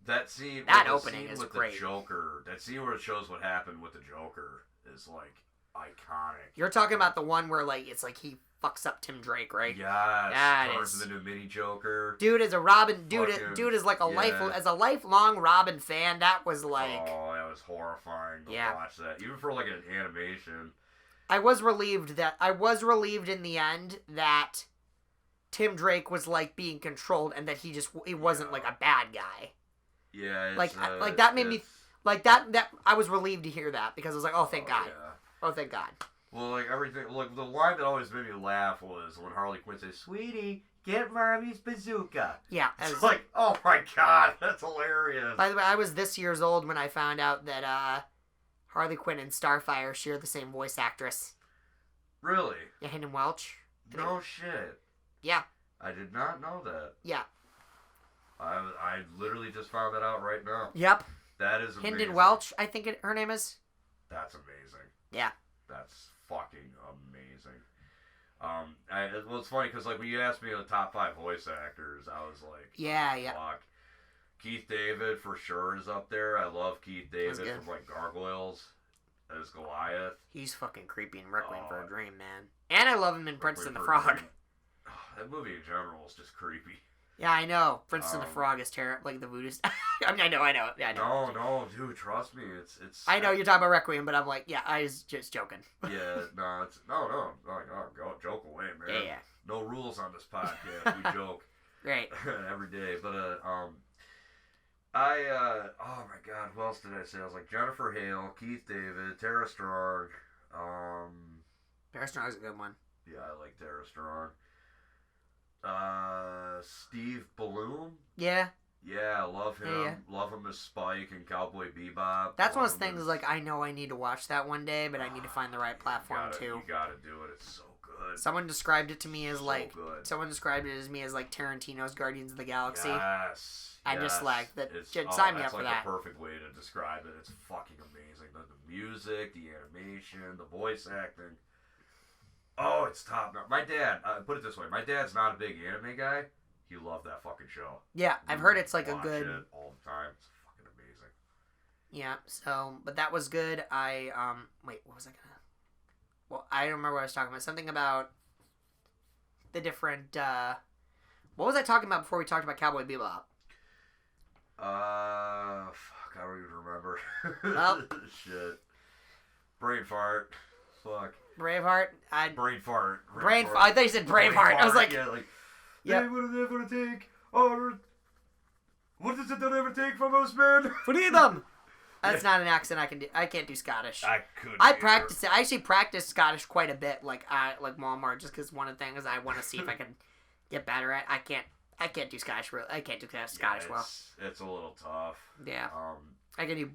That scene. That the opening scene is with great. The Joker. That scene where it shows what happened with the Joker is like iconic. You're talking about the one where like it's like he fucks up Tim Drake, right? Yes. That Turns is- into the new mini Joker. Dude is a Robin. Fucking- Dude is like a yeah. as a lifelong Robin fan. That was like. Oh, that was horrifying to Yeah. watch that. Even for like an animation. I was relieved in the end that Tim Drake was like being controlled and that he wasn't like a bad guy. Yeah. It's, Like that made me like that I was relieved to hear that because I was like, oh thank God. Yeah. Oh thank God. Well, like everything, like the line that always made me laugh was when Harley Quinn says, "Sweetie, get Mommy's bazooka." Yeah. It's like, oh my God, that's hilarious. By the way, I was this year's old when I found out that Harley Quinn and Starfire share the same voice actress. Really? Yeah, Hendon Welch. No shit. Yeah. I did not know that. Yeah. I literally just found that out right now. Yep. That is amazing. Hendon Welch, I think her name is. That's amazing. Yeah. That's fucking amazing. Well, it's funny because like when you asked me the top 5 voice actors, I was like, Yeah, yeah. fuck. Keith David for sure is up there. I love Keith David good. from like Gargoyles as Goliath. He's fucking creepy in Requiem for a Dream, man. And I love him in Princess and the Requiem for a Frog. Dream. That movie in general is just creepy. Yeah, I know. Princess and the Frog is terrible, like the voodoo. I mean, I know. Yeah, I know. No, dude, trust me, it's. I know you're talking about Requiem, but I'm like, yeah, I was just joking. Yeah, no, it's no, like, oh, go joke away, man. Yeah. No rules on this podcast. We joke Right. every day, but oh my God, who else did I say? I was like Jennifer Hale, Keith David, Tara Strong. Tara Strong's a good one. Yeah, I like Tara Strong. Steve Bloom. Yeah. Yeah, I love him. Yeah. Love him as Spike and Cowboy Bebop. That's one of Love those him things as- like I know I need to watch that one day, but I need to find the right platform too. You gotta do it. It's so good. Someone described it to me as So like good. someone described it as me as like Tarantino's Guardians of the Galaxy. Yes. I just like that. It's, Sign me that's up for like that. the perfect way to describe it. It's fucking amazing. The music, the animation, the voice acting. Oh, it's top notch. My dad, put it this way, my dad's not a big anime guy. He loved that fucking show. Yeah, I've heard it's like a Watch good. it all the time. It's fucking amazing. Yeah. So, but that was good. I wait, what was I gonna? Well, I don't remember what I was talking about. Something about the different. What was I talking about before we talked about Cowboy Bebop? Fuck, I don't even remember. Well. Shit. Brain fart. Fuck. Braveheart. Brain fart. I thought you said Braveheart. I was like, yeah, like, yeah. Hey, what does it ever take? Or what does it ever take from us, man? freedom. That's not an accent I can do. I can't do Scottish. I could. I practice it. I actually practice Scottish quite a bit, like Walmart, just because one of the things I want to see if I can get better at. I can't do Scottish. I can't do Scottish well. It's a little tough. Yeah. I can do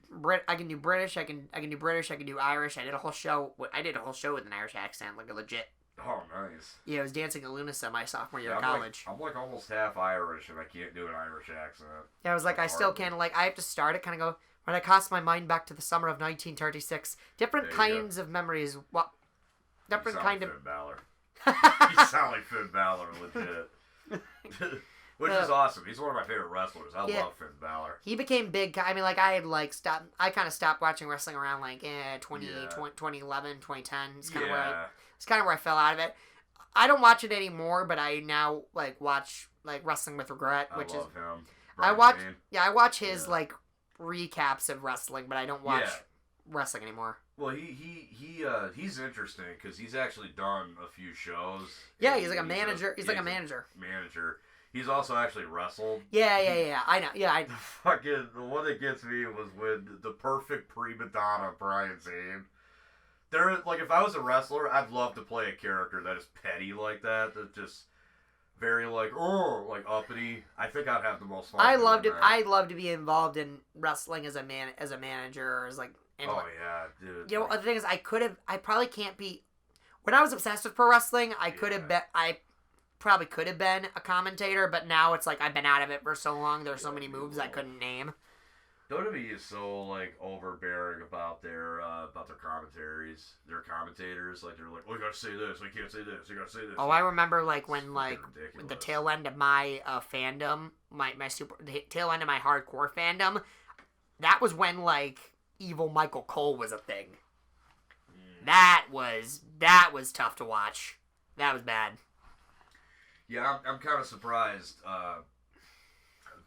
I can do British. I can do British. I can do Irish. I did a whole show with an Irish accent, like a legit. Oh, nice. Yeah, I was dancing at Lunasa my sophomore year of I'm college. I'm like almost half Irish, and I can't do an Irish accent. Yeah, I was like, I still can't, like, I have to start it, kind of go, when I cast my mind back to the summer of 1936, different There you kinds of memories, what, different You kind sound of... like Finn Balor. You sound like Finn Balor, legit. Which is awesome. He's one of my favorite wrestlers. I love Finn Balor. He became big, I mean, like, I had, like, I kind of stopped watching wrestling around, like, 2011, 2010, it's kind of where I fell out of it. I don't watch it anymore, but I now, like, watch, like, Wrestling with Regret, which I love him. I watch his, like, recaps of wrestling, but I don't watch wrestling anymore. Well, he's interesting because he's actually done a few shows. Yeah, he's like a manager. He's like a manager. He's also actually wrestled. Yeah. I know. Yeah, The one that gets me was when the perfect prima donna Brian Zane. Like, if I was a wrestler, I'd love to play a character that is petty like that. That just very like uppity. I think I'd have the most fun. I loved it. I love to be involved in wrestling as a manager or as like. Yeah, dude. You know, the thing is, I probably can't be. When I was obsessed with pro wrestling, I probably could have been a commentator, but now it's like I've been out of it for so long. There's so many moves I couldn't name. WWE is so like overbearing about their commentaries, their commentators. Like they're like, "Oh, you gotta say this. We can't say this. You gotta say this." Oh, I remember like when It's like fucking ridiculous. the tail end of my fandom, the tail end of my hardcore fandom, that was when like evil Michael Cole was a thing. That was tough to watch. That was bad. Yeah, I'm kind of surprised.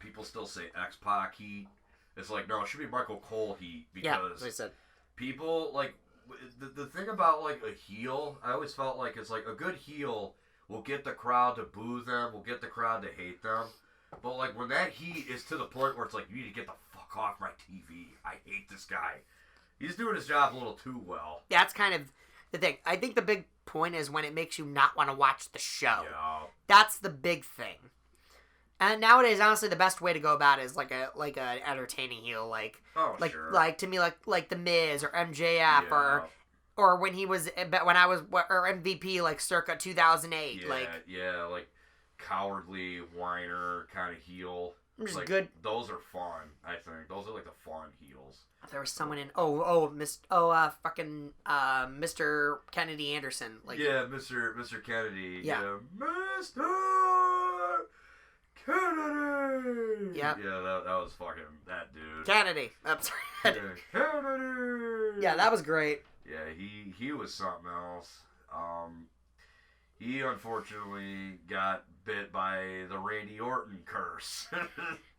People still say X-Pac heat. It's like, no, it should be Michael Cole heat because I said. people like the thing about like a heel. I always felt like it's like a good heel will get the crowd to boo them, will get the crowd to hate them. But like when that heat is to the point where it's like, you need to get the fuck off my TV. I hate this guy. He's doing his job a little too well. That's kind of the thing. I think the big point is when it makes you not want to watch the show. Yeah. That's the big thing. And nowadays, honestly, the best way to go about it is like an entertaining heel, Sure. like to me, like the Miz or MJF or when he was or MVP like circa 2008, yeah, like cowardly whiner kind of heel. Just like, good. Those are fun. I think those are like the fun heels. There was someone in Mr. Kennedy Anderson. Mr. Kennedy. Yeah. Mr. Kennedy. Yeah. Yeah, that was fucking that dude. Kennedy. I'm sorry. Kennedy. Yeah, that was great. Yeah, he was something else. He unfortunately got bit by the Randy Orton curse.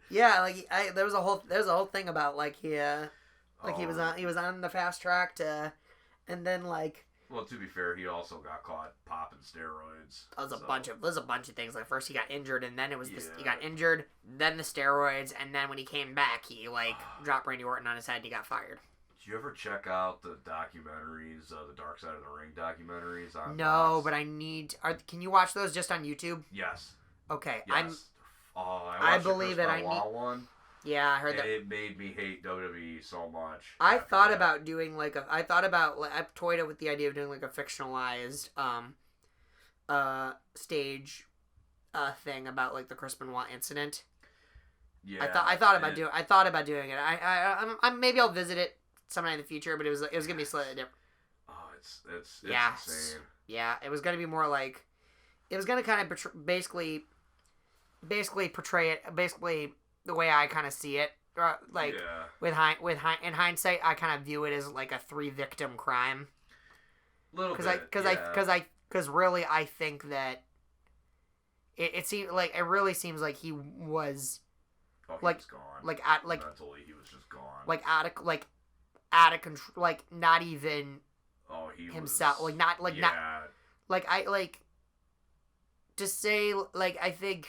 Yeah, like there was a whole thing about like he was on the fast track to, and then like. Well, to be fair, he also got caught popping steroids. There's a bunch of things. Like first he got injured, and then he got injured, then the steroids, and then when he came back, he like dropped Randy Orton on his head and he got fired. Did you ever check out the documentaries, the Dark Side of the Ring documentaries on No, Fox? but can you watch those just on YouTube? Yes. Okay, Yes. I believe it. One. Yeah, I heard that. It made me hate WWE so much. I thought about doing I toyed with the idea of doing like a fictionalized stage thing about like the Chris Benoit incident. Yeah. I thought about doing it. I'm maybe I'll visit it sometime in the future, but it was gonna be slightly different. Oh, it's insane. Yeah, it was gonna be more like it was gonna kind of basically portray it the way I kind of see it. In hindsight, I kind of view it as like a 3-victim crime. Little bit. Because really, I think that it seems like it really seems like he was. Oh, he was gone. Mentally, he was just gone. Out of control, like not even. Oh, he himself, was, not to say I think.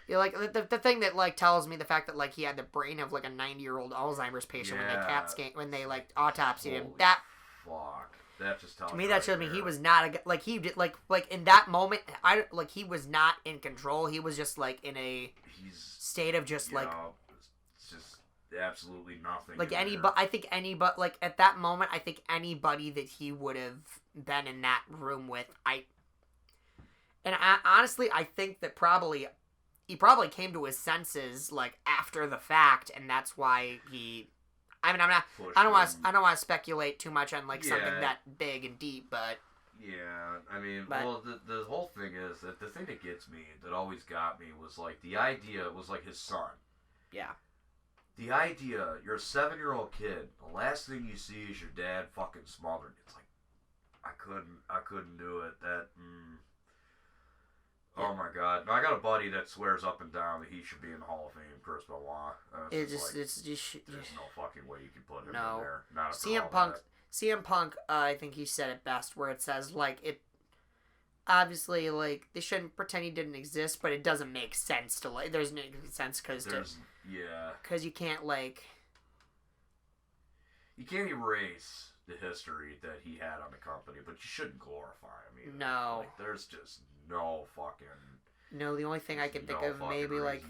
Yeah, like the thing that like tells me the fact that like he had the brain of like a 90-year-old Alzheimer's patient when they like autopsied him. That fuck. That just tells to me that shows me he was not he did like in that moment he was not in control. He was just like in a state of just it's just absolutely nothing. Like I think anybody at that moment, I think anybody that he would have been in that room with, honestly I think that he probably came to his senses like after the fact, and that's why he. I mean, I don't want to speculate too much on like something that big and deep, but. Yeah, I mean, well, the whole thing is that the thing that gets me, that always got me, was like the idea was like his son. Yeah. The idea, you're a 7-year-old kid. The last thing you see is your dad fucking smothered. It's like, I couldn't do it. Oh my god! No, I got a buddy that swears up and down that he should be in the Hall of Fame, Chris Benoit. There's no fucking way you can put him in there. Not CM Punk, I think he said it best, where it says like it. Obviously, like they shouldn't pretend he didn't exist, but it doesn't make sense to like. There's no sense because you can't like. You can't erase the history that he had on the company, but you shouldn't glorify him either. No. Like, there's just no fucking. No, the only thing I can think of maybe like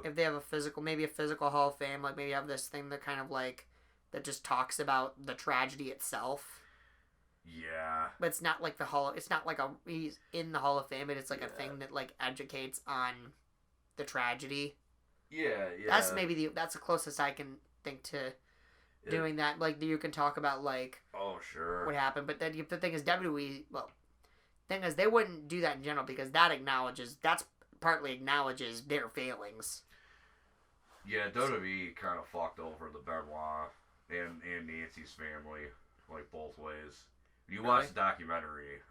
if they have a physical Hall of Fame, like maybe have this thing that kind of like that just talks about the tragedy itself. Yeah. But it's not like it's not like he's in the Hall of Fame, but it's like a thing that like educates on the tragedy. Yeah. That's that's the closest I can think to doing that. Like, you can talk about, like, oh, sure, what happened. But then the thing is, WWE, thing is, they wouldn't do that in general because that's partly acknowledges their failings. Yeah, WWE kind of fucked over the Benoit and Nancy's family, like, both ways. If you watch the documentary,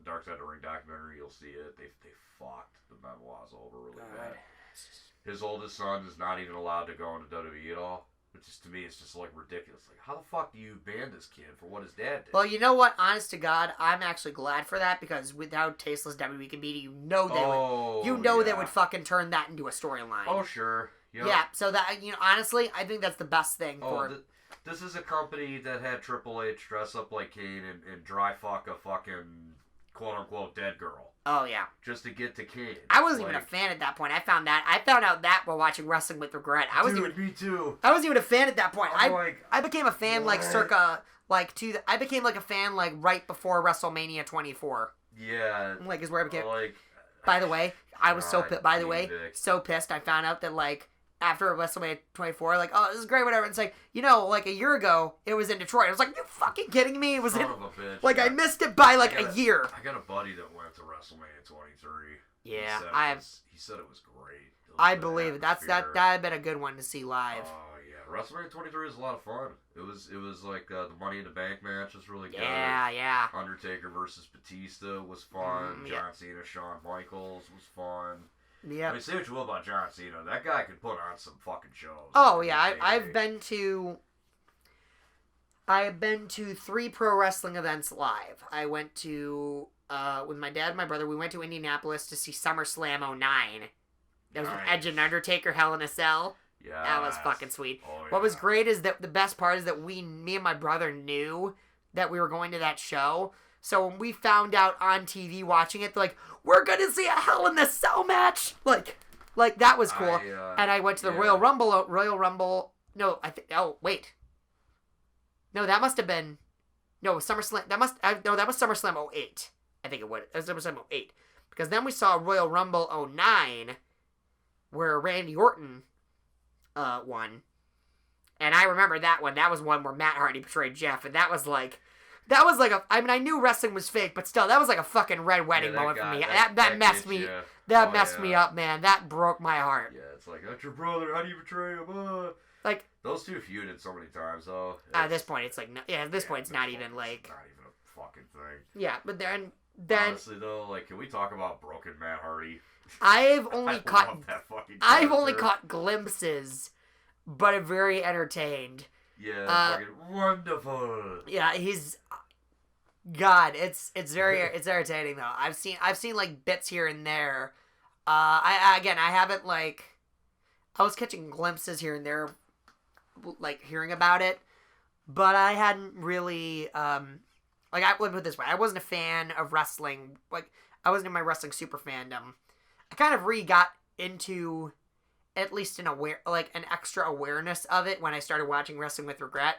Dark Side of the Ring documentary, you'll see it. They fucked the Benoits over really bad. His oldest son is not even allowed to go into WWE at all. Which is, to me, it's just, like, ridiculous. Like, how the fuck do you ban this kid for what his dad did? Well, you know what? Honest to God, I'm actually glad for that because with how tasteless WWE can be, they would fucking turn that into a storyline. Oh, sure. Yep. Yeah, so that, honestly, I think that's the best thing for... This is a company that had Triple H dress up like Kane and dry fuck a fucking quote-unquote dead girl. Oh, yeah. Just to get to Kane. I wasn't even a fan at that point. I found out that while watching Wrestling with Regret. Me too. I wasn't even a fan at that point. I became a fan, what? like, circa, like, I became, like, a fan, like, right before WrestleMania 24. Yeah. Like, is where I became... Like... By the way, I was so pissed. I found out that, like, after WrestleMania 24, like, oh, this is great, whatever. It's like, like, a year ago, it was in Detroit. I was like, you fucking kidding me? It was Son of a bitch. Like, I missed it by, like, a year. I got a buddy that went to WrestleMania 23. Yeah, he said it was great. I believe it. That had been a good one to see live. Oh, yeah. WrestleMania 23 was a lot of fun. It was like, the Money in the Bank match was really good. Yeah. Undertaker versus Batista was fun. John Cena, Shawn Michaels was fun. Yeah. I mean, say what you will about John Cena. That guy could put on some fucking shows. Oh, yeah. I've been to 3 pro wrestling events live. I went to, with my dad and my brother, we went to Indianapolis to see SummerSlam 09. That was with Edge and Undertaker, Hell in a Cell. Yeah. That was fucking sweet. Oh, yeah. What was great is that the best part is that me and my brother knew that we were going to that show. So when we found out on TV watching it, they're like, we're going to see a Hell in a Cell match. Like that was cool. And I went to the Royal Rumble. No, wait. No, that must have been, SummerSlam. That was SummerSlam 08. I think it was. It was SummerSlam 08. Because then we saw Royal Rumble 09, where Randy Orton won. And I remember that one. That was one where Matt Hardy portrayed Jeff. And that was like I knew wrestling was fake, but still, that was like a fucking red wedding moment for me. That messed me. That messed me up, man. That broke my heart. Yeah, it's like, that's your brother. How do you betray him? Like, those two feuded so many times, though. At this point, it's like, at this point, it's not even like. Not even a fucking thing. Yeah, but then. Honestly, though, like, can we talk about broken Matt Hardy? I've only I've caught glimpses, but I'm very entertained. Yeah, fucking wonderful. Yeah, he's. God, it's irritating though. I've seen like bits here and there. I haven't like. I was catching glimpses here and there, like hearing about it, but I hadn't really like I would put it this way. I wasn't a fan of wrestling. Like I wasn't in my wrestling super fandom. I kind of got into at least an extra awareness of it when I started watching Wrestling with Regret.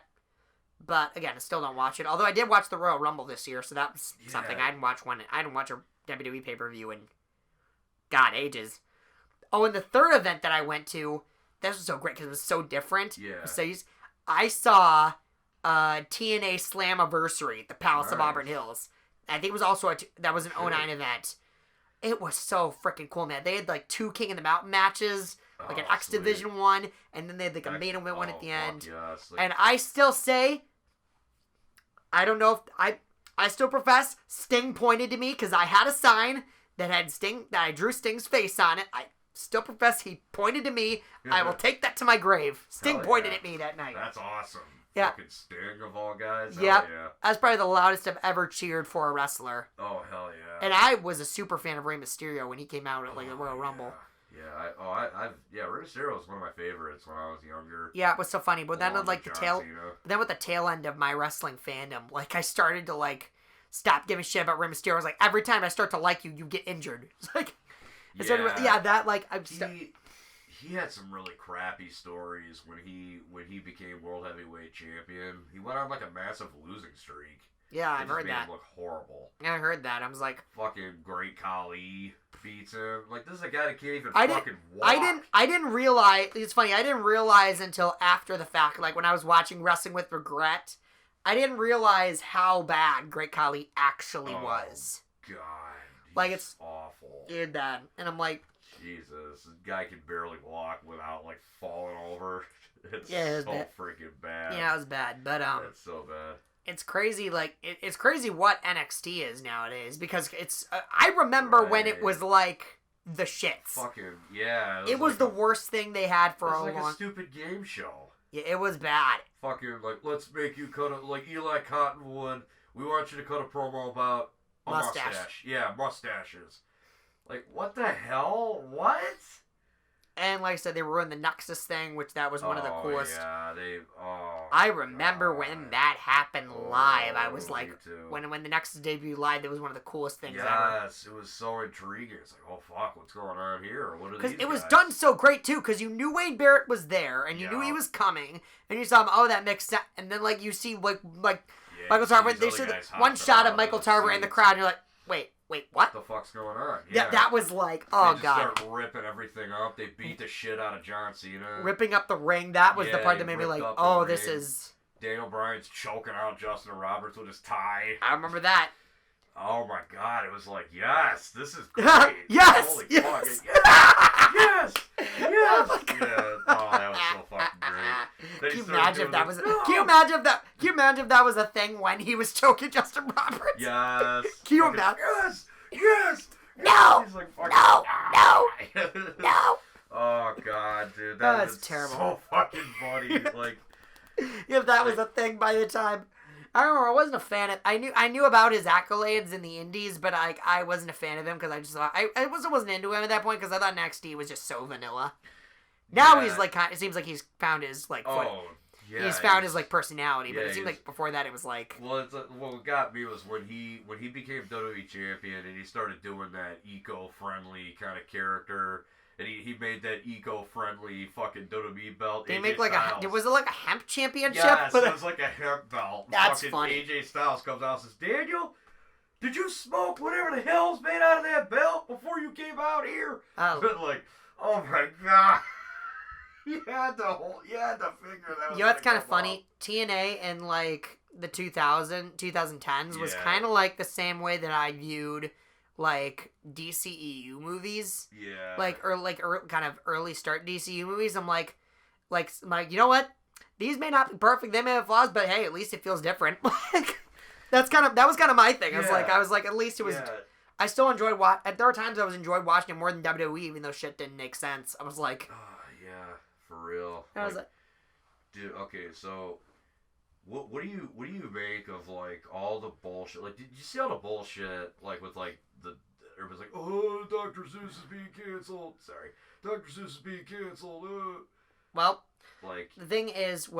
But again, I still don't watch it. Although I did watch the Royal Rumble this year, so that was something. I didn't watch a WWE pay-per-view in ages. Oh, and the third event that I went to, this was so great because it was so different. Yeah. So I saw TNA Slammiversary at the Palace of Auburn Hills. I think it was also that was an 09 event. It was so freaking cool, man. They had like 2 King of the Mountain matches, like an X Division one, and then they had like a main event one at the end. Yes. And I still say, I don't know if I still profess Sting pointed to me because I had a sign that had Sting, that I drew Sting's face on it. I still profess he pointed to me. I will take that to my grave. Sting pointed at me that night. That's awesome. Yeah. Fucking Sting of all guys. Yeah. Yeah. That's probably the loudest I've ever cheered for a wrestler. Oh, hell yeah. And I was a super fan of Rey Mysterio when he came out at like the Royal Rumble. Yeah. Rey Mysterio was one of my favorites when I was younger. Yeah, it was so funny. But then with with the tail end of my wrestling fandom, like I started to like stop giving shit about Rey Mysterio. I was like, every time I start to like you, you get injured. It's like, he had some really crappy stories when he became World Heavyweight Champion. He went on like a massive losing streak. Yeah, I've They heard made that. him look horrible. I heard that. I was like, Fucking Great Khali beats him. Like, this is a guy that can't even I fucking walk. I didn't realize. It's funny. I didn't realize until after the fact. Like when I was watching Wrestling with Regret, I didn't realize how bad Great Khali actually was. God, like it's awful. Dude, bad. And I'm like, Jesus, this guy can barely walk without like falling over. It's it so bad. freaking bad. Yeah, it was bad. But it's so bad. It's crazy. Like it's crazy what NXT is nowadays because it's. I remember when it was like the shits. Fucking yeah. It was like the worst thing they had for it was a like long. a stupid game show. Yeah, it was bad. Fucking like, let's make you cut a like Eli Cottonwood. We want you to cut a promo about a mustache. Yeah, mustaches. Like, what the hell? What? And like I said, they ruined the Nexus thing, which that was one of the coolest. Yeah, I remember when that happened live. I was like, me too. when the Nexus debuted live, that was one of the coolest things ever. Yes, it was so intriguing. It's like, oh fuck, what's going on here? What are these Because it was guys? done so great too, because you knew Wade Barrett was there, and you knew he was coming, and you saw him. Oh, that makes sense. And then like you see like Michael Tarver. They show one shot of Michael Tarver in the crowd, and you're like, wait, what? What the fuck's going on? Yeah, that was like, oh they god. Start ripping everything up. They beat the shit out of John Cena. Ripping up the ring. That was the part that made me like, oh, this is. Daniel Bryan's choking out Justin Roberts with his tie. I remember that. Oh my god, it was like, yes, this is great. Yes! Holy Yes! fuck. Yes! Yes! Oh my God. Yeah. Oh, that was so fucking great. Can you imagine if that was? Can you imagine if that was a thing when he was choking Justin Roberts? Yes. Can you imagine? Yes! Yes! No! He's like, No! No! Oh god, dude, That's is terrible. so fucking funny. Like, if that was a thing by the time. I remember I wasn't a fan of. I knew about his accolades in the Indies, but I wasn't a fan of him because I just thought I wasn't into him at that point because I thought NXT was just so vanilla. Now he's like it seems like he's found his like he's found his like personality, but it seemed like before that it was like what got me was when he became WWE champion and he started doing that eco-friendly kind of character. And he made that eco-friendly fucking WWE belt. They make like was it like a hemp championship? Yes, it was like a hemp belt. That's fucking funny. AJ Styles comes out and says, Daniel, did you smoke whatever the hell's made out of that belt before you came out here? But like, oh my god. You had to figure that was You know what's kind of funny? TNA in like the 2010s was kind of like the same way that I viewed like DCEU movies, kind of early start DCU movies. I'm like, you know what? These may not be perfect. They may have flaws, but hey, at least it feels different. Like, that was kind of my thing. I was like, at least it was. Yeah. I still enjoyed there were times I enjoyed watching it more than WWE, even though shit didn't make sense. I was like, yeah, for real. I was like, dude, okay, so. What do you make of like all the bullshit? Like, did you see all the bullshit like with like everybody's like, oh, Dr. Seuss is being canceled. Sorry, Dr. Seuss is being canceled. Well, like the thing is,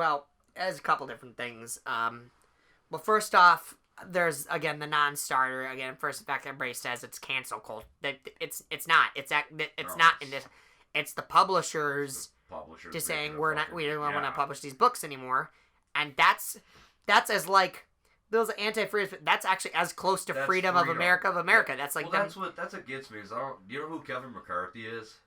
there's a couple different things. Well, first off, there's again the non-starter. Again, first, in fact, everybody says it's cancel culture. It's not. It's not in this. It's the publishers just saying we don't want to publish these books anymore. And that's as like those anti-freedom. That's actually as close to freedom of America. That's like that's what gets me. Is do you know who Kevin McCarthy is?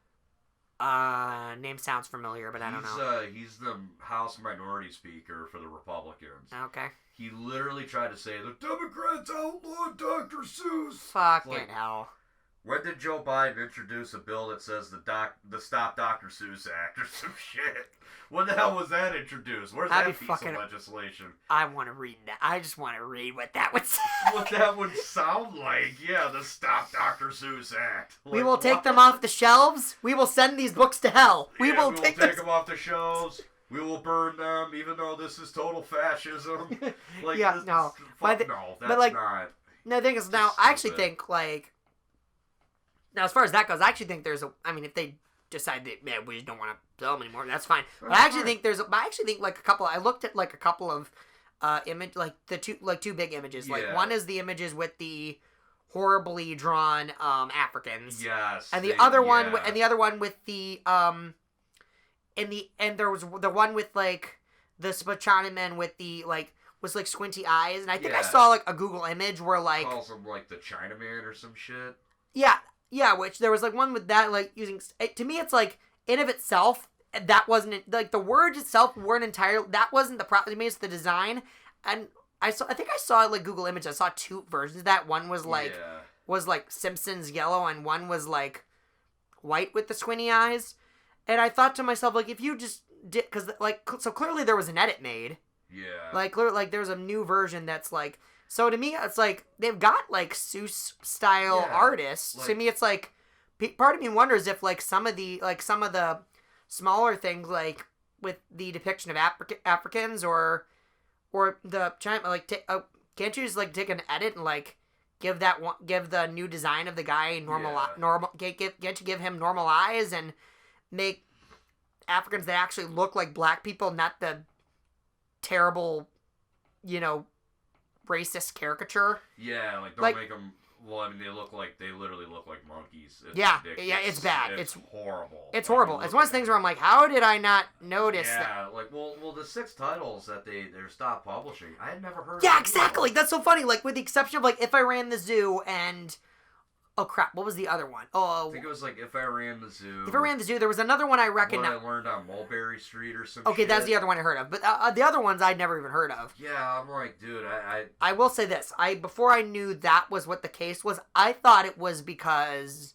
Name sounds familiar, but I don't know. He's the House Minority Speaker for the Republicans. Okay. He literally tried to say the Democrats outlawed Dr. Seuss. Fucking hell. When did Joe Biden introduce a bill that says the Stop Dr. Seuss Act or some shit? When the hell was that introduced? Where's that piece of legislation? I want to read that. I just want to read what that would say. What that would sound like. Yeah, the Stop Dr. Seuss Act. Like, we will take them off the shelves. We will send these books to hell. We will take them off the shelves. We will burn them, even though this is total fascism. Like, yeah, no. That's not. No, the thing is, now, I actually think, like... Now, as far as that goes, I actually think there's a... I mean, if they decide that we just don't want to sell them anymore, that's fine. But I actually think like a couple... I looked at like a couple of two big images. Yeah. Like one is the images with the horribly drawn Africans. Yes. And the other one with the and there was the one with like the Spachana men with the like with like squinty eyes, and I think I Yeah. saw like a Google image where like calls him like the Chinaman or some shit. yeah, which there was like one with that like using to me it's like in of itself that wasn't like the words itself weren't entirely that wasn't the problem. To me, it's the design, and I think I saw like Google image. I saw two versions of that. One was like Simpsons yellow, and one was like white with the squinty eyes. And I thought to myself, like, if you just did, because like, so clearly there was an edit made. Yeah. Like, clearly, like there's a new version that's like. So to me, it's like they've got like Seuss style artists. Like, to me, it's like part of me wonders if like some of the smaller things like with the depiction of Africans or the China like can't you just like take an edit and like give the new design of the guy normal can't you give him normal eyes and make Africans that actually look like black people, not the terrible, racist caricature. Yeah, like don't make them. Well, I mean, they literally look like monkeys. It's ridiculous. Yeah, it's bad. It's horrible. It's horrible. It's one of those things where I'm like, how did I not notice that? Yeah, like, well, the 6 titles that they're stopped publishing, I had never heard of. Yeah, exactly. That's so funny. Like, with the exception of, like, If I Ran the Zoo and... Oh, crap. What was the other one? Oh, I think it was, like, If I Ran the Zoo. If I Ran the Zoo, there was another one I recognized. What I learned on Mulberry Street or some Okay, shit. that's the other one I heard of. But the other ones I'd never even heard of. Yeah, I'm like, dude, I will say this. Before I knew that was what the case was, I thought it was because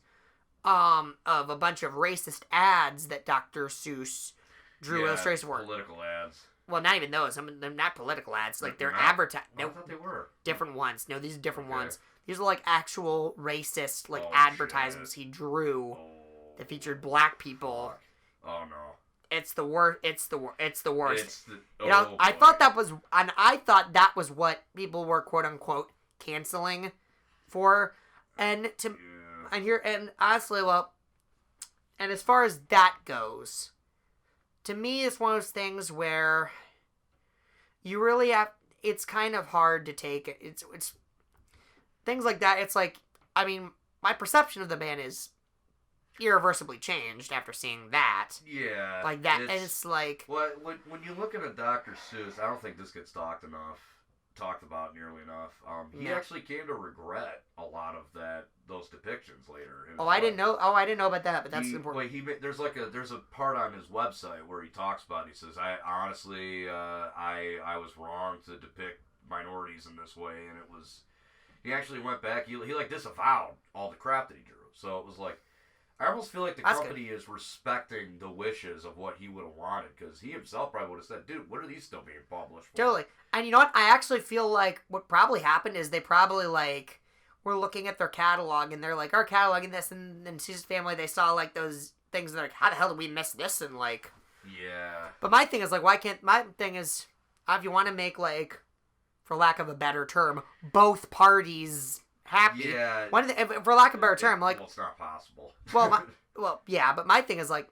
of a bunch of racist ads that Dr. Seuss drew illustrations for. Political ads. Well, not even those. I mean, they're not political ads. Like, they're advertising. I thought they were. Different ones. No, these are different ones. These are, like, actual racist, like, advertisements he drew that featured black people. Fuck. Oh, no. It's the worst. It's the worst. I thought that was what people were, quote unquote, canceling for. And honestly, well, and as far as that goes, to me, it's one of those things where you really have, it's kind of hard to take it. It's things like that. It's like, I mean, my perception of the man is irreversibly changed after seeing that. Yeah. Like that. And it's like... Well, when you look at a Dr. Seuss, I don't think this gets talked about nearly enough. He actually came to regret a lot of those depictions later. I didn't know about that, but that's important. There's a part on his website where he talks about it. He says, I honestly, I was wrong to depict minorities in this way, and it was... He actually went back. He like disavowed all the crap that he drew. So it was like, I almost feel like the company is respecting the wishes of what he would have wanted, because he himself probably would have said, "Dude, what are these still being published for?" Totally. And you know what? I actually feel like what probably happened is they probably like were looking at their catalog and they're like, our catalog and this, and then Caesar's Family, they saw like those things and they're like, how the hell did we miss this? And like, yeah. But my thing is like, my thing is, if you want to make like, for lack of a better term, both parties happy. Yeah. For lack of a better term, like... Well, it's not possible. Yeah, but my thing is, like,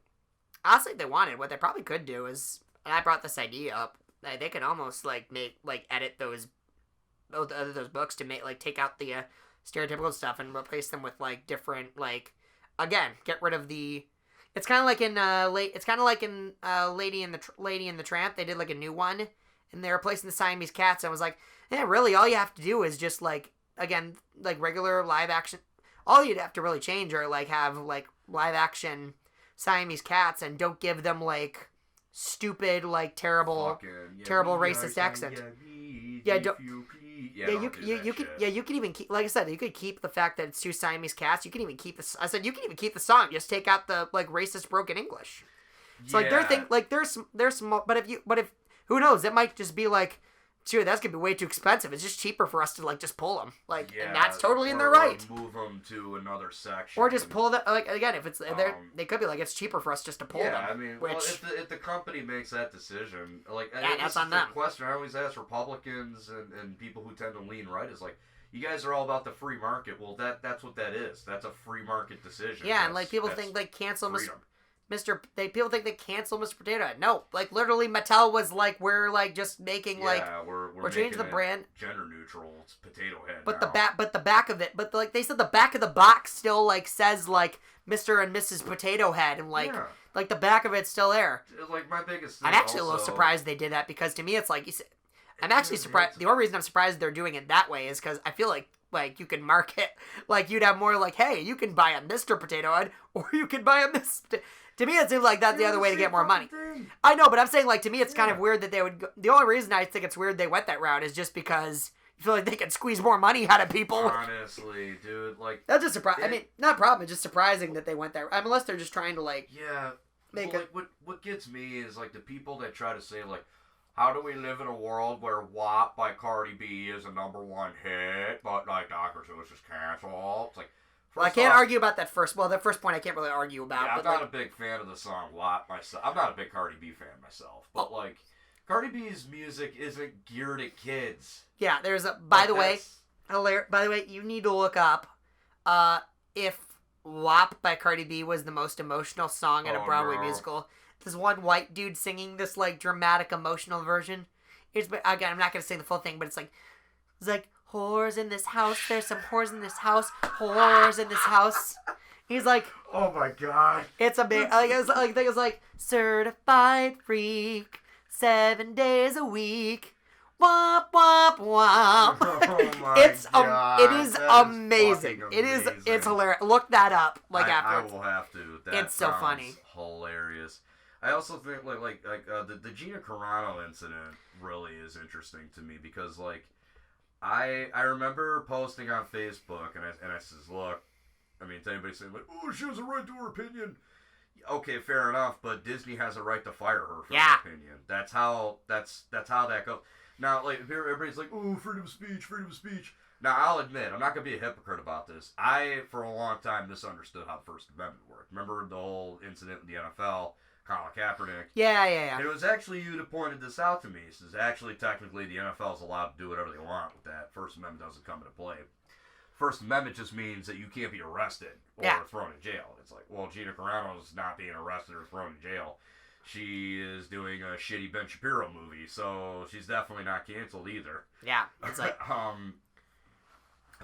honestly, if they wanted, what they probably could do is, and I brought this idea up, they could almost, like, edit those books to make, like, take out the stereotypical stuff and replace them with, like, different, like, again, get rid of the... It's kind of like in, Lady and the Tramp, they did, like, a new one, and they're replacing the Siamese cats. I was like, yeah, really, all you have to do is just, like, again, like, regular live action. All you'd have to really change are, like, have, like, live action Siamese cats and don't give them, like, stupid, like, terrible racist accent. Yeah, you can even keep, like I said, you could keep the fact that it's two Siamese cats. You can even keep the, I said, you can even keep the song. Just take out the, like, racist broken English. So, like, there's some, but if, who knows? It might just be like, dude, that's gonna be way too expensive. It's just cheaper for us to like just pull them, like, and that's totally in their right. Or move them to another section, or just pull them. Like again, if it's they could be like, it's cheaper for us just to pull them. Yeah, I mean, if the company makes that decision, like, that's on them. The question I always ask Republicans and people who tend to lean right is like, you guys are all about the free market. Well, that's what that is. That's a free market decision. Yeah, and like people think like cancel people think they cancel Mr. Potato Head. No, like literally Mattel was like, we're like just making we're changing the brand gender neutral. It's Potato Head. But the back of it, like they said, the back of the box still like says like Mr. and Mrs. Potato Head, and like the back of it's still there. Like my biggest thing, I'm actually a little surprised they did that, because to me it's like, you said, I'm actually surprised. The only reason I'm surprised they're doing it that way is because I feel like you can market, like you'd have more like, hey, you can buy a Mr. Potato Head, or you can buy a Miss. To me, it seems like that's the other way to get more money. I know, but I'm saying, like, to me, it's kind of weird that they would go. The only reason I think it's weird they went that route is just because you feel like they can squeeze more money out of people. Honestly, dude, like... That's just surprising. I mean, not a problem, it's just surprising that they went that route. Unless they're just trying to, like... Yeah, make like, what gets me is, like, the people that try to say, like, how do we live in a world where WAP by Cardi B is a #1 hit, but, like, Dr. Seuss is canceled? It's like... Well, I can't argue about that first... Well, that first point I can't really argue about. Yeah, but I'm not a big fan of the song WAP myself. I'm not a big Cardi B fan myself. But, like, Cardi B's music isn't geared at kids. Yeah, there's a... By the way, you need to look up if WAP by Cardi B was the most emotional song in a Broadway musical. This one white dude singing this, like, dramatic, emotional version. Again, I'm not going to sing the full thing, but it's like... whores in this house. There's some whores in this house. Whores in this house. He's like, oh my god, it's amazing. I think it was like certified freak, 7 days a week. Wop wop wop. Oh my god, it is amazing. It's hilarious. Look that up I will have to. It's so funny. Hilarious. I also think the Gina Carano incident really is interesting to me because like. I remember posting on Facebook, and I says, look, I mean, to anybody saying, like, oh, she has a right to her opinion. Okay, fair enough, but Disney has a right to fire her for her opinion. That's how that goes. Now, like, everybody's like, oh, freedom of speech. Now, I'll admit, I'm not going to be a hypocrite about this. I, for a long time, misunderstood how the First Amendment worked. Remember the whole incident in the NFL? Colin Kaepernick. Yeah. And it was actually you that pointed this out to me. It says, actually, technically, the NFL is allowed to do whatever they want with that. First Amendment doesn't come into play. First Amendment just means that you can't be arrested or thrown in jail. It's like, well, Gina Carano's not being arrested or thrown in jail. She is doing a shitty Ben Shapiro movie, so she's definitely not canceled either. Yeah, it's like... I'm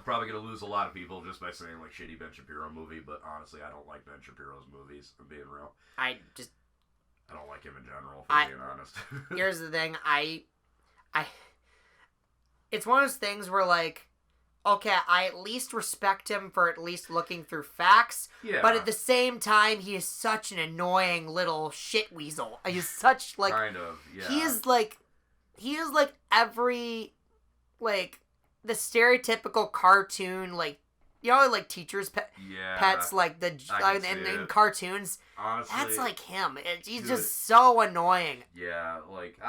probably going to lose a lot of people just by saying, like, shitty Ben Shapiro movie, but honestly, I don't like Ben Shapiro's movies, if I'm being real. I don't like him in general, if I'm being honest. Here's the thing, it's one of those things where, like, okay, I at least respect him for at least looking through facts, but at the same time, he is such an annoying little shit weasel. He's such, like... Kind of, yeah. He is, like, every, like, the stereotypical cartoon, like, you know, like teachers' pets, like in cartoons. Honestly, that's like him. He's just so annoying. Yeah, like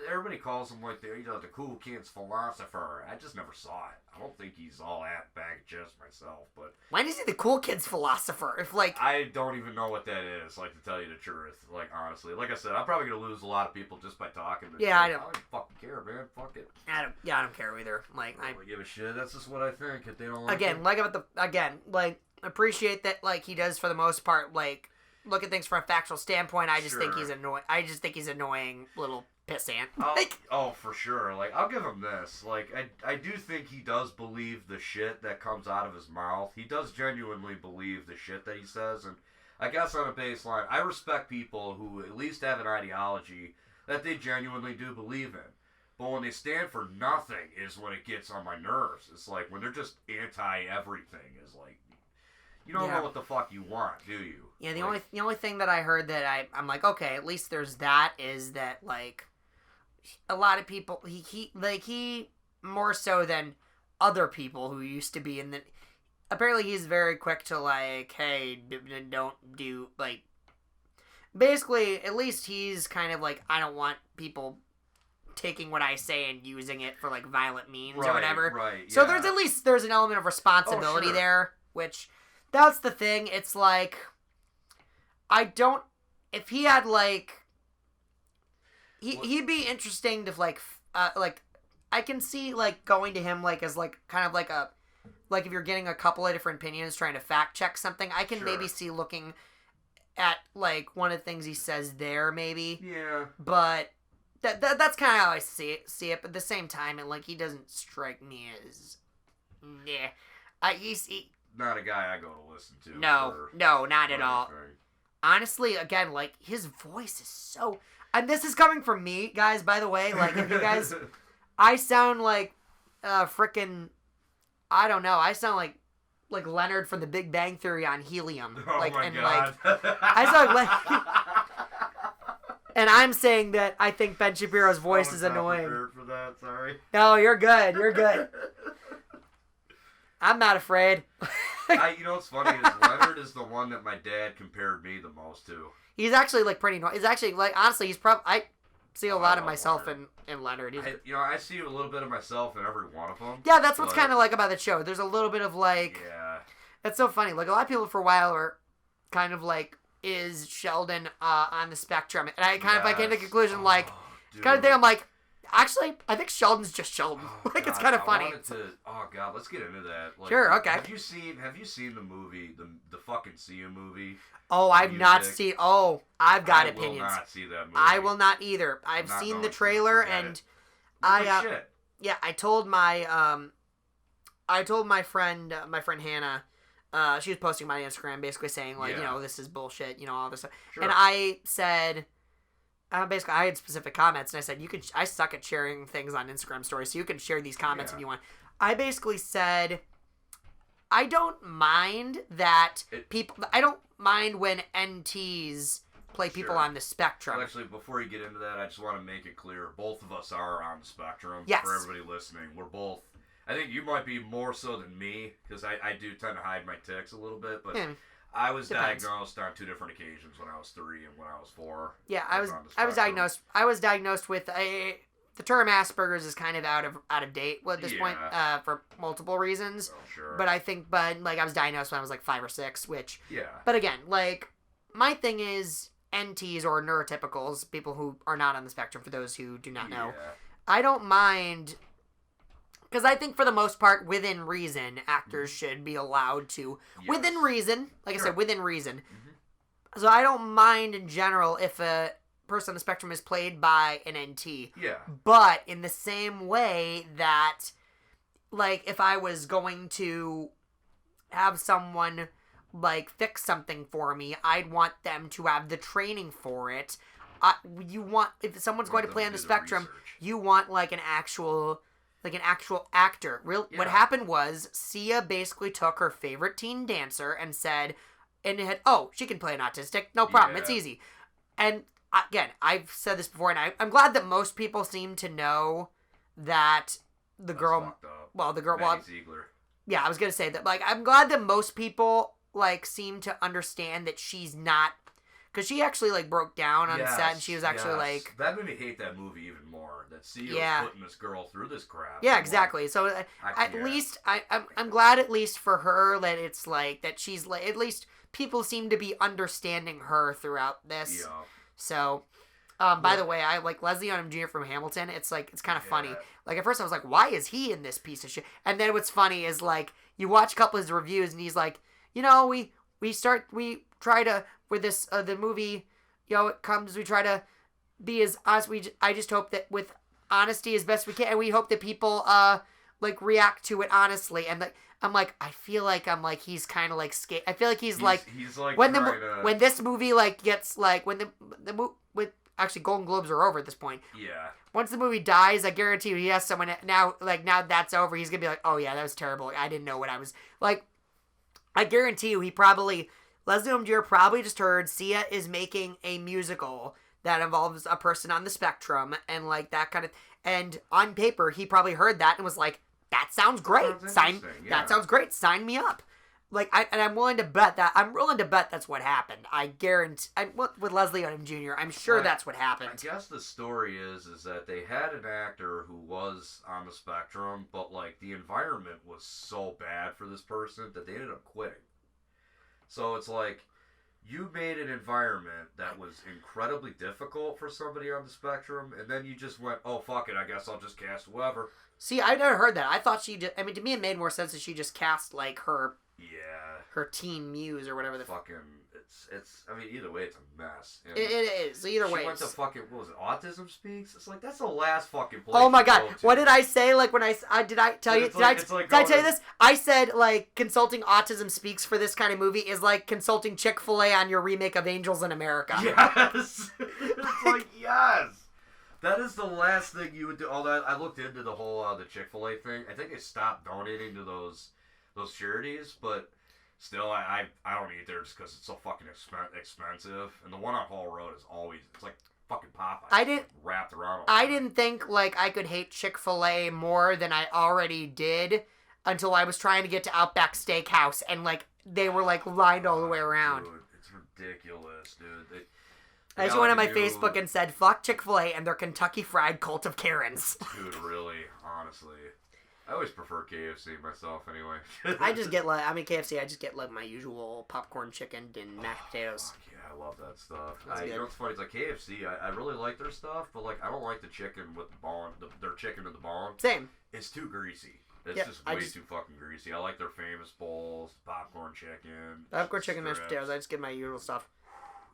everybody calls him like the cool kid's philosopher. I just never saw it. I don't think he's all that bag just myself, but when is he the cool kid's philosopher? If like I don't even know what that is. Like to tell you the truth, like honestly, like I said, I'm probably gonna lose a lot of people just by talking. I don't fucking care, man. Fuck it. I don't care either. Like I don't give a shit. That's just what I think. If they don't appreciate that. Like he does for the most part. Like look at things from a factual standpoint. I just think he's annoying. I just think he's annoying little pissant. Oh, for sure. Like, I'll give him this. Like, I do think he does believe the shit that comes out of his mouth. He does genuinely believe the shit that he says. And I guess on a baseline, I respect people who at least have an ideology that they genuinely do believe in. But when they stand for nothing is when it gets on my nerves. It's like, when they're just anti-everything is like, you don't know what the fuck you want, do you? Yeah, the only thing that I heard that I'm like, okay, at least there's that, is that, like, a lot of people, he more so than other people who used to be in the, apparently he's very quick to, like, hey, don't do, like, basically, at least he's kind of like, I don't want people taking what I say and using it for, like, violent means or whatever. Right, so there's an element of responsibility there, which... That's the thing. It's like, if he had, like, he'd be interesting to, like, I can see, like, going to him, like, as, like, kind of like if you're getting a couple of different opinions trying to fact check something, I can maybe see looking at, like, one of the things he says there, maybe. Yeah. But that's kind of how I see it, but at the same time, and, like, he doesn't strike me as, not a guy I go to listen to. No, not at all. Honestly, again, like, his voice is so... And this is coming from me, guys, by the way. Like, if you guys... I sound like frickin', I don't know. I sound like Leonard from The Big Bang Theory on helium. Oh like my and God. I sound like and I'm saying that I think Ben Shapiro's voice is annoying. Prepared for that, sorry. No, you're good. You're good. I'm not afraid. You know what's funny is Leonard is the one that my dad compared me the most to. He's actually like pretty. He's actually like honestly. He's probably. I see a lot of myself in Leonard. I see a little bit of myself in every one of them. Yeah, that's what's kind of like about the show. There's a little bit of like. Yeah. That's so funny. Like a lot of people for a while were kind of like, is Sheldon on the spectrum? And I kind of like came to the conclusion kind of thing. I'm like. Actually, I think Sheldon's just Sheldon. Like, it's kind of funny. Oh God, let's get into that. Like, sure, okay. Have you seen the movie, the fucking Sia movie? Oh, I've not seen. Oh, I've got opinions. I will not see that movie. I will not either. I've seen the trailer, and shit. Yeah, I told my friend Hannah. She was posting on my Instagram, basically saying like, this is bullshit, all this stuff. Sure. And I said. Basically, I had specific comments, and I said, I suck at sharing things on Instagram stories, so you can share these comments if you want. I basically said, I don't mind that I don't mind when NTs play people on the spectrum. Well, actually, before you get into that, I just want to make it clear, both of us are on the spectrum. Yes. For everybody listening, we're both. I think you might be more so than me, because I do tend to hide my tics a little bit, but... I was diagnosed on 2 different occasions when I was 3 and when I was 4. Yeah, I was diagnosed. I was diagnosed with the term Asperger's is kind of out of date at this point for multiple reasons. Oh, sure. But I think I was diagnosed when I was like 5 or 6, which yeah. But again, like my thing is NTs or neurotypicals, people who are not on the spectrum. For those who do not know, I don't mind. Because I think for the most part, within reason, actors should be allowed to, within reason, like I said, within reason. Mm-hmm. So I don't mind in general if a person on the spectrum is played by an NT. Yeah. But in the same way that, like, if I was going to have someone, like, fix something for me, I'd want them to have the training for it. If someone's going to play on the spectrum, you want, like, an actual actor. What happened was Sia basically took her favorite teen dancer and said, she can play an autistic, no problem, it's easy. And again, I've said this before, and I'm glad that most people seem to know that the girl, Ziegler. Yeah, I was gonna say that. Like, I'm glad that most people like seem to understand that she's not. Because she actually, like, broke down on set, and she was actually, like... That made me hate that movie even more. That Sia was putting this girl through this crap. Yeah, exactly. So, at least, I'm glad at least for her that it's, like, that she's, like... At least people seem to be understanding her throughout this. Yeah. So, by the way, I like Leslie Odom Jr. from Hamilton. It's, like, it's kind of funny. Like, at first I was like, why is he in this piece of shit? And then what's funny is, like, you watch a couple of his reviews, and he's like, we try to... With this, the movie, it comes, we try to be as honest. I just hope that with honesty as best we can, and we hope that people, like, react to it honestly. And, like, I feel like he's kind of, like, I feel like he's like, when this movie, like, gets, like, when actually, Golden Globes are over at this point. Yeah. Once the movie dies, I guarantee you, he has someone, now that's over, he's gonna be like, oh, yeah, that was terrible. I didn't know what I was, like, I guarantee you, Leslie Odom Jr. probably just heard Sia is making a musical that involves a person on the spectrum and like that kind of. And on paper, he probably heard that and was like, "That sounds great. That sounds great. Sign me up." Like, I'm willing to bet that. I'm willing to bet that's what happened. I guarantee. With Leslie Odom Jr., I'm sure that's what happened. I guess the story is that they had an actor who was on the spectrum, but like the environment was so bad for this person that they ended up quitting. So it's like, you made an environment that was incredibly difficult for somebody on the spectrum, and then you just went, oh, fuck it, I guess I'll just cast whoever. See, I never heard that. I thought she did. I mean, to me, it made more sense that she just cast, like, her teen muse or whatever the fucking... It's I mean, either way, it's a mess. It is. Either way. She went to fucking, what was it, Autism Speaks? It's like, that's the last fucking place. Oh my god. What did I say? Like, when did I tell you? Did I tell you this? I said, like, consulting Autism Speaks for this kind of movie is like consulting Chick-fil-A on your remake of Angels in America. Yes! It's like, yes! That is the last thing you would do. Although I looked into the whole the Chick-fil-A thing. I think they stopped donating to those charities, but still, I don't eat there just because it's so fucking expensive. And the one on Hall Road is always it's like fucking Popeye. Wrapped around. I didn't think like I could hate Chick-fil-A more than I already did until I was trying to get to Outback Steakhouse and like they were like lined all the way around. Dude, it's ridiculous, dude. I just went on my Facebook and said, fuck Chick-fil-A and their Kentucky Fried Cult of Karens. Dude, really, honestly. I always prefer KFC myself anyway. KFC, I just get like my usual popcorn chicken and mashed potatoes. Yeah, I love that stuff. You know what's funny? It's like KFC, I really like their stuff, but like I don't like the chicken with the bone, their chicken in the bone. Same. It's too greasy. It's just way too fucking greasy. I like their famous bowls, popcorn chicken. Popcorn chicken, mashed potatoes. I just get my usual stuff.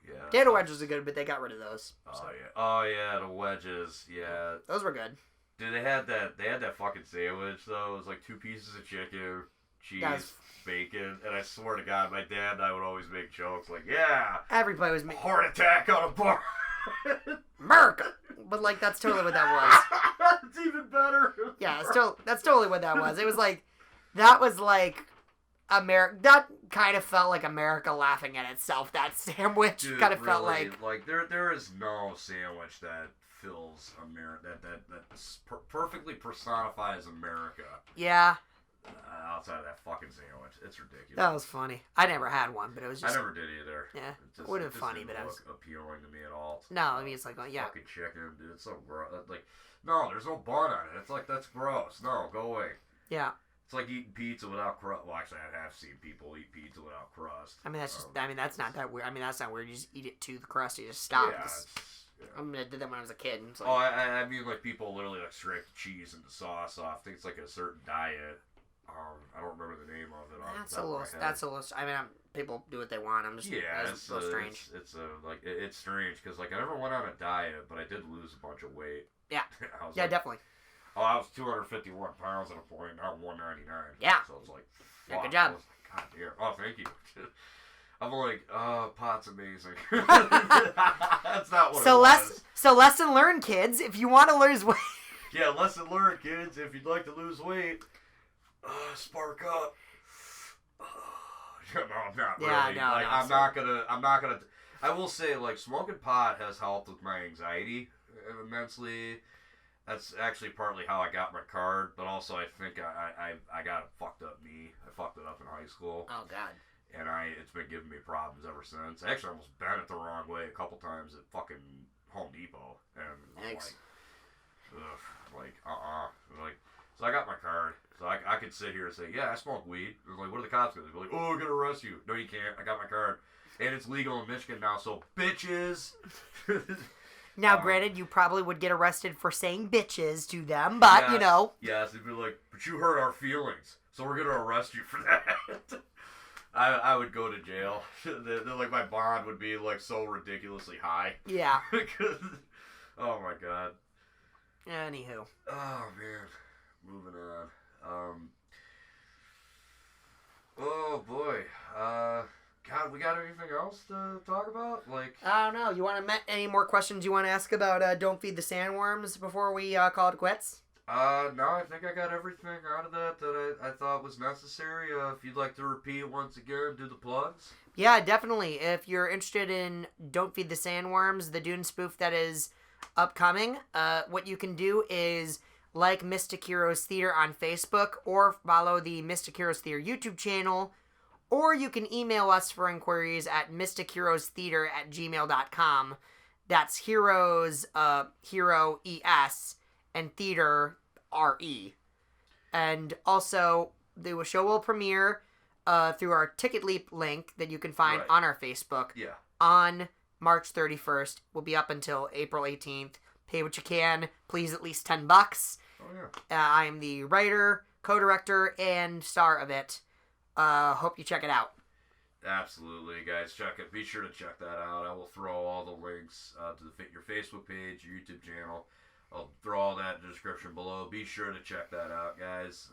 Yeah. Potato wedges are good, but they got rid of those. So. Oh yeah, the wedges. Yeah. Those were good. Dude, they had that fucking sandwich though. It was like 2 pieces of chicken, cheese, bacon, and I swear to God, my dad and I would always make jokes like, "Yeah, everybody was making heart attack on a bar." America. But like that's totally what that was. It's even better. Yeah, that's totally what that was. It was like that was like America. That kind of felt like America laughing at itself. That sandwich kind of felt like there is no sandwich that fills America that perfectly personifies America. Yeah. Outside of that fucking sandwich, it's ridiculous. That was funny. I never had one, but it was just. I never did either. Yeah, it wasn't funny, but it was appealing to me at all. No, I mean it's like fucking chicken, dude. It's so gross. Like, no, there's no bun on it. It's like that's gross. No, go away. Yeah. It's like eating pizza without crust. Well, actually, I have seen people eat pizza without crust. I mean, that's just. I mean, that's not that weird. I mean, that's not weird. You just eat it to the crust. You just stop. Yeah. I mean, I did that when I was a kid. Like, I mean, like people literally like scrape the cheese and the sauce off. I think it's like a certain diet. I don't remember the name of it. That's a little. I mean, people do what they want. I'm just. It's a little strange. It's strange because like I never went on a diet, but I did lose a bunch of weight. Yeah. Yeah, definitely. Oh, I was 251 pounds at a point. Now I'm 199. Yeah. So it's like. Yeah, good job. God damn. Oh, thank you. I'm like, pot's amazing. That's not what it was. So lesson learned, kids. If you want to lose weight. Yeah, lesson learned, kids. If you'd like to lose weight. Spark up. No, not really. Yeah, no, like, I'm not gonna. I will say, like, smoking pot has helped with my anxiety immensely. That's actually partly how I got my card, but also I think I got a fucked up knee. I fucked it up in high school. Oh God. And it's been giving me problems ever since. I actually almost bent it the wrong way a couple times at fucking Home Depot, and Thanks. So I got my card. So I could sit here and say, yeah, I smoke weed. And like, what are the cops going to do? Like, oh, we're going to arrest you. No, you can't. I got my card. And it's legal in Michigan now, so bitches. Now, granted, you probably would get arrested for saying bitches to them, but, yes, you know. Yes, they'd be like, but you hurt our feelings, so we're going to arrest you for that. I would go to jail. Like, my bond would be, like, so ridiculously high. Yeah. Oh, my God. Anywho. Oh, man. Moving on. Oh boy. God, we got anything else to talk about? Like, I don't know. You want to any more questions you want to ask about Don't Feed the Sandworms before we call it quits? No, I think I got everything out of that I thought was necessary. If you'd like to repeat once again, do the plugs. Yeah, definitely. If you're interested in Don't Feed the Sandworms, the Dune spoof that is upcoming, what you can do is like Mystic Heroes Theater on Facebook, or follow the Mystic Heroes Theater YouTube channel, or you can email us for inquiries at mysticheroestheater@gmail.com. That's heroes, hero, ES, and theater, RE. And also, the show will premiere through our Ticket Leap link that you can find on our Facebook on March 31st. We'll be up until April 18th. Pay what you can. Please, at least $10. Oh, yeah. I'm the writer, co-director, and star of it. Hope you check it out. Absolutely, guys. Check it. Be sure to check that out. I will throw all the links to your Facebook page, your YouTube channel. I'll throw all that in the description below. Be sure to check that out, guys.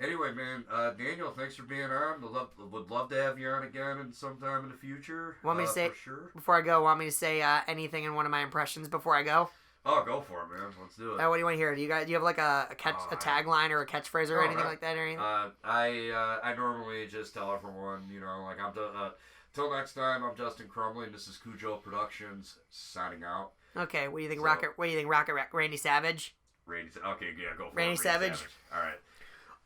Anyway, man, Daniel, thanks for being on. Would love to have you on again sometime in the future. Want me to say, for sure. Before I go, want me to say anything in one of my impressions before I go? Oh, go for it, man. Let's do it. What do you want to hear? Do you have like a tagline or a catchphrase or anything like that or anything? I normally just tell everyone, like till next time. I'm Justin Crumley, and this is CuJo Productions signing out. Okay, what do you think? Rocket Randy Savage. Okay, yeah, go for Randy it. Savage. All right.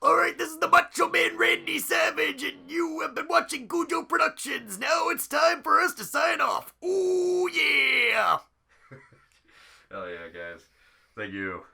All right, this is the Macho Man Randy Savage, and you have been watching CuJo Productions. Now it's time for us to sign off. Ooh, yeah! Hell yeah, guys. Thank you.